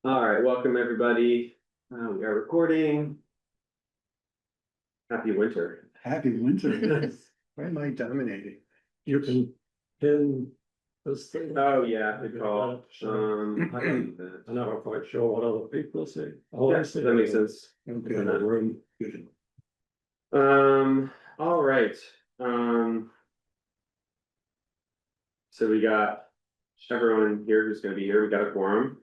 All right, welcome everybody. We are recording. Happy winter. Happy winter. Why am I dominating? You can pin this thing. Oh, yeah, good call. I'm not quite sure what other people see. Oh, I Yeah, see. that makes sense. Okay. In the room. Good. All right. So we got everyone here who's gonna be here. We got a quorum.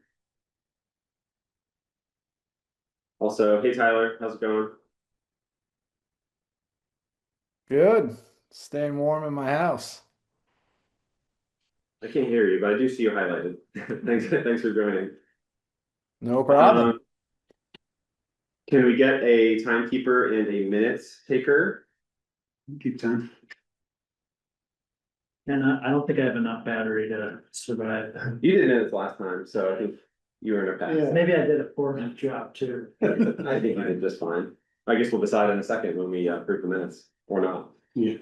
Also, hey Tyler, how's it going? Good. Staying warm in my house. I can't hear you, but I do see you highlighted. Thanks for joining. No problem. Can we get a timekeeper and a minutes taker? Keep time. And I don't think I have enough battery to survive. You did minutes last time, so I think you were in a pass. Yeah. Maybe I did a 4-minute job too. I think you did just fine. I guess we'll decide in a second when we approve the minutes or not. Yeah.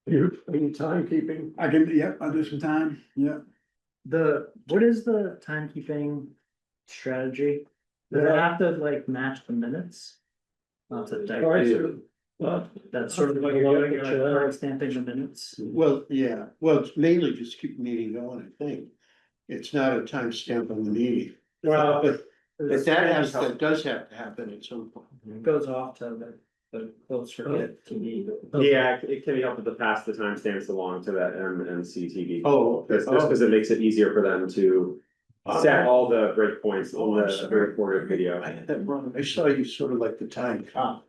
You, in timekeeping, I can, yep, I'll do some time. Yeah. What is the timekeeping strategy? Does it have to like match the minutes? That's a I see. technique. but That's sort of like Like you're the doing, chair. like stamping the minutes. Well, yeah, well, it's mainly just keep the meeting going, I think. It's not a timestamp on the meeting. Well, But that does have to happen at some point. It goes off to the closer to me. Yeah, it can be helpful to pass the timestamps along to that MCTV. Oh, Because it makes it easier for them to set all the breakpoints Oh, on I'm the sorry. recorded video. I had that wrong. I saw you sort of like the time cop.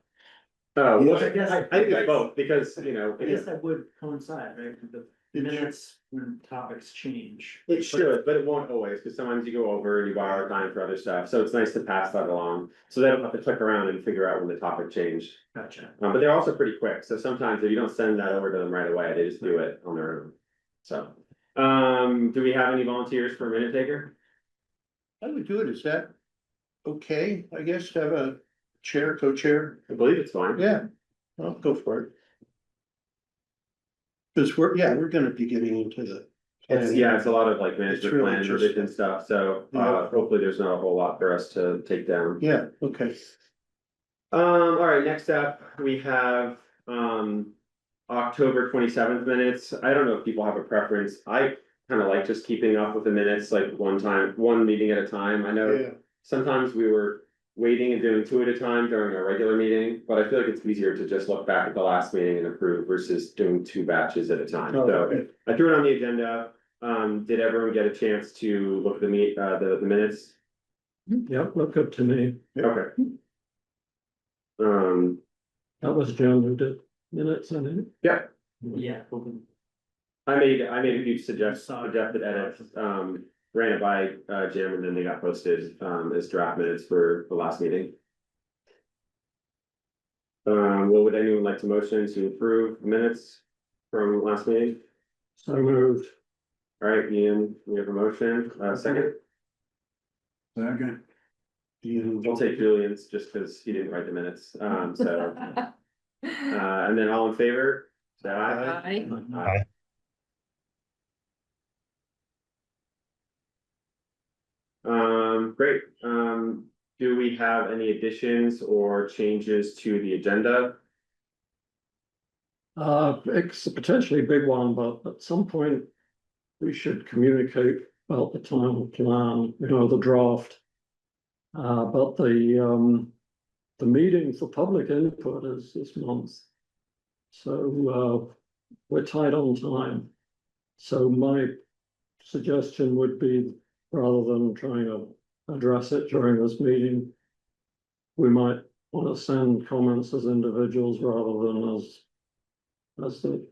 Oh, well, I guess- I think it's both, because, you know, I guess that would coincide, right, with the minutes when topics change. it should, but it won't always, because sometimes you go over and you borrow time for other stuff, so it's nice to pass that along. So they don't have to click around and figure out when the topic changed. Gotcha. But they're also pretty quick, so sometimes if you don't send that over to them right away, they just do it on their own. So, do we have any volunteers for a minute taker? I would do it. Is that okay? I guess to have a chair, co-chair? I believe it's fine. Yeah, I'll go for it. Because we're gonna be getting into the. It's a lot of like management It's really plan, just- revision stuff, so, Yeah. hopefully there's not a whole lot for us to take down. Yeah, okay. All right, next up, we have, October 27th minutes. I don't know if people have a preference. I kind of like just keeping up with the minutes, like one meeting at a time. I know Yeah, sometimes we were waiting and doing two at a time during a regular meeting, but I feel like it's easier to just look back at the last meeting and approve versus doing two batches at a time. Oh, So okay. I threw it on the agenda. Did everyone get a chance to look at the minutes? Yep, look good to me. Okay. Um, That was John who did minutes, I think. yeah, Yeah. I made a few suggested edits, ran it by Jim, and then they got posted as draft minutes for the last meeting. What would anyone like to motion to approve minutes from last meeting? So moved. All right, Ian, we have a motion, second. Okay. We'll take Julian's just because he didn't write the minutes, so, and then all in favor, say aye. Aye. Great, do we have any additions or changes to the agenda? It's a potentially big one, but at some point. We should communicate about the time plan, the draft. But the meeting for public input is this month. So, we're tight on time. So my suggestion would be, rather than trying to address it during this meeting, we might want to send comments as individuals rather than as the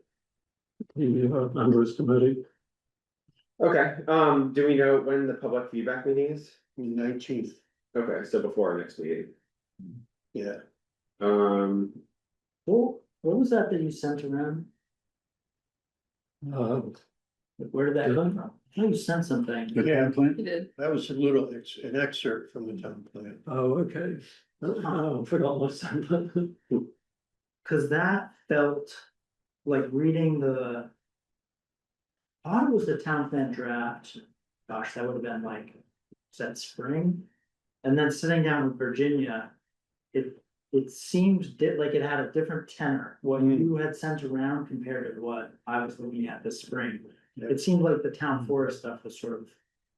Andrews committee. Okay, do we know when the public feedback meeting is? 19th, Okay, so before our next meeting. yeah. What was that you sent around? Where did that Did I? come from? I know you sent something. The town plan? You did. That was it's an excerpt from the town plan. Oh, okay. I forgot what I said. Cause that felt like reading the. I thought it was the town plan draft. Gosh, that would have been like said spring. And then sitting down with Virginia, it seemed like it had a different tenor, what you had sent around compared to what I was looking at this spring. It seemed like the town forest stuff was sort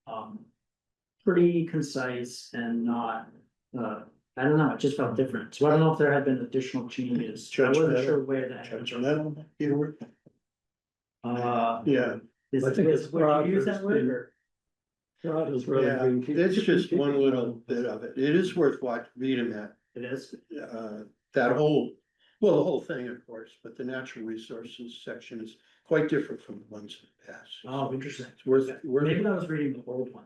of, pretty concise and not, I don't know, it just felt different. So I don't know if there had been additional changes. I wasn't Judgmental. sure where that. Judgmental, you were, Yeah. I think it's Would you use that word broad. or? God has really yeah, been. it's just one little bit of it. It is worth reading that. It is, That whole, well, the whole thing, of course, but the natural resources section is quite different from the ones in the past. oh, interesting. It's worth, Maybe I was reading the old one.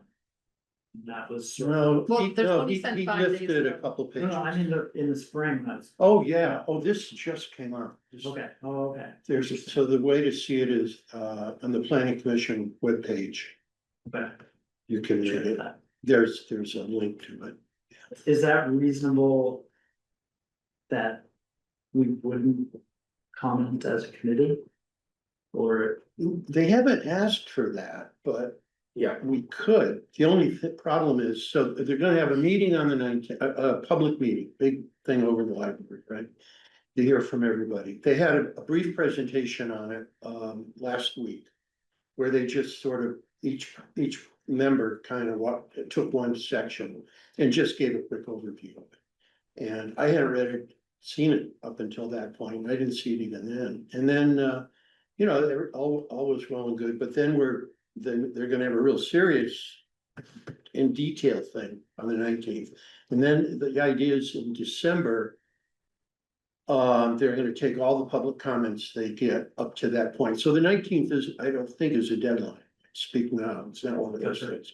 That was. sort of- no, Well, he, there's no, one he he sent he 5 days lifted a ago. couple No, pages. no, I mean, in the spring, that's, Oh, yeah, oh, this just came out. okay, oh, okay. There's, so the way to see it is, on the planning commission webpage, Okay. you can read it. There's a link to it. Is that reasonable? That we wouldn't comment as a committee? Or, They haven't asked for that, but Yeah, we could. The only problem is, so they're gonna have a meeting on the 19th, a public meeting, big thing over the library, right? To hear from everybody. They had a brief presentation on it, last week. Where they just sort of, each member kind of took one section and just gave a quick overview of it. And I hadn't read it, seen it up until that point. I didn't see it even then. And then, you know, they were all was well and good, but then they're gonna have a real serious in detail thing on the 19th. And then the idea is in December, they're gonna take all the public comments they get up to that point. So the 19th is, I don't think is a deadline. Speak now, it's not one of those Gotcha. things.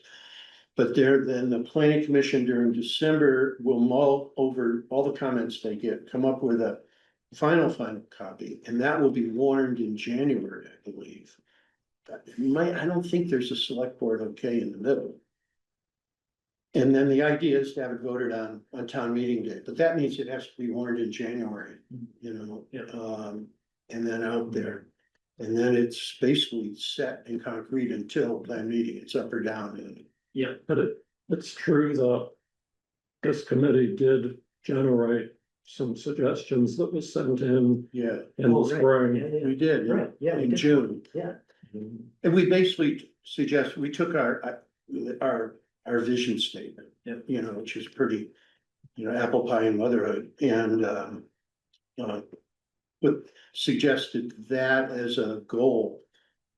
But then the planning commission during December will mull over all the comments they get, come up with a final copy, and that will be warned in January, I believe. I don't think there's a select board okay in the middle. And then the idea is to have it voted on town meeting day, but that means it has to be warned in January, you know? Yeah. And then out there. And then it's basically set in concrete until that meeting, it's up or down. And yeah, But it's true that this committee did generate some suggestions that was sent in yeah, the Oh, right. spring. Yeah, we did Right, yeah, we in did. June. yeah, And we basically suggest, we took our vision statement. Yep. You know, which is pretty, you know, apple pie and motherhood, and but suggested that as a goal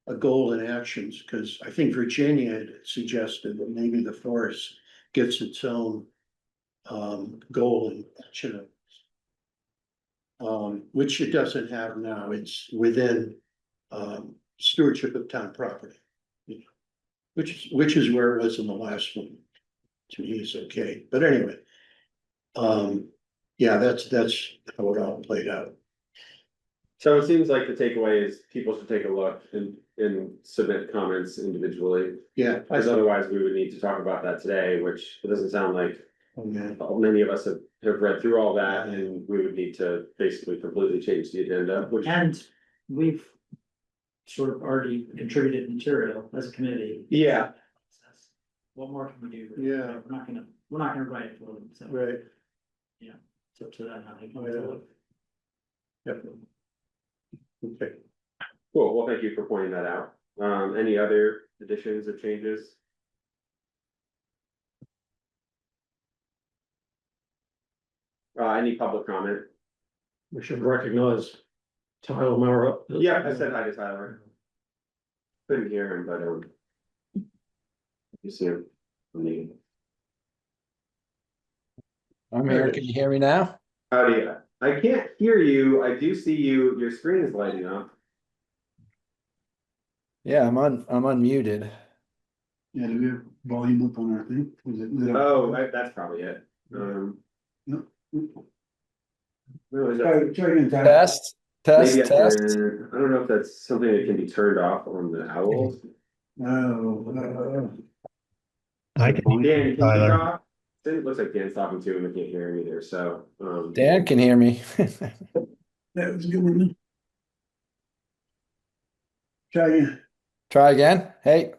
in actions, because I think Virginia had suggested that maybe the forest gets its own goal in action. Which it doesn't have now, it's within stewardship of town property. You know, which is where it was in the last one. To me, is okay, but anyway. Yeah, that's how it all played out. so it seems like the takeaway is people should take a look and submit comments individually. Yeah, I Because thought, otherwise we would need to talk about that today, which it doesn't sound like oh man, many of us have read through all that, and we would need to basically completely change the agenda, which. and we've sort of already contributed material as a committee. Yeah. What more can we do? Yeah. We're not gonna write it for them, so right, it's up to them how they. Yeah. yep. Okay, Cool, well, thank you for pointing that out. Any other additions or changes? Any public comment? We should recognize Tyler Merritt. Yeah, I said hi to Tyler. Couldn't hear him, but you see him. I'm here. Can you hear me now? Howdy, I can't hear you, I do see you, your screen is lighting up. Yeah, I'm unmuted. Yeah, do we have volume up on our thing? Was it? Oh, that's probably it. No. No, is that- Try again, Tyler. Test, maybe I test. can- I don't know if that's something that can be turned off on the owls. Oh, I can, Dan, can you Tyler. talk? It looks like Dan's talking to him, I can't hear him either, so, Dan can hear me. that was a good one. Try again. Try again. Hey,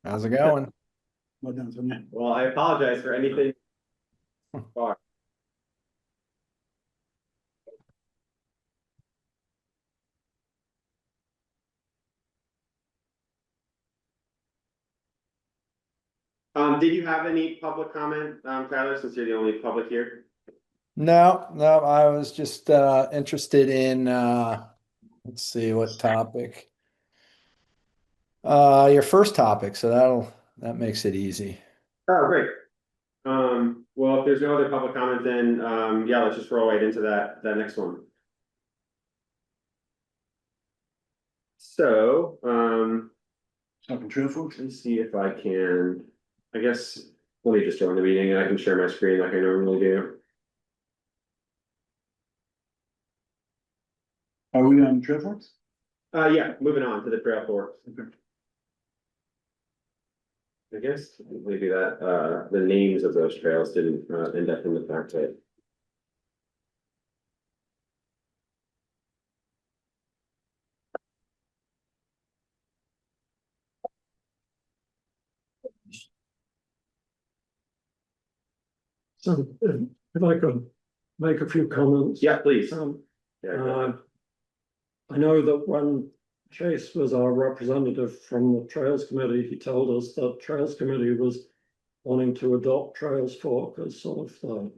how's it going? Well done, so, yeah. Well, I apologize for anything. Far. Did you have any public comment, Tyler, since you're the only public here? No, I was just interested in let's see what topic. Your first topic, so that makes it easy. Oh, great. Well, if there's no other public comment, then, yeah, let's just roll right into that next one. So, Talking trail folks. let's see if I can, I guess, let me just join the meeting and I can share my screen like I normally do. Are we on trail folks? Yeah, moving on to the trail forks. Okay. I guess maybe that, the names of those trails didn't, end up in the fact that. So if I could make a few comments. Yeah, please. Yeah, I know that when Chase was our representative from the Trails Committee, he told us that Trails Committee was wanting to adopt Trails Fork as sort of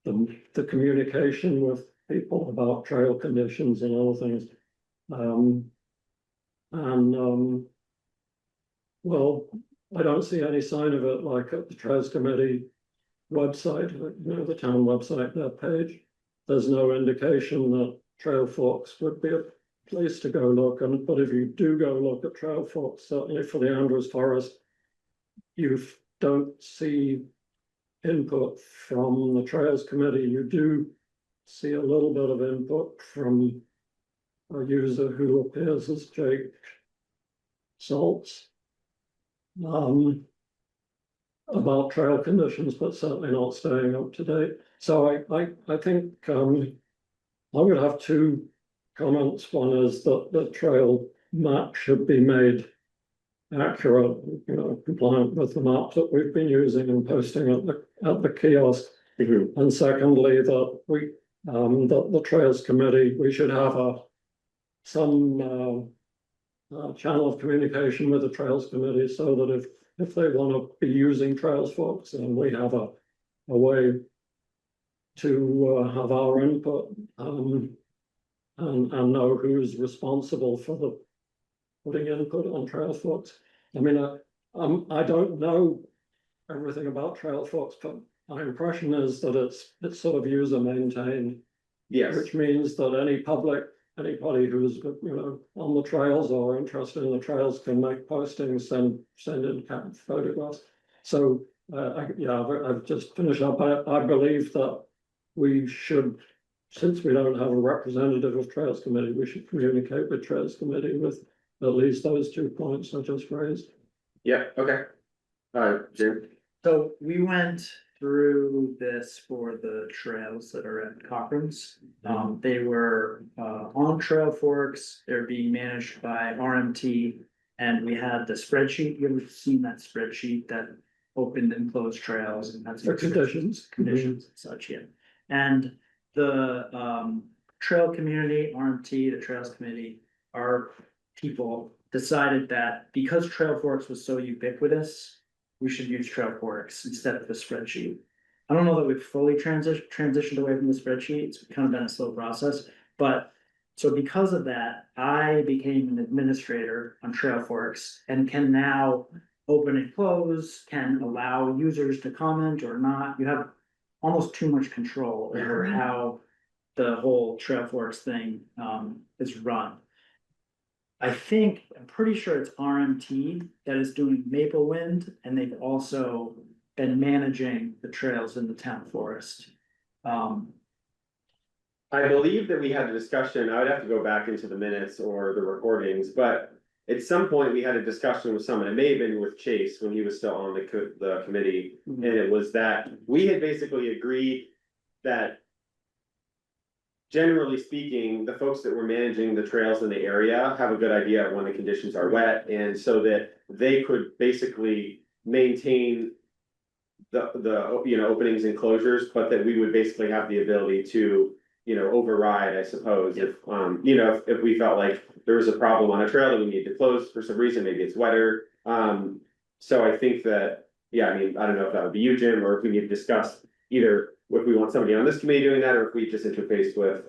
the communication with people about trail conditions and other things. Well, I don't see any sign of it like at the Trails Committee website, the town website, their page. There's no indication that Trail Forks would be a place to go look, but if you do go look at Trail Forks, certainly for the Andrews Forest, you don't see input from the Trails Committee. You do see a little bit of input from a user who appears as Jake Saltz about trail conditions, but certainly not staying up to date. So I think I would have two comments. One is that the trail map should be made accurate, compliant with the map that we've been using and posting at the kiosk. Mm-hmm. And secondly, that that the Trails Committee, we should have some channel of communication with the Trails Committee so that if they want to be using Trails Forks, then we have a way to have our input and know who's responsible for the putting input on Trail Forks. I mean, I don't know everything about Trail Forks, but my impression is that it's sort of user maintained. Yes. Which means that anybody who's on the trails or interested in the trails can make postings, send in photographs. So I've just finished up. I believe that we should, since we don't have a representative of Trails Committee, we should communicate with Trails Committee with at least those 2 points I just raised. Yeah, okay. Jim. So we went through this for the trails that are at Cochran's. They were on Trail Forks, they're being managed by RMT. And we had the spreadsheet, you ever seen that spreadsheet that opened and closed trails and that's For conditions. conditions and such, yeah. And the trail community, RMT, the Trails Committee, our people decided that because Trail Forks was so ubiquitous, we should use Trail Forks instead of the spreadsheet. I don't know that we've fully transitioned away from the spreadsheet. It's kind of been a slow process, but so because of that, I became an administrator on Trail Forks and can now open and close, can allow users to comment or not. You have almost too much control over how the whole Trail Forks thing is run. I'm pretty sure it's RMT that is doing Maple Wind, and they've also been managing the trails in the town forest. I believe that we had a discussion, I would have to go back into the minutes or the recordings, but at some point we had a discussion with someone, it may have been with Chase when he was still on the committee. Mhm. And it was that we had basically agreed that generally speaking, the folks that were managing the trails in the area have a good idea of when the conditions are wet, and so that they could basically maintain the, you know, openings and closures, but that we would basically have the ability to, you know, override, I suppose, if, you know, if we felt like there was a problem on a trail that we need to close for some reason, maybe it's wetter. So I think that, yeah, I mean, I don't know if that would be you, Jim, or if we need to discuss either if we want somebody on this committee doing that, or if we just interface with,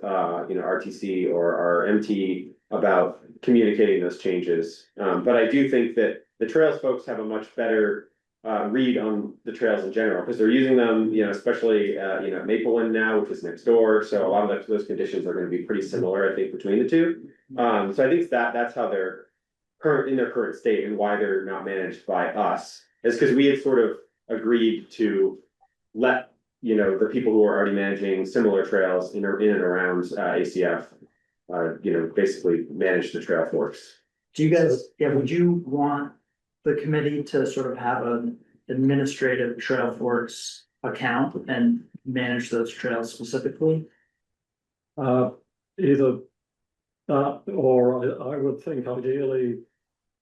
you know, RTC or our MT about communicating those changes. But I do think that the trails folks have a much better read on the trails in general, because they're using them, you know, especially, you know, Maplewood now, which is next door, so a lot of those conditions are gonna be pretty similar, I think, between the two. So I think that's how they're in their current state, and why they're not managed by us, is because we had sort of agreed to let, you know, the people who are already managing similar trails in and around, ACF, you know, basically manage the trail forks. Do you guys, yeah, would you want the committee to sort of have an administrative trail forks account and manage those trails specifically? Either that, or I would think ideally,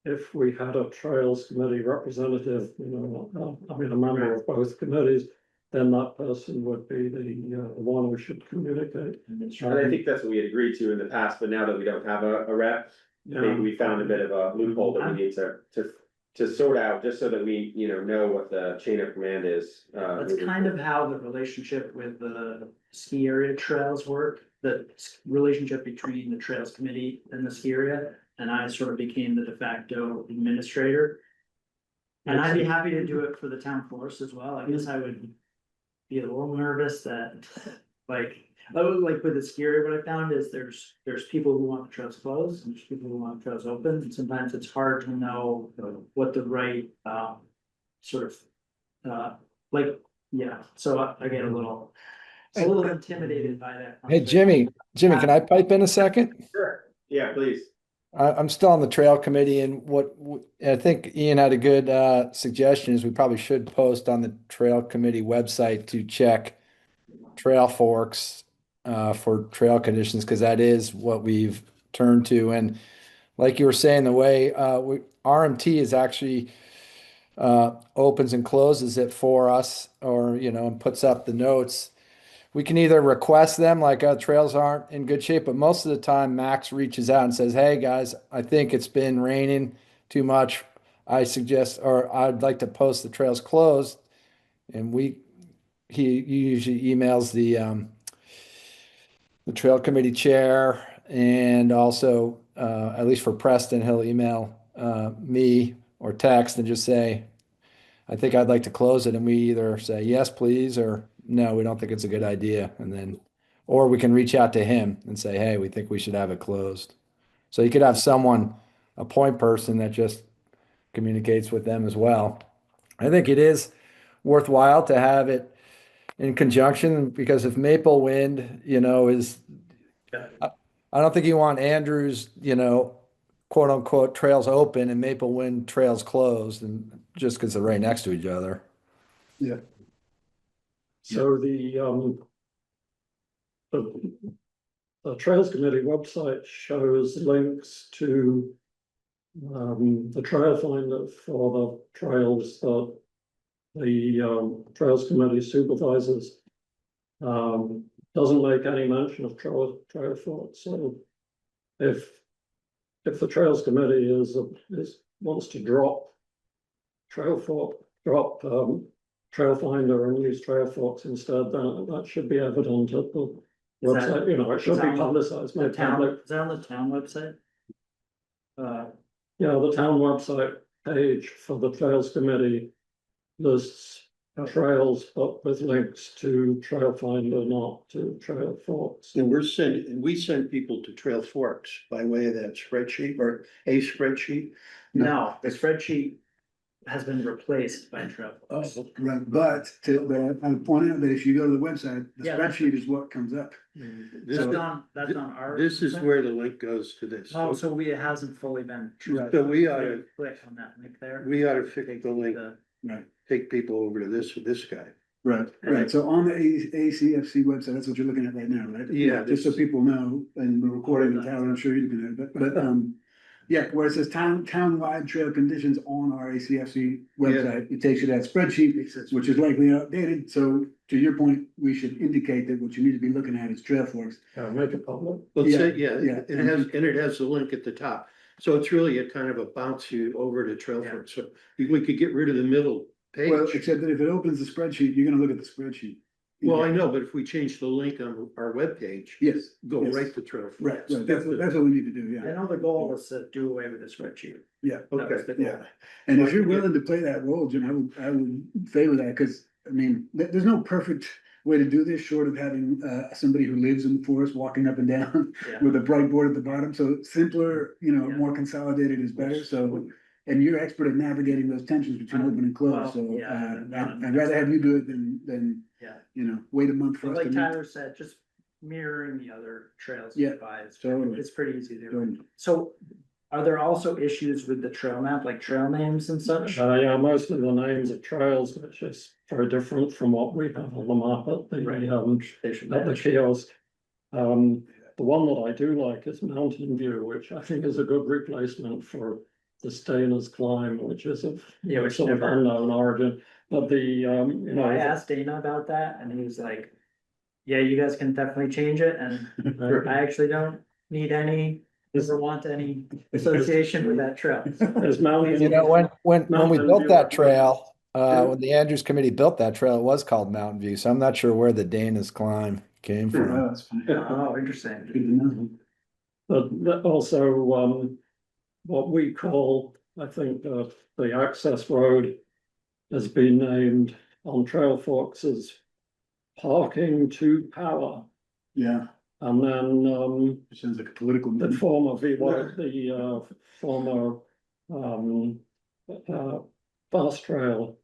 if we had a Trails Committee representative, you know, I mean, a member of both committees, then that person would be the one who should communicate. And I think that's what we had agreed to in the past, but now that we don't have a rep, maybe we found a bit of a loophole that we need to sort out, just so that we, you know what the chain of command is. That's kind of how the relationship with the ski area trails work, the relationship between the Trails Committee and the ski area, and I sort of became the de facto administrator. And I'd be happy to do it for the town forest as well. I guess I would be a little nervous that, like with the ski area, what I found is there's people who want the trails closed, and there's people who want the trails open, and sometimes it's hard to know what the right, sort of, like, yeah, so I get a little intimidated by that. Hey, Jimmy, can I pipe in a second? Sure, yeah, please. I'm still on the trail committee, and what I think Ian had a good suggestion is we probably should post on the trail committee website to check trail forks for trail conditions, because that is what we've turned to. And like you were saying, the way RMT is actually opens and closes it for us, or and puts up the notes. We can either request them, like trails aren't in good shape, but most of the time Max reaches out and says, hey guys, I think it's been raining too much. I suggest, or I'd like to post the trails closed. And he usually emails the trail committee chair, and also, at least for Preston, he'll email me or text and just say, I think I'd like to close it. And we either say, yes, please, or no, we don't think it's a good idea. And then, or we can reach out to him and say, hey, we think we should have it closed. So you could have someone, a point person that just communicates with them as well. I think it is worthwhile to have it in conjunction, because if Maple Wind, is, I don't think you want Andrews, quote unquote trails open and Maple Wind trails closed, and just because they're right next to each other. Yeah. So the Trails Committee website shows links to the trail finder for the trails that the Trails Committee supervises. Doesn't make any mention of trail forks. So if the Trails Committee wants to drop trail finder and use trail forks instead, then that should be evident at the website. It should be publicized. Is that on the town website? Yeah, the town website page for the Trails Committee lists trails, but with links to trail finder, not to trail forks. And we send people to Trail Forks by way of that spreadsheet, or a spreadsheet. No, the spreadsheet has been replaced by trail forks. Right, but I'm pointing out that if you go to the website, the Yeah, spreadsheet is what comes up. That's on our. This is website? where the link goes to this. Oh, so it hasn't fully been. Right. So we ought to, Click on that link there. fix the link, Right, take people over to this guy. right. So on the ACFC website, that's what you're looking at right now, right? Yeah. Just so people know, and we're recording the town, I'm sure you're looking at it, but Yeah, where it says townwide trail conditions on our ACFC website, it takes you to that spreadsheet, which is likely outdated, so to your point, we should indicate that what you need to be looking at is trail forks. Make it public. Let's say, Yeah, yeah, it has the link at the top. So it's really a kind of a bounce you over to Trailfork. So we could get rid of the middle Well, page. except that if it opens the spreadsheet, you're gonna look at the spreadsheet. Well, I know, but if we change the link on our webpage, Yes. go yes. right to Trailfork. Right, that's what we need to do, I yeah, know the goal was to do away with the spreadsheet. yeah. That was the goal. Yeah, and if you're willing to play that role, Jim, I would favor that, cause I mean, there's no perfect way to do this, short of having somebody who lives in the forest walking up and down Yeah. with a bright board at the bottom, so simpler, Yeah. more consolidated is better, so. And you're expert at navigating those tensions between open and close, so Well, yeah, I'd rather have you do it than, Yeah. wait a month for But us like to meet. Tyler said, just mirroring the other trails Yeah, nearby, totally. it's pretty easy to do. Totally. So are there also issues with the trail map, like trail names and such? Yeah, most of the names of trails, which is very different from what we have on the map Right. They should at the match. kiosk. The one that I do like is Mountain View, which I think is a good replacement for the Stainer's Climb, which is of Yeah, which sort of never- unknown origin. But I asked Dana about that and he was like, yeah, you guys can definitely change it and I actually don't need any, ever want any association with that trail. there's Mountain. You know, when we Mountain built View. that trail, when the Andrews Committee built that trail, it was called Mountain View, so I'm not sure where the Dana's Climb came Oh, from. that's fine. Oh, interesting. Good to know. But also, what we call, I think, the access road has been named on Trail Forks as parking to power. Yeah, And then, it sounds like a political. the move. former former, fast trail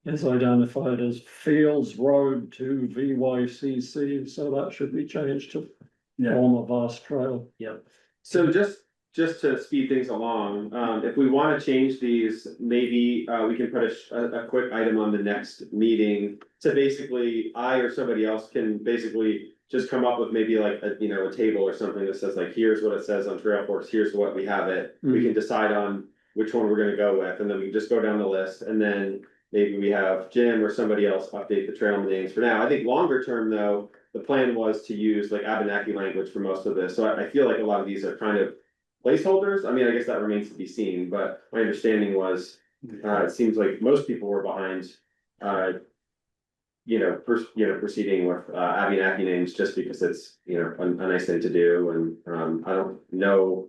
is identified as Fields Road to VYCC, so that should be changed to Yeah. former vast trail. Yep. So just to speed things along, if we wanna change these, maybe, we can put a quick item on the next meeting. To basically, I or somebody else can basically just come up with maybe like a table or something that says like, here's what it says on Trail Forks, here's what we have it. We can decide on which one we're gonna go with, and then we just go down the list, and then maybe we have Jim or somebody else update the trail names for now. I think longer term though, the plan was to use like Abenaki language for most of this, so I feel like a lot of these are kind of placeholders. I mean, I guess that remains to be seen, but my understanding was, it seems like most people were behind, proceeding with, Abenaki names just because it's, a nice thing to do, and, I don't know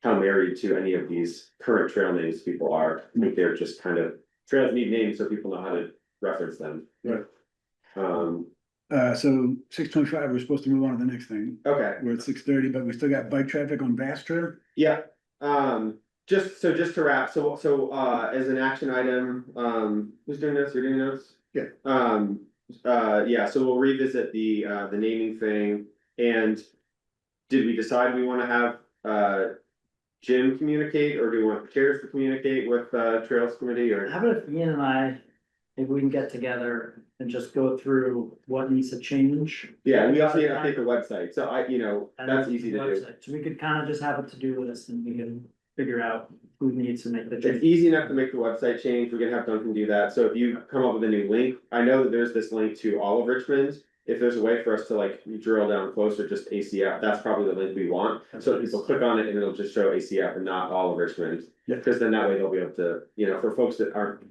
how married to any of these current trail names people are. I think they're just kind of, trails need names so people know how to reference them. Right. Um, So 6:25, we're supposed to move on to the next thing. okay. We're at 6:30, but we still got bike traffic on Bass Trail. Yeah, just to wrap, so as an action item, who's doing this, you're doing this? Yeah. Yeah, so we'll revisit the naming thing, and did we decide we wanna have, Jim communicate, or do we want the chairs to communicate with, Trails Committee, or? How about if Ian and I, if we can get together and just go through what needs to change? Yeah, we also need to update the website, so and that's easy to do. website. So we could kind of just have a to-do list and we can figure out who needs to make the It's change. easy enough to make the website change, we're gonna have Duncan do that, so if you come up with a new link, I know that there's this link to all of Richmond. If there's a way for us to like drill down closer, just ACF, that's probably the link we want, so people click on it and it'll just show ACF and not all of Richmond. Yeah. Cause then that way they'll be able to, for folks that aren't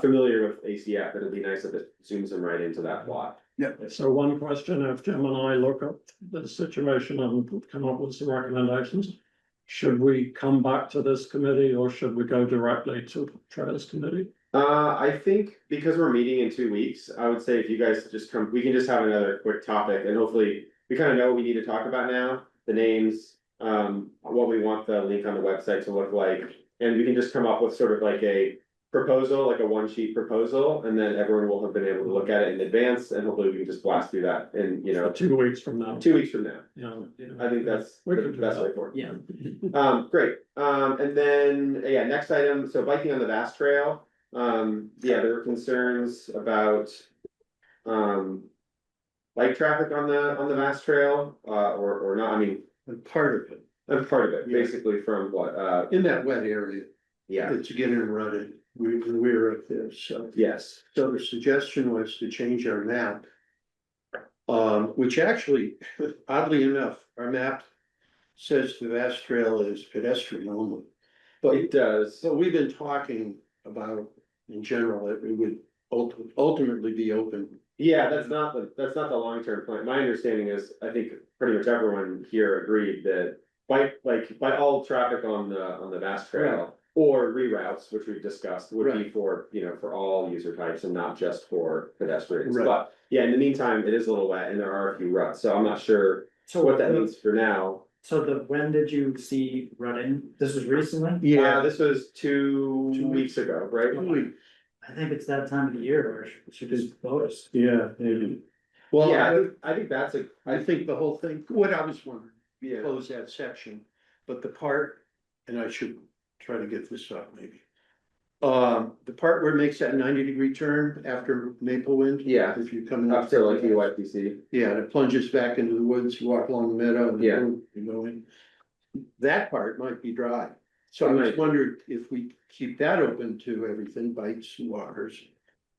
familiar with ACF, it'll be nice if it zooms them right into that plot. So one question, if Jim and I look up the situation and come up with some recommendations, should we come back to this committee or should we go directly to Trails Committee? I think because we're meeting in 2 weeks, I would say if you guys just come, we can just have another quick topic, and hopefully we kind of know what we need to talk about now, the names, what we want the link on the website to look like, and we can just come up with sort of like a proposal, like a one-sheet proposal, and then everyone will have been able to look at it in advance, and hopefully we can just blast through that in, 2 weeks from now. 2 weeks from now. Yeah. I think that's We the can do best that. way forward. Yeah. Great, and then, next item, so biking on the Vast Trail. There were concerns about, bike traffic on the Vast Trail, or not, I mean, Part of it. That's part of it, basically from what, In that wet area, yeah, it's getting rutted, we were up there, so. yes. So the suggestion was to change our map. Which actually, oddly enough, our map says the vast trail is pedestrian only. But, It does. so we've been talking about, in general, that we would ultimately be open. Yeah, that's not the long-term plan. My understanding is, I think pretty much everyone here agreed that by all traffic on the Bass Trail. Or reroutes, which we've discussed, would be Right. for, for all user types and not just for pedestrians. Right. But, yeah, in the meantime, it is a little wet and there are a few ruts, so I'm not sure So what that means for now. So when did you see rutting? This was recently? This was 2 weeks ago, right? I think it's that time of the year where it should just notice. Yeah, maybe. Well, Yeah, I think that's I think the whole thing, what I was wondering, yeah, close that section, but the part, and I should try to get this up maybe. The part where it makes that 90-degree turn after Maple Wind. Yeah. If you come. up to like UYPC. Yeah, and it plunges back into the woods, you walk along the meadow and Yeah. boom, you go in. That part might be dry. So I was Right. wondering if we keep that open to everything, bikes, walkers.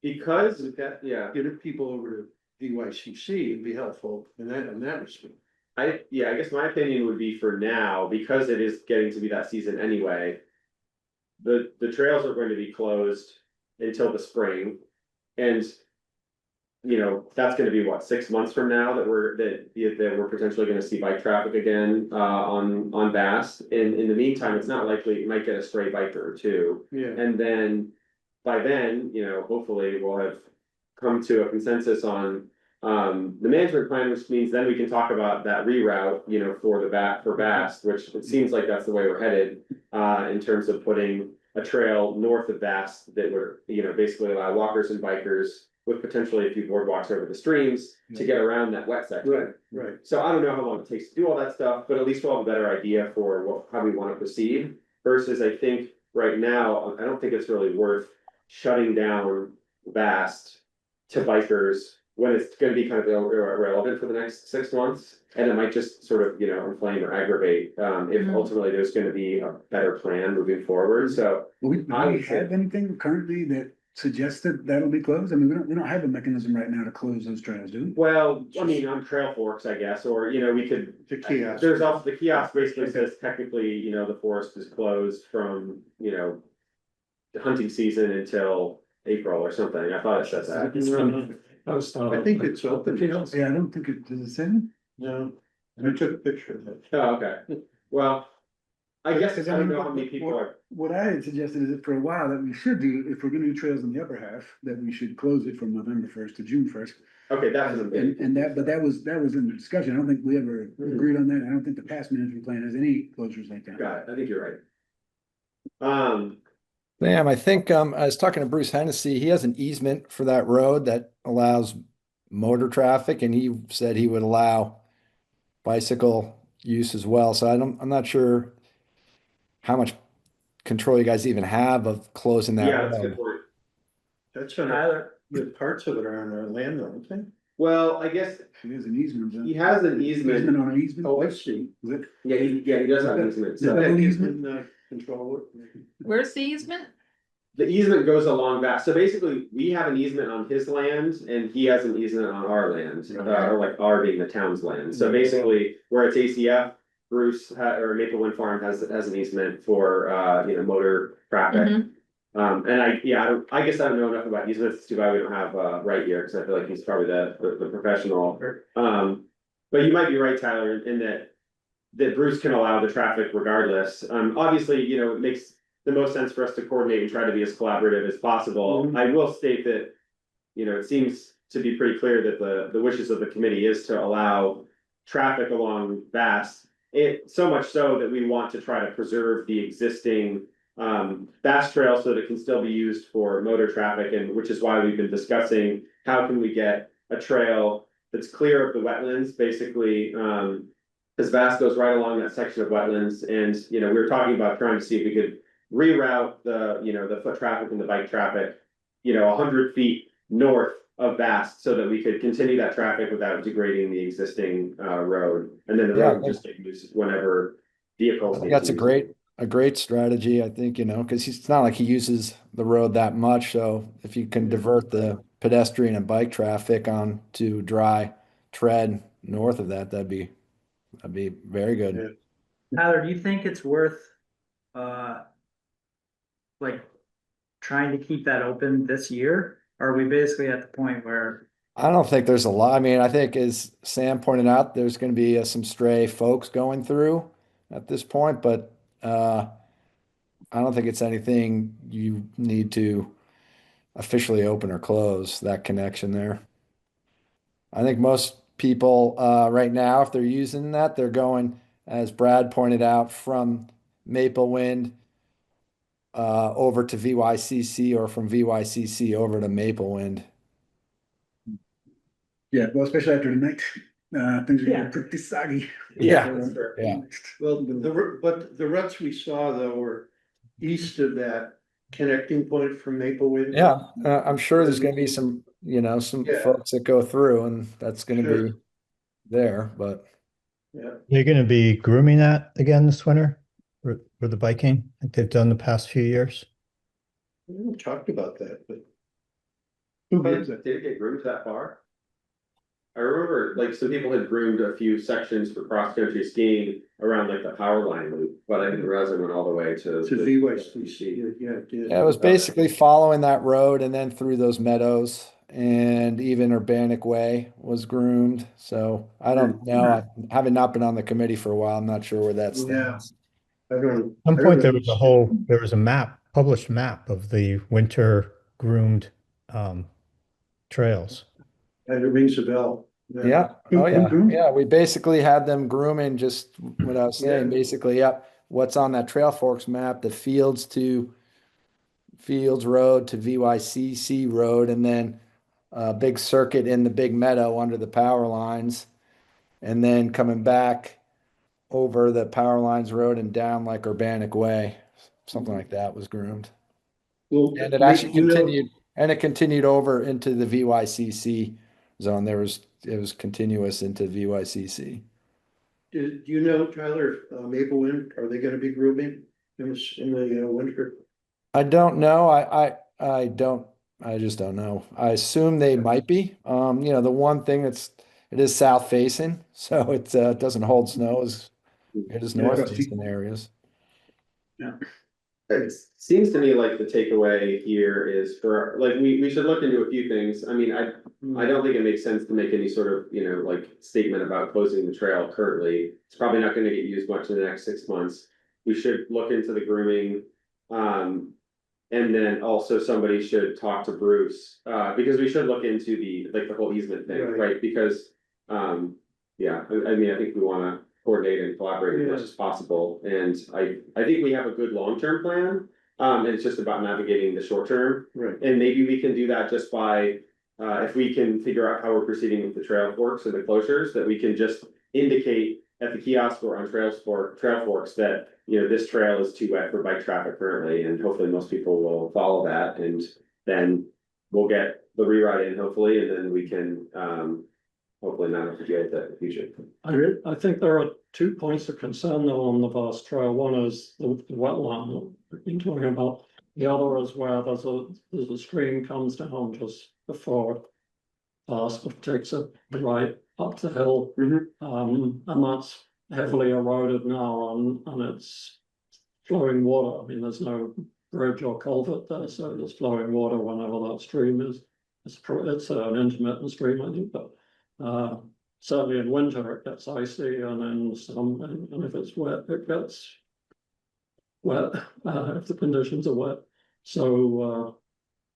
Because, With that, yeah, get people over to DYCC would be helpful in that respect. I guess my opinion would be for now, because it is getting to be that season anyway. The trails are going to be closed until the spring. And. That's gonna be what, 6 months from now that we're potentially gonna see bike traffic again, on Bass. In the meantime, it's not likely, you might get a stray biker or two. Yeah. And then, by then, hopefully we'll have come to a consensus on. The management plan, which means then we can talk about that reroute, for Bass, which it seems like that's the way we're headed. In terms of putting a trail north of Bass that would, basically allow walkers and bikers. With potentially a few boardwalks over the streams to get around that wet section. Right. So I don't know how long it takes to do all that stuff, but at least we'll have a better idea for how we wanna proceed. Versus I think right now, I don't think it's really worth shutting down Vast to bikers. When it's gonna be kind of irrelevant for the next 6 months, and it might just sort of, inflame or aggravate, if ultimately there's gonna be a better plan moving forward, so. Do we I would say- have anything currently that suggests that that'll be closed? I mean, we don't have a mechanism right now to close those trails, do we? Well, I mean, on Trail Forks, I guess, or, we could. The kiosk. There's also, the kiosk basically says technically, the forest is closed from, the hunting season until April or something. I thought it said that. I think it's open. Yeah, I don't think it, does it say? that? No, I took a picture of it. Oh, okay. Well, I guess I Because I don't mean, know how many people are. What I had suggested is that for a while that we should do, if we're gonna do trails in the upper half, that we should close it from November 1st to June 1st. Okay, that was a bit. And that was in the discussion. I don't think we ever agreed on that. I don't think the past management plan has any closures like that. Got it. I think you're right. Sam, I think, I was talking to Bruce Hennessy, he has an easement for that road that allows motor traffic, and he said he would allow bicycle use as well, so I'm not sure how much control you guys even have of closing that Yeah, that's a road. good point. That's on our, Tyler, the parts of it are on our land, aren't they? Well, I guess He has an easement. he has an easement. Easement on an easement? Oh, I see. Is it? Yeah, he does have an easement. Is So that an You easement? can, control it. Where's the easement? the easement goes along that. So basically, we have an easement on his land and he has an easement on our land, or like our being the town's land. So basically, where it's ACF, Bruce or Maple Wind Farm has an easement for motor traffic. Mhm. And I guess I don't know enough about easements. It's too bad we don't have right here, because I feel like he's probably the professional. But you might be right, Tyler, in that Bruce can allow the traffic regardless. Obviously, it makes the most sense for us to coordinate and try to be as collaborative as possible. I will state that, it seems to be pretty clear that the wishes of the committee is to allow traffic along Bass. So much so that we want to try to preserve the existing Bass Trail so that it can still be used for motor traffic, and which is why we've been discussing how can we get a trail that's clear of the wetlands, basically, as Bass goes right along that section of wetlands, and we were talking about trying to see if we could reroute the foot traffic and the bike traffic, 100 feet north of Bass, so that we could continue that traffic without degrading the existing road, and then the road would just get used whenever vehicles. I think that's a great strategy, I think, because it's not like he uses the road that much, so if you can divert the pedestrian and bike traffic on to dry tread north of that, that'd be very good. Tyler, do you think it's worth, uh, like, trying to keep that open this year? Or are we basically at the point where, I don't think there's a lot. I mean, I think as Sam pointed out, there's going to be some stray folks going through at this point, but I don't think it's anything you need to officially open or close that connection there. I think most people right now, if they're using that, they're going, as Brad pointed out, from Maple Wind over to VYCC or from VYCC over to Maple Wind. Yeah, well, especially after tonight, things are Yeah. getting pretty soggy. Yeah, that's fair. yeah. Well, but the ruts we saw though were east of that connecting point from Maplewood. Yeah, I'm sure there's going to be some, some Yeah. folks that go through and that's going to be Sure. there, but Yeah, You're gonna be grooming that again this winter for the biking like they've done the past few years? we haven't talked about that, but Did it get groomed that far? I remember like some people had groomed a few sections for cross-country skiing around like the power line loop, but I didn't realize it went all the way to. to VYCC, yeah, it did. yeah, it was basically following that road and then through those meadows and even Urbanic Way was groomed. So I don't know. I haven't not been on the committee for a while. I'm not sure where that Yeah. stands. I don't. At some I point, don't there was a map, published map of the winter groomed trails. And it rings a bell. Yeah. Oh, yeah. Yeah. We basically had them grooming just what I was saying. Yeah. Basically, yep. What's on that Trail Forks map, the Fields to Fields Road to VYCC Road, and then a big circuit in the big meadow under the power lines, and then coming back over the power lines road and down like Urbanic Way. Something like that was groomed. Well, And it actually continued over into the VYCC zone. It was continuous into VYCC. Do you know, Tyler, Maplewood, are they gonna be grooming in the winter? I don't know. I just don't know. I assume they might be. The one thing it is south facing, so it doesn't hold snow as good as Yeah, northeastern areas. It seems to me like the takeaway here is for, like, we should look into a few things. I mean, I don't think it makes sense to make any sort of, like statement about closing the trail currently. It's probably not gonna get used much in the next 6 months. We should look into the grooming. And then also somebody should talk to Bruce, because we should look into the whole easement thing, Right. right? Because, yeah, I mean, I think we wanna coordinate and collaborate as much as possible. And I think we have a good long-term plan. And it's just about navigating the short term. Right. And maybe we can do that just by, if we can figure out how we're proceeding with the trail forks and the closures, that we can just indicate at the kiosk or on trail forks that, this trail is too wet for bike traffic currently, and hopefully most people will follow that, and then we'll get the rewrite in hopefully, and then we can, hopefully not have to deal with that in the future. I think there are 2 points of concern though on the vast trail. One is the wetland we've been talking about. The other is where there's a stream comes down just before it takes a right up the hill. And that's heavily eroded now and it's flowing water. I mean, there's no bridge or culvert there, so there's flowing water whenever that stream is. It's an intermittent stream, I think, but certainly in winter it gets icy, and then and if it's wet, it gets wet if the conditions are wet. So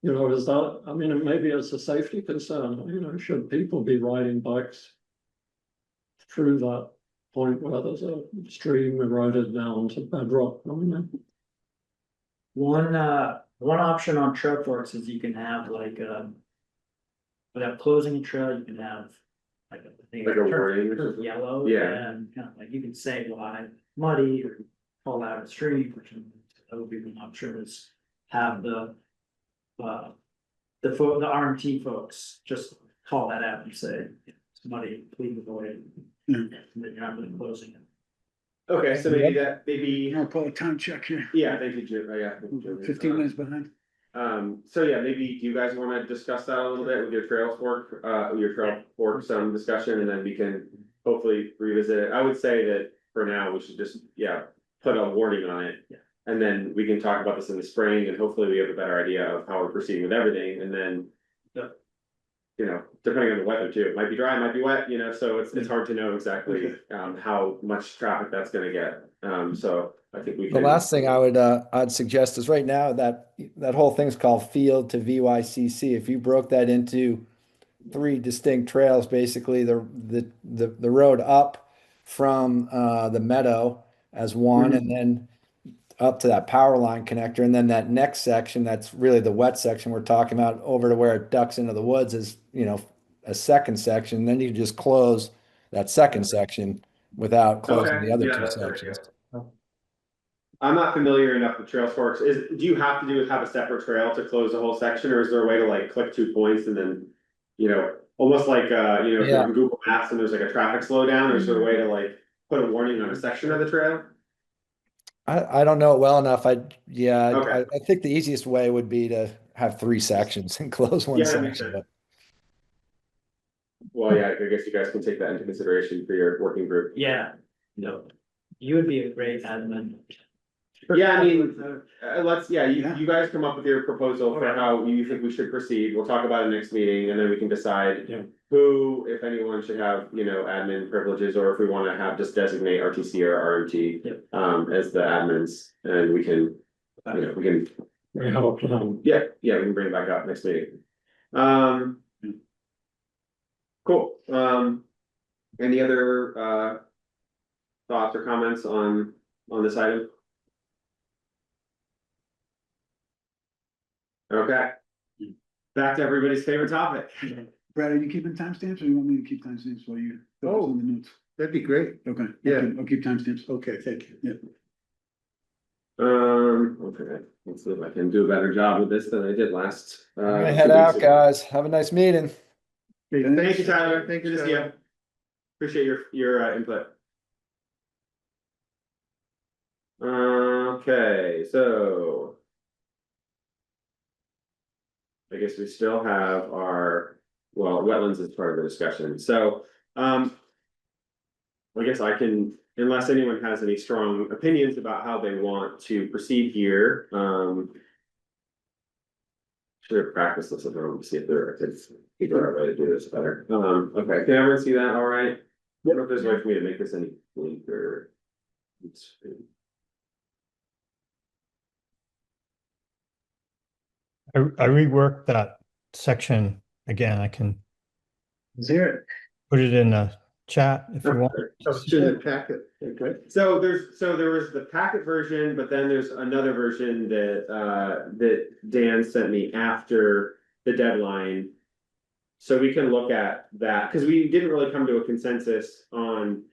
is that? I mean, maybe it's a safety concern. Should people be riding bikes through that point where there's a stream eroded down to bedrock? I mean, one option on trail forks is you can have like, without closing a trail, you can have like a thing. Like a warning or something? Yellow, Yeah. and kind of like you can say why muddy or call out a stream, which that would be one option, is have the RMT folks just call that out and say it's muddy, please avoid it. And then you're not really closing it. Okay, so maybe, I'll pull a time check here. yeah, thank you, Jim, yeah. thank you, Jim. 15 minutes behind. So yeah, maybe do you guys wanna discuss that a little bit with your trail fork, some discussion, and then we can hopefully revisit it. I would say that for now, we should just, yeah, put a warning on it. Yeah. And then we can talk about this in the spring, and hopefully we have a better idea of how we're proceeding with everything, and then. Yep. You know, depending on the weather too, it might be dry, it might be wet, you know, so it's hard to know exactly, how much traffic that's gonna get, so I think we The can. last thing I'd suggest is right now that whole thing's called field to VYCC. If you broke that into three distinct trails, basically the road up from the meadow as one, and then up to that power line connector, and then that next section, that's really the wet section we're talking about, over to where it ducks into the woods is, a second section. Then you just close that second section without closing Okay, the other yeah, two that's fair, sections. I'm not familiar enough with trail forks. Do you have to have a separate trail to close the whole section, or is there a way to like click 2 points and then, almost like, if you're Yeah. in Google Maps and there's like a traffic slowdown, or is there a way to like put a warning on a section of the trail? I don't know it well enough. Okay. I think the easiest way would be to have three sections and close one Yeah, that makes section. sense. Well, yeah, I guess you guys can take that into consideration for your working group. Yeah, no, you would be a great admin. Yeah, I mean, you guys come up with your proposal for how you think we should proceed. We'll talk about it next meeting, and then we can decide. Yeah. Who, if anyone, should have, admin privileges, or if we wanna have just designate RTC or RMT. Yep. As the admins, and we can, we can, We have a plan. yeah, we can bring it back up next meeting. Cool, any other, thoughts or comments on this item? Okay. Back to everybody's favorite topic. Brad, are you keeping timestamps, or you want me to keep timestamps while you focus on the notes? That'd be great. Okay. Yeah. I'll keep timestamps. Okay, thank you. Okay, let's see if I can do a better job with this than I did last. I'm gonna 2 head weeks out, ago. guys. Have a nice meeting. Thank you, Tyler. Thanks, Good to see Tyler. you. Appreciate your input. Okay, so. I guess we still have wetlands is part of the discussion, so, I guess I can, unless anyone has any strong opinions about how they want to proceed here, should have practiced this at home to see if there is a way to do this better. Okay, can everyone see that all right? I don't know if there's a way for me to make this any bigger. I reworked that section again. I can Zero. put it in the chat if you want. It's in the packet. Okay. So there was the packet version, but then there's another version that Dan sent me after the deadline. So we can look at that, because we didn't really come to a consensus on,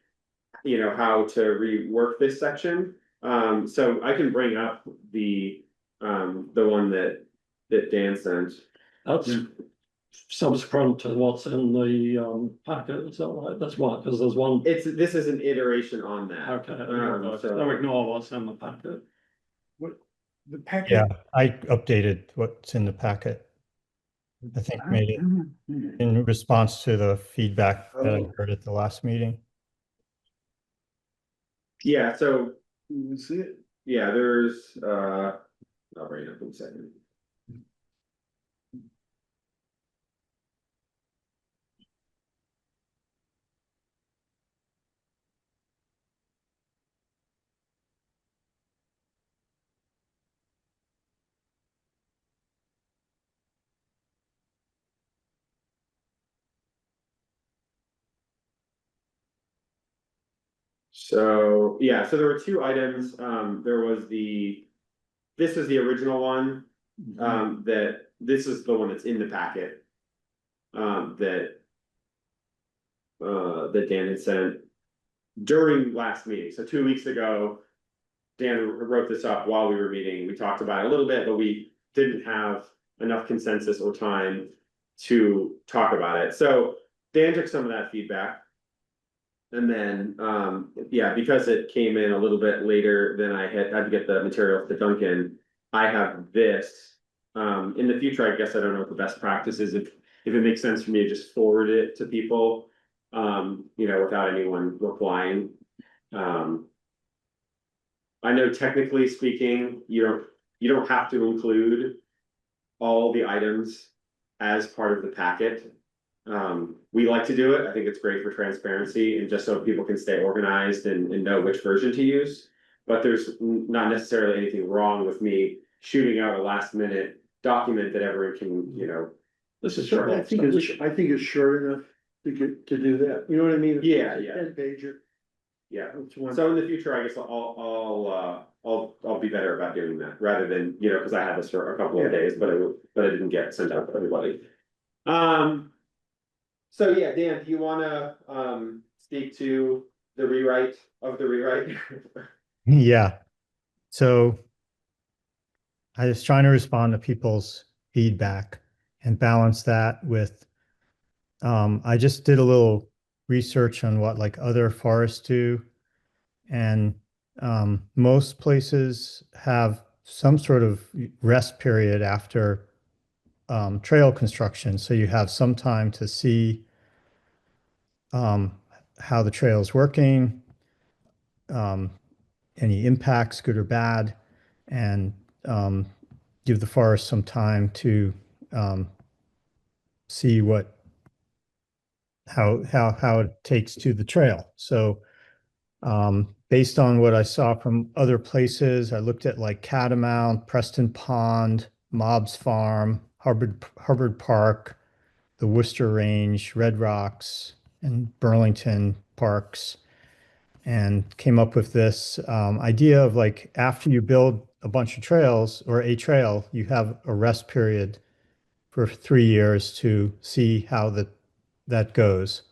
how to rework this section. So I can bring up the one that Dan sent. That's subsequent to what's in the packet, is that right? That's what, because there's one. This is an iteration on that. Okay, so- so ignore what's in the packet. The packet. Yeah, I updated what's in the packet. I think made it in response to the feedback that I heard at the last meeting. Yeah, so, Let's see it. yeah, there's, I'll bring it up in a second. So, yeah, so there were two items, there was this is the original one, this is the one that's in the packet. That Dan had sent during last meeting, so 2 weeks ago. Dan wrote this up while we were meeting, we talked about it a little bit, but we didn't have enough consensus or time to talk about it, so Dan took some of that feedback. And then, yeah, because it came in a little bit later than I had to get the materials to Duncan, I have this. In the future, I guess I don't know what the best practice is, if it makes sense for me to just forward it to people, without anyone replying. I know technically speaking, you don't have to include all the items as part of the packet. We like to do it. I think it's great for transparency and just so people can stay organized and know which version to use. But there's not necessarily anything wrong with me shooting out a last minute document that everyone can. This is short, I think it's short enough to do that, you know what I mean? Yeah, It's a yeah. 10-pager. Yeah. It's one. So in the future, I guess I'll be better about doing that rather than, because I had this for a couple of days, but it didn't get sent out to everybody. So yeah, Dan, do you wanna speak to the rewrite of the rewrite? Yeah. So I was trying to respond to people's feedback and balance that with, I just did a little research on what like other forests do. And most places have some sort of rest period after trail construction. So you have some time to see how the trail is working, um, any impacts, good or bad, and give the forest some time to see how it takes to the trail. So based on what I saw from other places, I looked at like Catamount, Preston Pond, Mobbs Farm, Hubbard Park, the Worcester Range, Red Rocks, and Burlington Parks, and came up with this idea of like after you build a bunch of trails or a trail, you have a rest period for 3 years to see how that goes.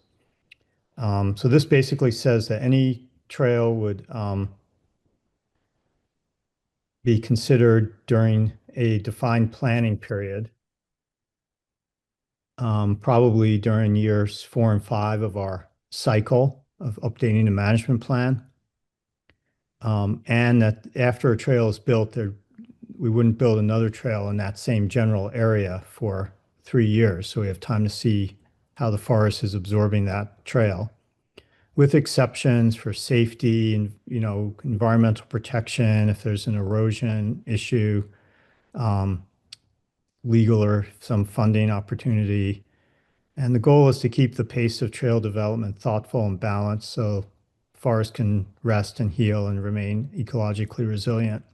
So this basically says that any trail would be considered during a defined planning period, probably during years 4 and 5 of our cycle of updating the management plan. And that after a trail is built, we wouldn't build another trail in that same general area for 3 years. So we have time to see how the forest is absorbing that trail, with exceptions for safety and, environmental protection, if there's an erosion issue, legal or some funding opportunity. And the goal is to keep the pace of trail development thoughtful and balanced so forests can rest and heal and remain ecologically resilient.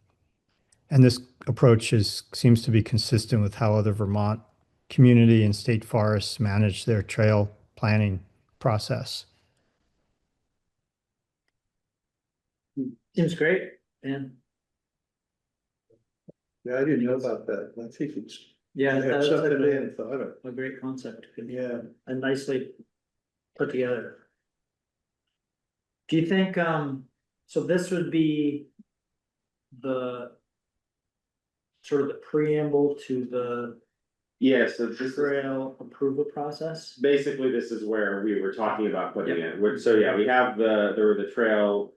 And this approach seems to be consistent with how other Vermont community and state forests manage their trail planning process. Seems great, and Yeah, I didn't know about that, I think it's. yeah, that's Something I a hadn't thought of. great concept. Yeah. And nicely put together. Do you think, so this would be the sort of the preamble to the Yeah, so this is trail approval process? basically, this is where we were talking about putting it, so yeah, we have there were the trail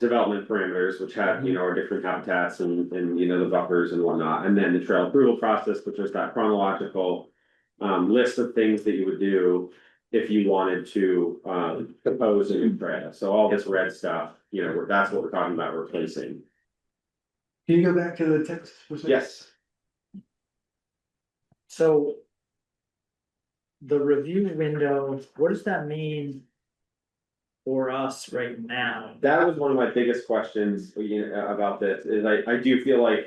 development parameters, which had, our different habitats and, the buffers and whatnot, and then the trail approval process, which was that chronological list of things that you would do if you wanted to propose a new trail. So all this red stuff, that's what we're talking about replacing. Can you go back to the text for a second? Yes. So the review window, what does that mean for us right now? That was one of my biggest questions, about this, is I do feel like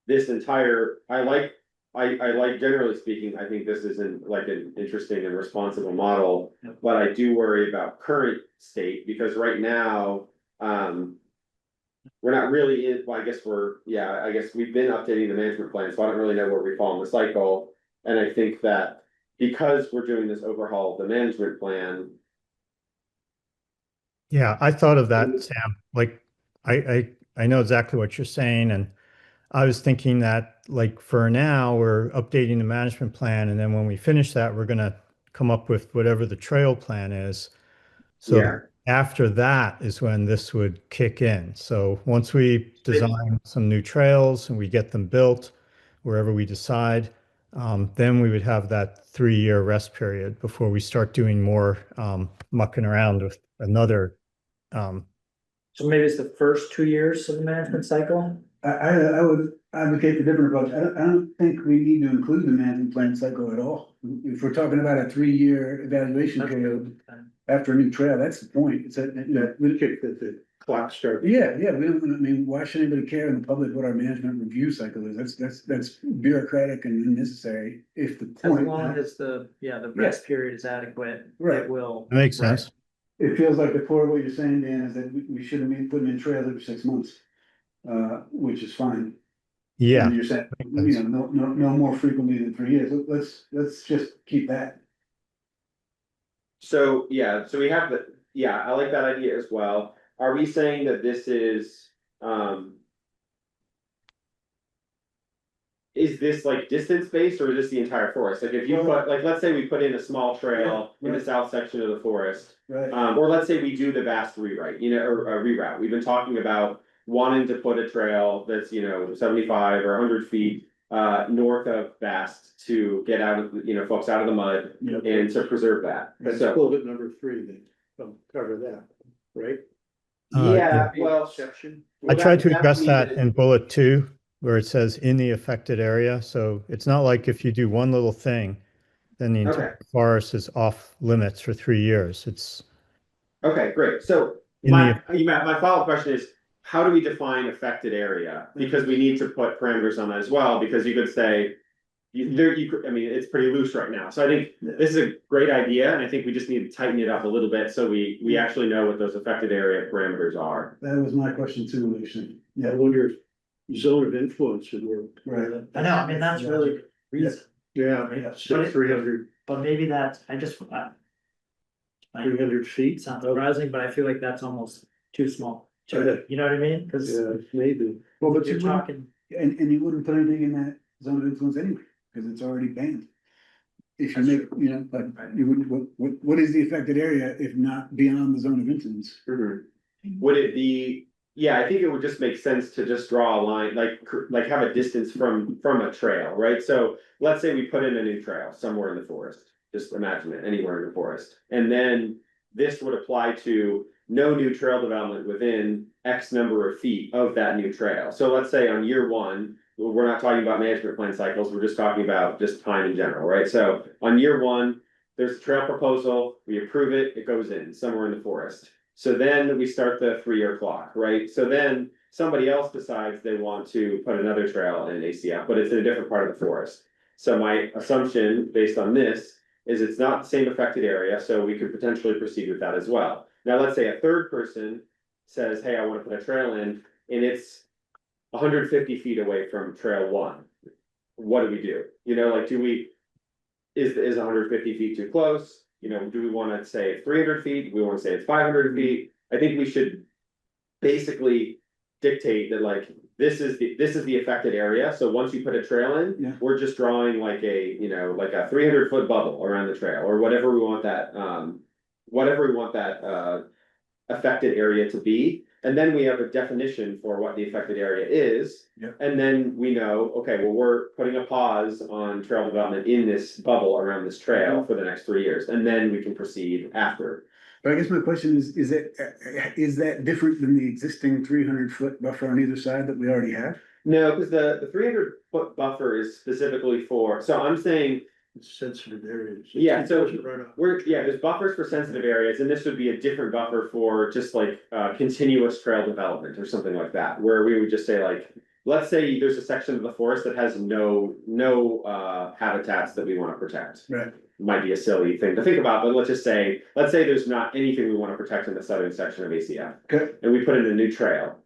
this entire, I like, generally speaking, I think this isn't like an interesting and responsible model. Yep. But I do worry about current state, because right now, we're not really in, well, I guess we've been updating the management plan, so I don't really know where we fall in the cycle. And I think that because we're doing this overhaul of the management plan. Yeah, I thought of that, Sam. Like, I know exactly what you're saying, and I was thinking that, like, for now, we're updating the management plan, and then when we finish that, we're gonna come up with whatever the trail plan is. So Yeah. after that is when this would kick in. So once we design some new trails and we get them built wherever we decide, then we would have that 3-year rest period before we start doing more mucking around with another. So maybe it's the first 2 years of the management cycle? I would advocate the different approach. I don't think we need to include the management plan cycle at all. If we're talking about a 3-year evaluation That's period good. after a new trail, that's the point. It's that, We kick the clock start. yeah, we don't, I mean, why should anybody care in the public what our management review cycle is? That's bureaucratic and unnecessary if the As point. long as the rest period is adequate, Right. it will. That makes sense. It feels like the core of what you're saying, Dan, is that we shouldn't be putting in trails every 6 months, which is fine. Yeah. And you're saying, you know, no more frequently than 3 years. Let's just keep that. So, yeah, so we have I like that idea as well. Are we saying that this is this like distance based or is this the entire forest? Like if you put, like, let's say we put in a small trail in the south section of the forest. Right. Or let's say we do the vast rewrite, you know, or a reroute. We've been talking about wanting to put a trail that's, you know, 75 or 100 feet north of vast to get out of, you know, folks out of the mud Yep. and to preserve that. That's So, bullet number 3, then, cover that, right? yeah, well, Section. I tried to that address means that it- in bullet 2, where it says in the affected area. So it's not like if you do one little thing, then the entire forest is off limits for 3 years. It's Okay, great. So In my follow-up question is, how do we define affected area? Because we need to put parameters on that as well, because you could say, I mean, it's pretty loose right now. So I think this is a great idea, and I think we just need to tighten it up a little bit so we actually know what those affected area parameters are. That was my question too, Lucian. I Yeah, wonder if zone of influence would work. right. I know, I mean, that's really the reason, Yeah, Yeah. 300 but maybe that's, I just. 300 feet. It sounds surprising, but I feel like that's almost too small. You know what I mean? Cause Yeah, maybe. Well, but you're you wouldn't, talking, and you wouldn't put anything in that zone of influence anyway, because it's already banned. If you make, you know, but you wouldn't, what is the affected area if not beyond the zone of influence? Would it be, yeah, I think it would just make sense to just draw a line, like have a distance from a trail, right? So let's say we put in a new trail somewhere in the forest, just imagine it, anywhere in the forest. And then this would apply to no new trail development within X number of feet of that new trail. So let's say on year 1, we're not talking about management plan cycles, we're just talking about just time in general, right? So on year 1, there's a trail proposal, we approve it, it goes in somewhere in the forest. So then we start the 3-year clock, right? So then somebody else decides they want to put another trail in ACF, but it's in a different part of the forest. So my assumption based on this is it's not the same affected area, so we could potentially proceed with that as well. Now, let's say a third person says, hey, I want to put a trail in, and it's 150 feet away from trail 1. What do we do? You know, like, is 150 feet too close? You know, do we want to say it's 300 feet? Do we want to say it's 500 feet? I think we should basically dictate that, like, this is the affected area. So once you put a trail in, we're just drawing like a, you know, like a 300-foot bubble around the trail or whatever we want that, affected area to be. And then we have a definition for what the affected area is. Yeah. And then we know, okay, well, we're putting a pause on trail development in this bubble around this trail for the next 3 years, and then we can proceed after. But I guess my question is that different than the existing 300-foot buffer on either side that we already have? No, because the 300-foot buffer is specifically for, so I'm saying, Sensitive areas. Yeah, so Runoff. there's buffers for sensitive areas, and this would be a different buffer for just like continuous trail development or something like that, where we would just say, like, let's say there's a section of the forest that has no habitats that we want to protect. Right. Might be a silly thing to think about, but let's say there's not anything we want to protect in the southern section of ACF. Okay. And we put in a new trail.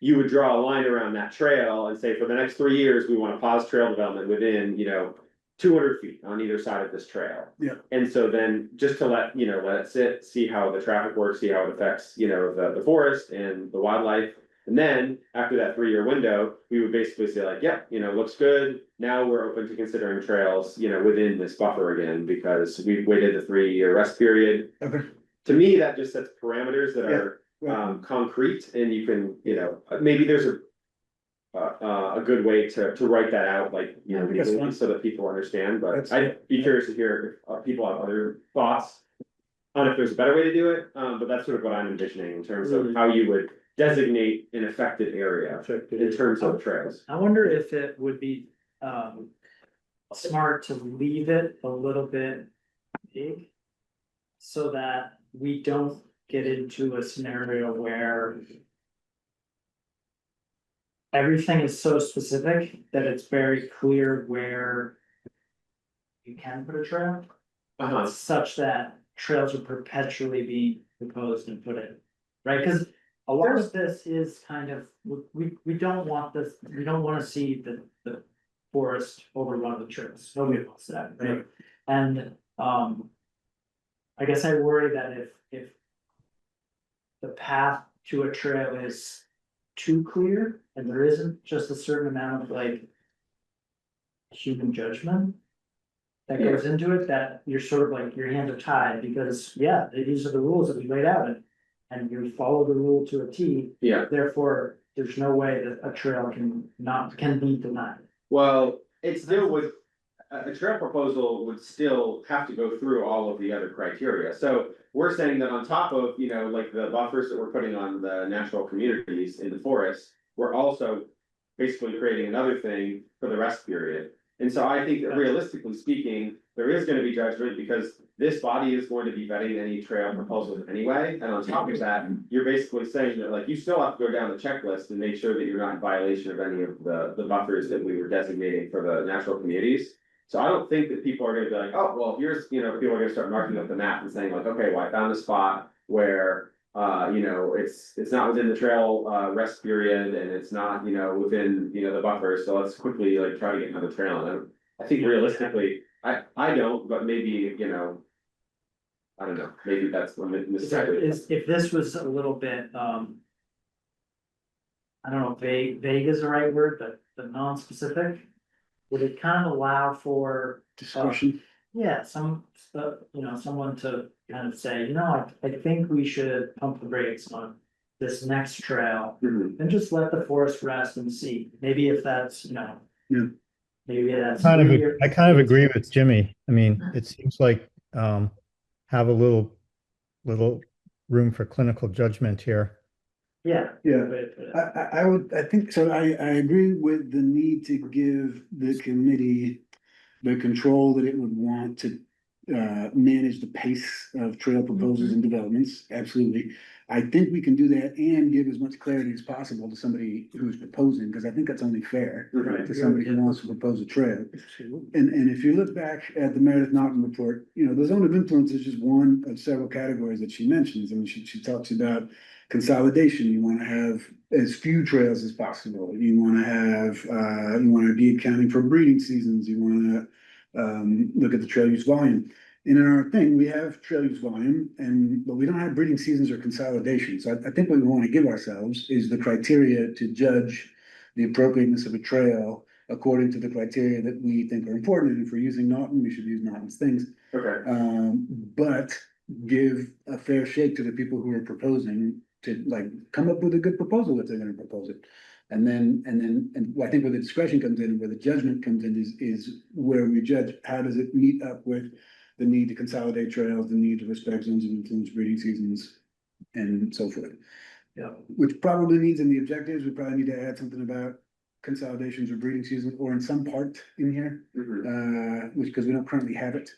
You would draw a line around that trail and say, for the next 3 years, we want to pause trail development within, you know, 200 feet on either side of this trail. Yeah. And so then just to let it sit, see how the traffic works, see how it affects, you know, the forest and the wildlife. And then after that 3-year window, we would basically say, like, yeah, you know, looks good. Now we're open to considering trails, you know, within this buffer again, because we've waited the 3-year rest period. Okay. to me, that just sets parameters that Yeah, are, right. concrete, and you can, maybe there's a good way to write that out, like, I think that's legally, fine. so that people understand, but That's- I'd be curious to hear if, people have other thoughts on if there's a better way to do it, but that's sort of what I'm envisioning in terms of how you would designate an affected area in terms of trails. I wonder if it would be, smart to leave it a little bit big. So that we don't get into a scenario where. Everything is so specific that it's very clear where. You can put a trail. Uh-huh. Such that trails are perpetually being proposed and put in, right? Cause a lot of this is kind of, we don't want this, we don't wanna see the forest overrun with trails, nobody wants that, right? And, I guess I worry that if the path to a trail is too clear and there isn't just a certain amount of like human judgment that goes into it, that you're sort of like, your hands are tied, because, yeah, these are the rules that we laid out, and you follow the rule to a T, Yeah, therefore, there's no way that a trail can be denied. well, it still would, a trail proposal would still have to go through all of the other criteria, so we're saying that on top of, like the buffers that we're putting on the natural communities in the forest, we're also basically creating another thing for the rest period. And so I think that realistically speaking, there is gonna be judgment, because this body is going to be vetting any trail proposals anyway, and on top of that, you're basically saying that, like, you still have to go down the checklist and make sure that you're not in violation of any of the buffers that we were designating for the natural communities. So I don't think that people are gonna be like, oh, well, here's, people are gonna start marking up the map and saying like, okay, well, I found a spot where. It's not within the trail rest period, and it's not, within, the buffer, so let's quickly like try to get another trail in. I think realistically, I don't, but maybe, I don't know, maybe that's the mistake. If this was a little bit, I don't know, vague is the right word, but non-specific. Would it kind of allow for, Discussion. yeah, someone to kind of say, I think we should pump the brakes on this next trail. Mhm. And just let the forest rest and see, maybe if that's, Yeah. maybe that's. I kind of agree with Jimmy. I mean, it seems like, have a little room for clinical judgment here. Yeah. Yeah. I think, so I agree with the need to give the committee the control that it would want to manage the pace of trail proposals and developments, absolutely. I think we can do that and give as much clarity as possible to somebody who's proposing, because I think that's only fair Right. to somebody who wants to propose a trail. And if you look back at the Meredith Naughton report, the zone of influence is just one of several categories that she mentions. I mean, she talks about consolidation. You want to have as few trails as possible. You want to have, you want to be accounting for breeding seasons. You want to look at the trail use volume. And in our thing, we have trail use volume, but we don't have breeding seasons or consolidation. So I think what we want to give ourselves is the criteria to judge the appropriateness of a trail according to the criteria that we think are important. And if we're using Naughton, we should use Naughton's things. Okay, But give a fair shake to the people who are proposing to like come up with a good proposal if they're gonna propose it. And I think where the discretion comes in and where the judgment comes in is where we judge, how does it meet up with the need to consolidate trails, the need to respect zones of influence, breeding seasons, and so forth. Yeah. Which probably means in the objectives, we probably need to add something about consolidations or breeding seasons, or in some part in here, which, because we don't currently have it.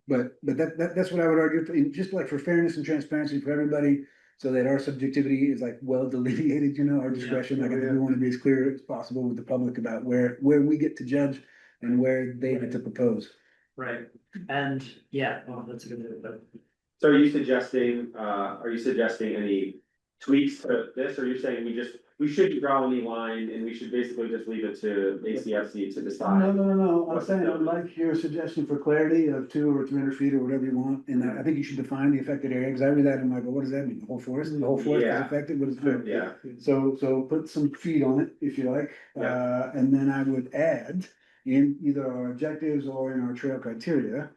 But that's what I would argue, just like for fairness and transparency for everybody, so that our subjectivity is like well delineated, our discretion, like we want to be as clear as possible with the public about where we get to judge and where they get to propose. Right, and yeah, well, that's a good, but. so are you suggesting any tweaks to this, or are you saying we shouldn't draw any line, and we should basically just leave it to ACFC to decide? No, I'm saying I would like your suggestion for clarity of 200 or 300 feet or whatever you want, and I think you should define the affected area, because I read that and I go, what does that mean? The whole forest is Yeah. affected, what is it? Yeah, So put some feet on it, if you like, and then I would add in either our objectives or in our trail criteria,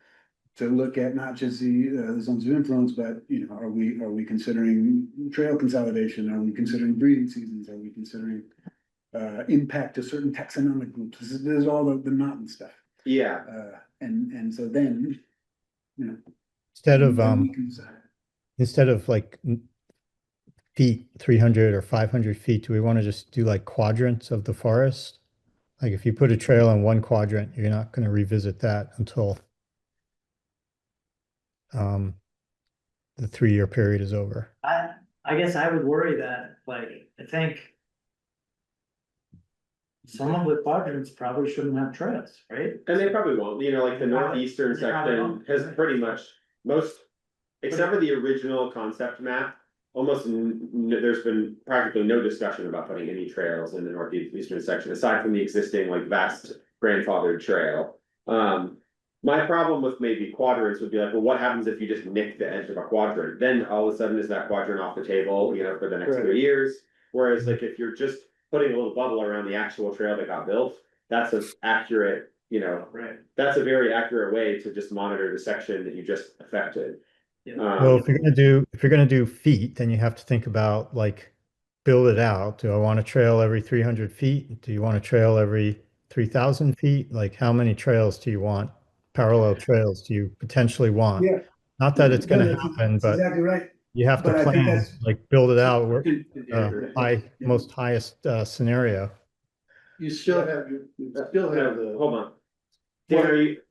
to look at not just the zones of influence, but, you know, are we considering trail consolidation? Are we considering breeding seasons? Are we considering impact to certain taxonomic groups? There's all the knot and stuff. Yeah, And so then, you know. Instead of, then we can decide. instead of like feet, 300 or 500 feet, do we want to just do like quadrants of the forest? Like if you put a trail in one quadrant, you're not going to revisit that until the 3-year period is over. I guess I would worry that, like, I think. Someone with quadrants probably shouldn't have trails, right? and they probably won't, you know, like the They probably- northeastern they probably section won't. has pretty much most. Except for the original concept map, almost there's been practically no discussion about putting any trails in the northeastern section, aside from the existing like vast grandfathered trail. My problem with maybe quadrants would be like, well, what happens if you just nick the edge of a quadrant? Then all of a sudden is that quadrant off the table, you know, for the next Right. 3 years? Whereas like if you're just putting a little bubble around the actual trail that got built, that's an accurate, you know, Right. that's a very accurate way to just monitor the section that you just affected. Yeah. Well, if you're gonna do feet, then you have to think about like build it out. Do I want a trail every 300 feet? Do you want a trail every 3,000 feet? Like how many trails do you want? Parallel trails do you potentially want? Yeah. Not that it's gonna No, happen, that's but exactly right. you have to But I think plan, that's- like build it out, Yeah. most highest scenario. You still have, you still have the. Hold on. Dan, are you,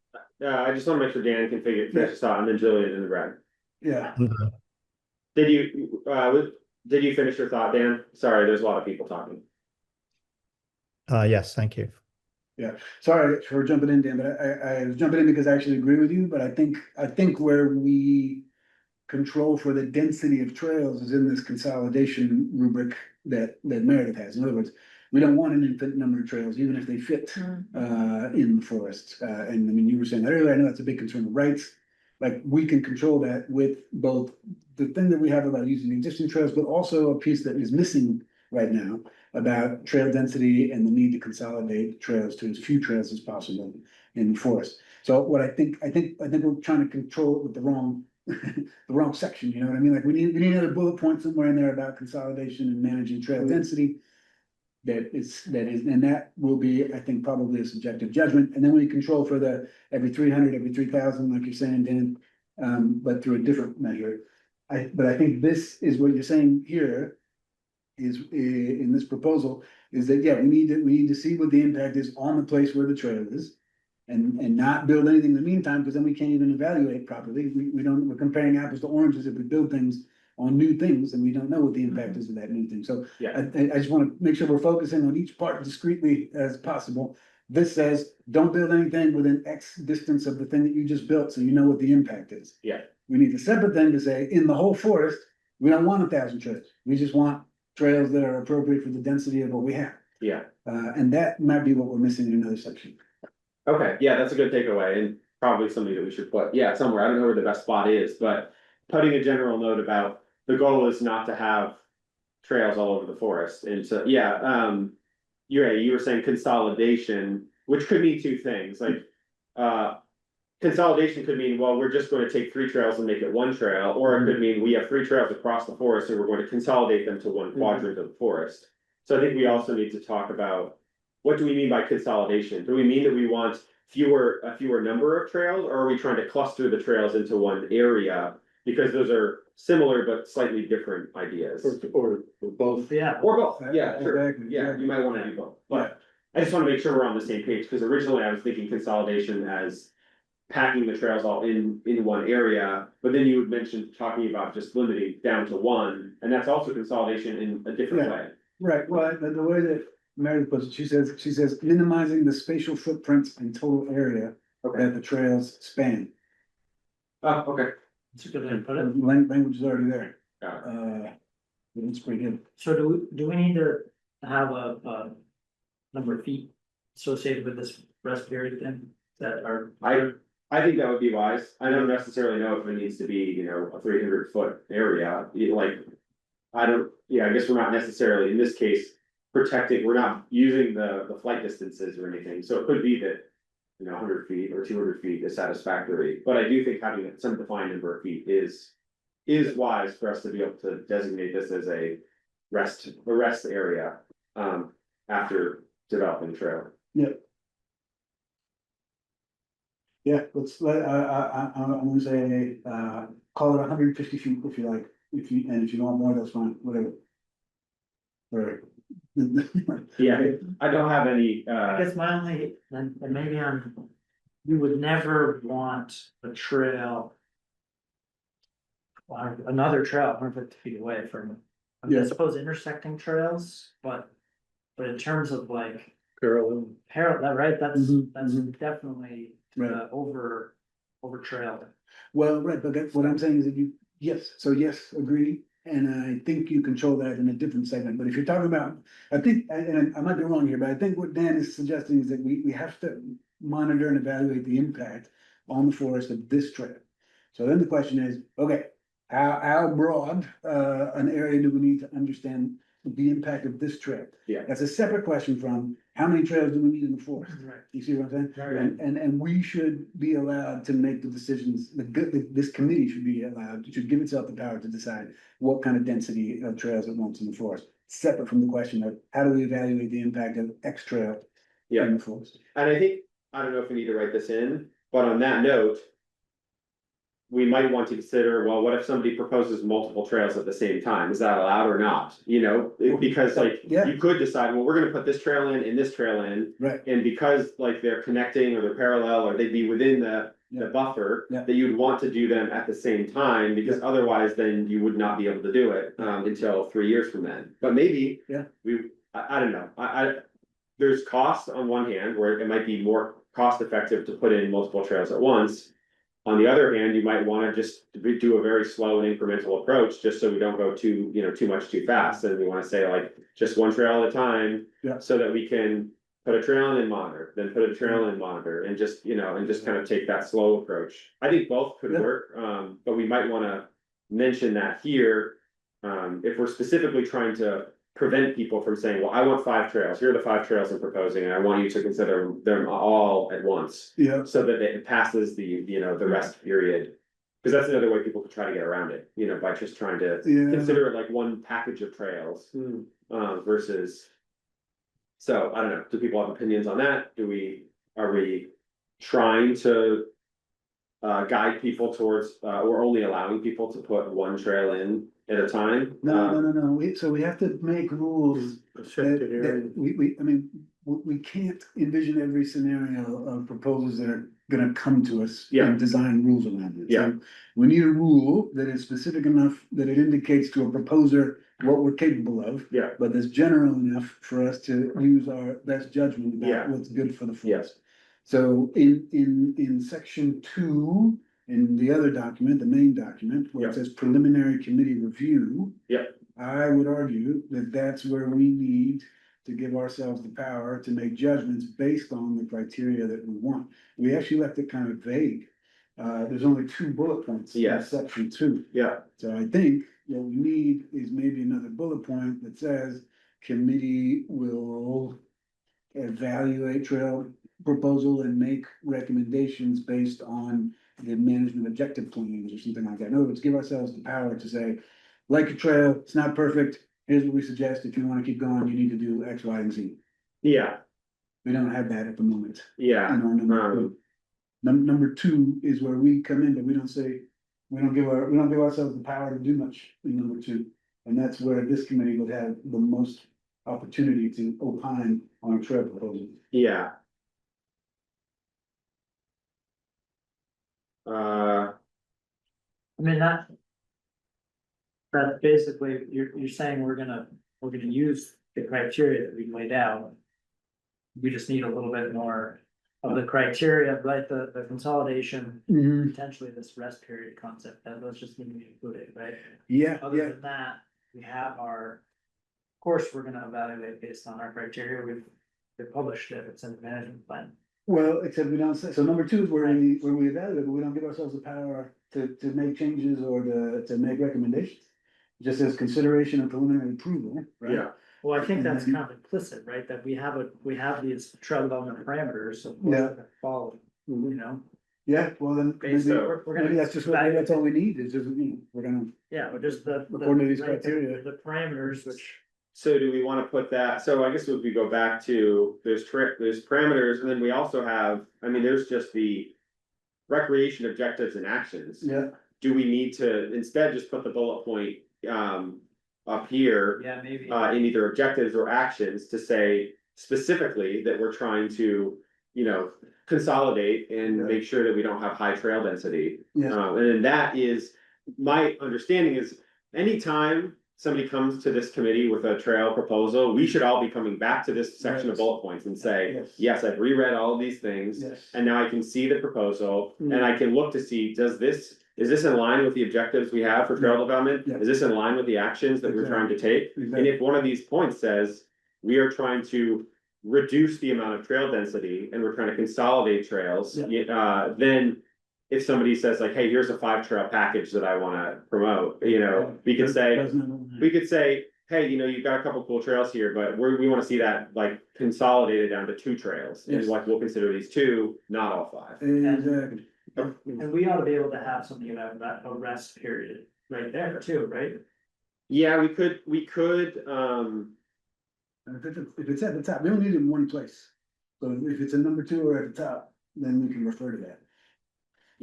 I just wanna make sure Dan can finish this out, and then Julian and Brad. Yeah, Did you finish your thought, Dan? Sorry, there's a lot of people talking. Yes, thank you. sorry for jumping in, Dan, but I was jumping in because I actually agree with you, but I think where we control for the density of trails is in this consolidation rubric that Meredith has. In other words, we don't want an infinite number of trails, even if they fit in the forest. And I mean, you were saying that earlier, I know that's a big concern of rights. Like, we can control that with both the thing that we have about using existing trails, but also a piece that is missing right now about trail density and the need to consolidate trails to as few trails as possible in the forest. So what I think we're trying to control it with the wrong, the wrong section, you know what I mean? Like, we need another bullet point somewhere in there about consolidation and managing trail density. And that will be, I think, probably a subjective judgment, and then we control for the every 300, every 3,000, like you're saying, Dan, but through a different measure. But I think this is what you're saying here is in this proposal, is that, yeah, we need to see what the impact is on the place where the trail is. And not build anything in the meantime, because then we can't even evaluate properly. We're comparing apples to oranges if we build things on new things, and we don't know what the impact is of that new thing. So Yeah. I just want to make sure we're focusing on each part discreetly as possible. This says, don't build anything within X distance of the thing that you just built, so you know what the impact is. Yeah. We need a separate thing to say, in the whole forest, we don't want 1,000 trails. We just want trails that are appropriate for the density of what we have. Yeah, And that might be what we're missing in another section. okay, yeah, that's a good takeaway, and probably something that we should put, yeah, somewhere, I don't know where the best spot is, but. Putting a general note about, the goal is not to have trails all over the forest, and so, yeah, you were saying consolidation, which could mean two things, like. Consolidation could mean, well, we're just going to take 3 trails and make it 1 trail, or it could mean we have 3 trails across the forest and we're going to consolidate them to 1 quadrant of the forest. So I think we also need to talk about, what do we mean by consolidation? Do we mean that we want a fewer number of trails, or are we trying to cluster the trails into 1 area? Because those are similar but slightly different ideas. Or both. Yeah. Or both, yeah, sure, Exactly, yeah, exactly. you might wanna do both, but I just wanna make sure we're on the same page, because originally I was thinking consolidation as. Packing the trails all in 1 area, but then you had mentioned talking about just limiting down to 1, and that's also consolidation in a different Yeah. way. Right, well, the way that Meredith puts it, she says minimizing the spatial footprints and total area Okay, that the trails span. oh, okay, That's a good way to put The it. language is already there. got it. It's pretty good. So do we need to have a number of feet associated with this rest period thing that are? I think that would be wise, I don't necessarily know if it needs to be, you know, a 300-foot area, like. I guess we're not necessarily, in this case, protecting, we're not using the flight distances or anything, so it could be that. 100 feet or 200 feet is satisfactory, but I do think having some defined number of feet is wise for us to be able to designate this as a rest area, after developing the trail. Yeah, let's I'm gonna say, call it 150 feet if you like, if you want more, that's fine, whatever. Right. Yeah, I don't have any, I guess my only, and maybe you would never want a trail. Or another trail 150 feet away from, I mean, I Yeah. suppose intersecting trails, but in terms of like. Carolyn. Parallel, right, that's Mhm, definitely Right. over trailed. Well, right, but what I'm saying is that yes, agree, and I think you control that in a different segment, but if you're talking about, I think, and I might be wrong here, but I think what Dan is suggesting is that we have to monitor and evaluate the impact on the forest of this trail. So then the question is, okay, how broad, an area do we need to understand the impact of this trail? Yeah. That's a separate question from how many trails do we need in the forest? Right. You see what I'm saying? Right. And we should be allowed to make the decisions, this committee should be allowed, should give itself the power to decide what kind of density of trails it wants in the forest. Separate from the question of how do we evaluate the impact of X trail yeah, in the forest? and I think, I don't know if we need to write this in, but on that note. We might want to consider, well, what if somebody proposes multiple trails at the same time? Is that allowed or not? Because like, Yeah. you could decide, well, we're gonna put this trail in and this trail in. Right. And because like they're connecting or they're parallel or they'd be within the Yeah. buffer. Yeah. That you'd want to do them at the same time, because Yeah. otherwise then you would not be able to do it until 3 years from then. But maybe. Yeah. I don't know, there's cost on one hand, where it might be more cost effective to put in multiple trails at once. On the other hand, you might wanna just do a very slow and incremental approach, just so we don't go too much too fast, and we wanna say like, just one trail at a time. Yeah. So that we can put a trail in and monitor, then put a trail in and monitor, and just kind of take that slow approach. I think both could Yeah. work, but we might wanna mention that here. If we're specifically trying to prevent people from saying, well, I want 5 trails, here are the 5 trails I'm proposing, and I want you to consider them all at once. Yeah. So that it passes the rest period. Cause that's another way people could try to get around it, by just trying to Yeah. consider it like one package of trails. Versus. So I don't know, do people have opinions on that? Are we trying to? Guide people towards, or only allowing people to put one trail in at a time? No, so we have to make rules Affected area. we can't envision every scenario of proposals that are gonna come to us. Yeah. And design rules around it. Yeah. So we need a rule that is specific enough that it indicates to a proposer what we're capable of. Yeah. But that's general enough for us to use our best judgment Yeah. about what's good for the Yeah. forest. So in section 2, in the other document, the main document, where Yeah. it says preliminary committee review. Yeah. I would argue that that's where we need to give ourselves the power to make judgments based on the criteria that we want. We actually left it kind of vague. There's only 2 bullet points in Yes. section 2. Yeah, So I think what we need is maybe another bullet point that says committee will evaluate trail proposal and make recommendations based on the management objective plans or something like that. In other words, give ourselves the power to say, like a trail, it's not perfect. Here's what we suggest. If you wanna keep going, you need to do X, Y, and Z. yeah, We don't have that at the moment. yeah, In our number 2. Number 2 is where we come in, but we don't say, we don't give ourselves the power to do much in number 2. And that's where this committee would have the most opportunity to opine on a trail proposal. yeah. I mean, that basically, you're saying we're gonna use the criteria that we laid out. We just need a little bit more of the criteria, right, the consolidation, potentially this rest period concept, that those just need to be included, right? Yeah, Other yeah, than that, we have of course, we're gonna evaluate based on our criteria, we've published it, it's in the management plan. well, except we don't say, so number 2 is where we evaluate, but we don't give ourselves the power to make changes or to make recommendations. It just says consideration of preliminary approval, right? Yeah. Well, I think that's kind of implicit, right, that we have these trail development parameters of Yeah. what to follow, you know? Yeah, well then, Okay, maybe, so we're maybe gonna, that's just what, maybe that's all we need, is just, we're gonna, yeah, but just the. According to these right, criteria. The parameters which, So do we wanna put that, so I guess if we go back to, there's parameters, and then we also have, I mean, there's just the. Recreation objectives and actions. yeah, Do we need to instead just put the bullet point, up here? yeah, maybe. In either objectives or actions to say specifically that we're trying to, consolidate and Yeah. make sure that we don't have high trail density. Yeah. And then that is, my understanding is, anytime somebody comes to this committee with a trail proposal, we should all be coming back to this section of Yes. bullet points and say, Yes. yes, I've reread all of these things. yes. And now I can see the proposal Mm. and I can look to see, is this in line with the objectives we have for trail development? Yeah. Is this in line with the actions that we're trying to take? And Exactly. if one of these points says, we are trying to reduce the amount of trail density and we're trying to consolidate trails, then. If somebody says like, hey, here's a 5-trail package that I wanna promote, we could say, hey, you've got a couple cool trails here, but we wanna see that like consolidated down to 2 trails. And Yes. like, we'll consider these 2, not all 5. Exactly. And we ought to be able to have something about that, a rest period right there too, right? Yeah, we could, And if it's at the top, we don't need it in one place. So if it's a number 2 or at the top, then we can refer to that.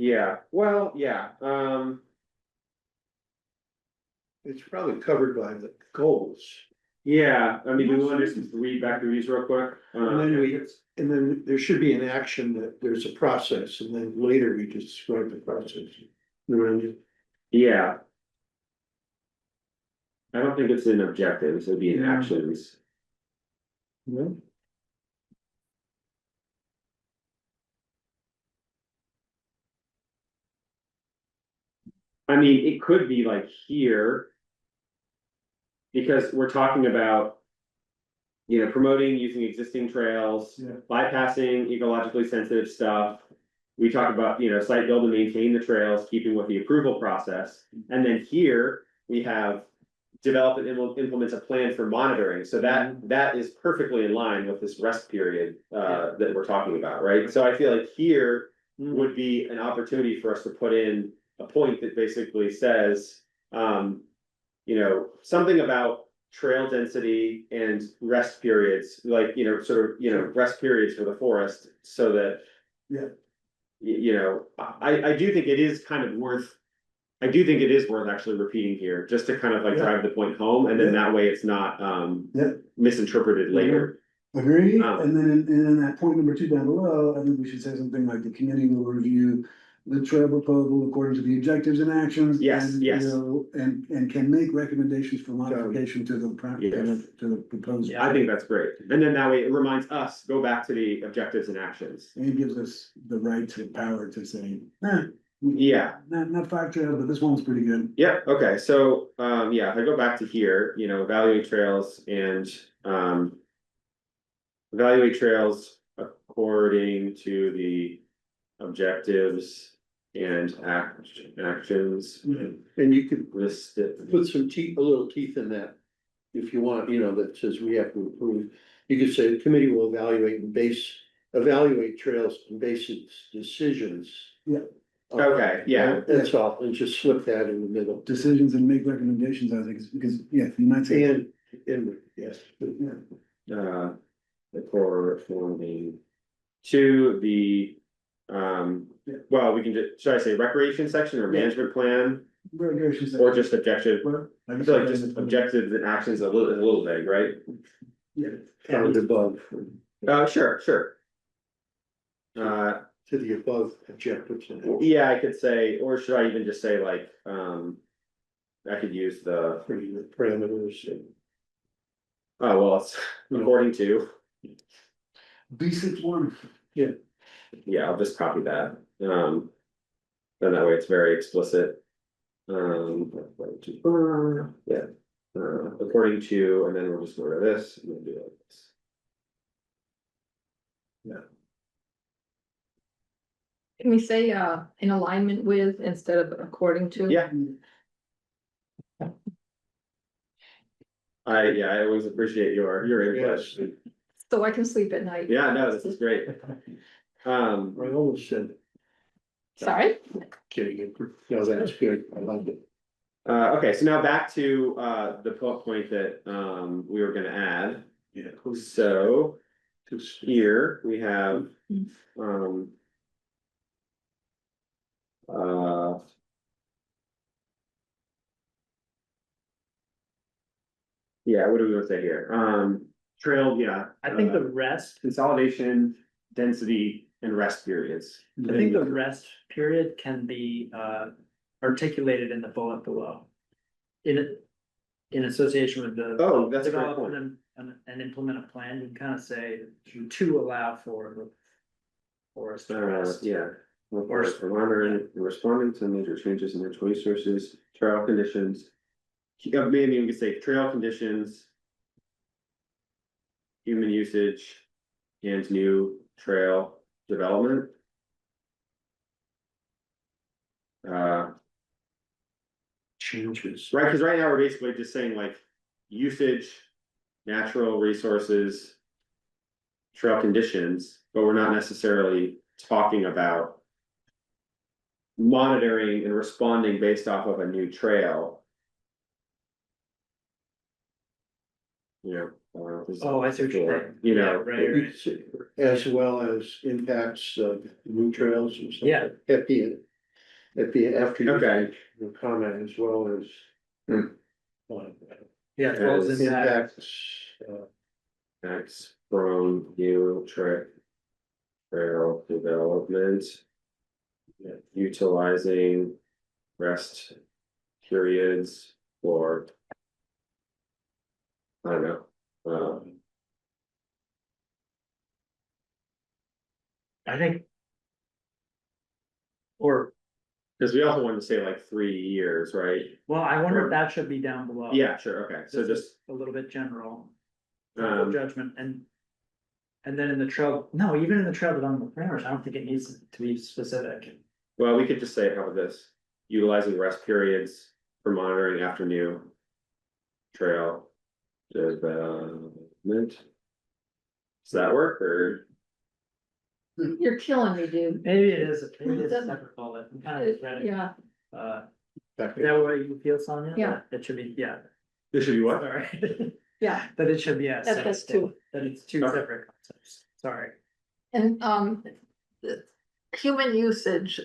yeah, well, yeah, It's probably covered by the goals. yeah, I mean, we want to just read back through these real quick. And then there should be an action that there's a process, and then later we describe the process. Around Yeah. I don't think it's in objectives, it'd be in Yeah. actions. I mean, it could be like here. Because we're talking about. Promoting using existing trails, Yeah. bypassing ecologically sensitive stuff. We talk about, site build and maintain the trails, keeping with the approval process, and then here we have. Develop and implements a plan for monitoring, so that is perfectly in line with this rest period that we're talking about, right? So I feel like here would be an opportunity for us to put in a point that basically says. Something about trail density and rest periods, like, rest periods for the forest, so that. Yeah. I do think it is kind of worth. I do think it is worth actually repeating here, just to kind of like Yeah. drive the point home, and then Yeah. that way it's not Yeah. misinterpreted later. Agree, Um, and then that point number 2 down below, I think we should say something like the committee will review the trail proposal according to the objectives and actions. Yes, and, yes. And can make recommendations for modification to the, Yes. to the proposal. Yeah. I think that's great, and then that way it reminds us, go back to the objectives and actions. And it gives us the right to power to say, Yeah, not 5 trails, but this one's pretty good. yeah, okay, so, if I go back to here, evaluate trails and, evaluate trails according to the objectives and actions. And you could Listed. put some teeth, a little teeth in that. If you want, that says we have to approve, you could say the committee will evaluate trails and base its decisions. Yeah. Okay, yeah. That's all, and just slip that in the middle. Decisions and make recommendations, I think, because, yeah, you might say. And, yes. Yeah. The corresponding to the, well, we can just, should I say recreation section or management plan, Regulations. or just objective? Well, I feel like just objectives and actions a little vague, right? Yeah. Found above, Sure. to the above objectives. Yeah, I could say, or should I even just say like, I could use the, For the parameters and. oh, well, it's according to, B61. yeah, I'll just copy that, then that way it's very explicit. Yeah, according to, and then we'll just go to this, and then do like this. Can we say, in alignment with instead of according to? Yeah. I always appreciate your input. Yes, So I can sleep at night. Yeah, no, this is great. I almost said, Sorry? kidding, no, that's good, I like it. Okay, so now back to, the point that, we were gonna add. Yeah. So here we have, um. Yeah, what do we want to say here? Trail, yeah. I think the rest, Consolidation, density and rest periods. I think the rest period can be articulated in the bullet below. In association with the. Oh, that's a great develop point. and implement a plan, you can kind of say to allow for the forest rest. Yeah. For monitoring and responding to major changes in natural resources, trail conditions. Maybe we could say trail conditions. Human usage and new trail development. Changes. Right, because right now we're basically just saying like usage, natural resources. Trail conditions, but we're not necessarily talking about. Monitoring and responding based off of a new trail. You know. Oh, I see what you're saying. You know, Yeah, right. As well as impacts of new trails and stuff. Yeah. After you. Okay. Your comment as well as. Yeah, as well as impact. Impacts, X from new trail development. Utilizing rest periods for. I don't know, I think. Or, because we also wanted to say like 3 years, right? well, I wonder if that should be down below. Yeah, sure, okay, so This is just, a little bit general. Um, Judgment and. And then in the trail, no, even in the trail development parameters, I don't think it needs to be specific. well, we could just say, how about this? Utilizing rest periods for monitoring after new. Trail development. Does that work, or? You're killing me, dude. Maybe it is a separate bullet, I'm kind of ready. Yeah, Is that what you feel, Sonia? Yeah. It should be, yeah, This should be what? sorry. yeah. That it should be, yeah. That has two. That it's two Okay. separate concepts, sorry. And, the human usage.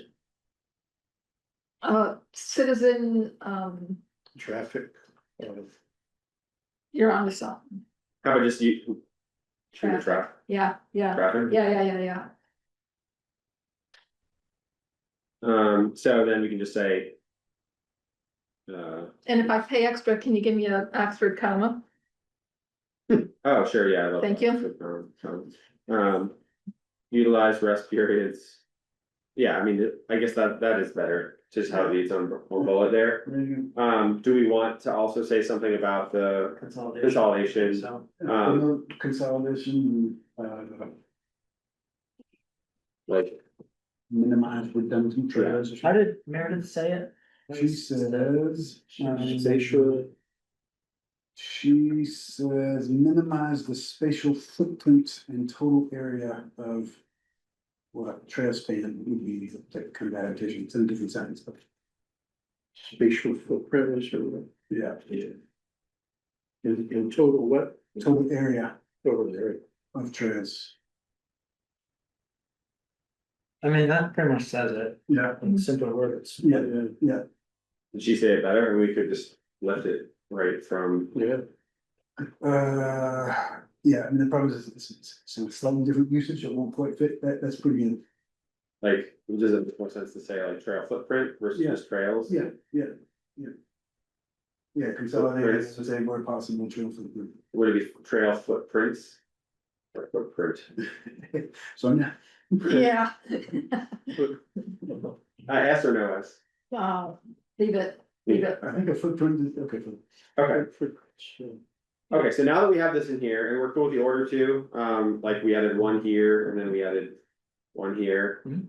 Citizen, traffic. you're on to something. How about just you? Traffic. Yeah, yeah, Traffic. yeah. So then we can just say. And if I pay extra, can you give me an Oxford comma? Oh, sure, yeah. I love Thank that. Utilize rest periods. Yeah, I mean, I guess that is better, just how it reads on bullet there. Do we want to also say something about the consolidation? So, Consolidation, Like, minimize redundant trails. how did Meredith say it? She says. Spatial. She says minimize the spatial footprint and total area of. What trail span would be that kind of adaptation, it's in a different sentence, but. Spatial footprint is or. Yeah. In total what? Total area Over there. of trails. I mean, that pretty much says it, Yeah. in simpler words. Yeah, yeah. did she say it better, or we could just left it right from? Yeah. Yeah, I mean, the problem is it's some slightly different usage, it won't quite fit, that's pretty good. Like, does it make more sense to say like trail footprint versus Yeah. just trails? Yeah. Yeah, consolidated, to say where possible, trail footprint. Would it be trail footprints? Or footprint? So I'm not. Yeah. S or no S? Leave it. I think a footprint is, okay. Okay, so now that we have this in here, and we're cool with the order too, like we added one here, and then we added one here. Mhm.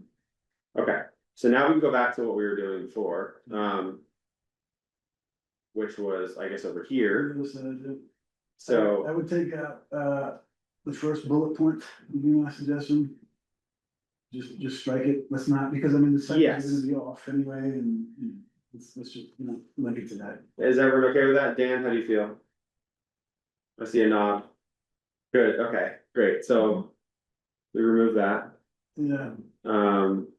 Okay, so now we can go back to what we were doing before, which was, I guess, over here. So, I would take out, the first bullet point, would be my suggestion. Just strike it, let's not, because I mean, the second Yes. is gonna be off anyway, and let's just, link it to that. is everyone okay with that? Dan, how do you feel? I see a nod. Good, okay, great, so. We remove that, Yeah, um,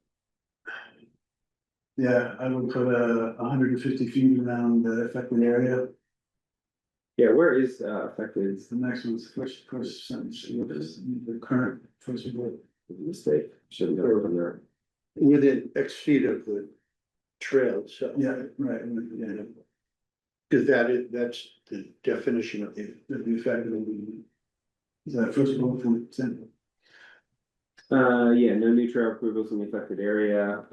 yeah, I would put 150 feet around the affected area. yeah, where is affected? The next one's first sentence, the current first bullet. Mistake, shouldn't go from there. Within X feet of the trail, so. Yeah, right, yeah, Cause that's the definition of the. the effective. Is that first bullet point sentence? Yeah, no new trail approvals in the affected area,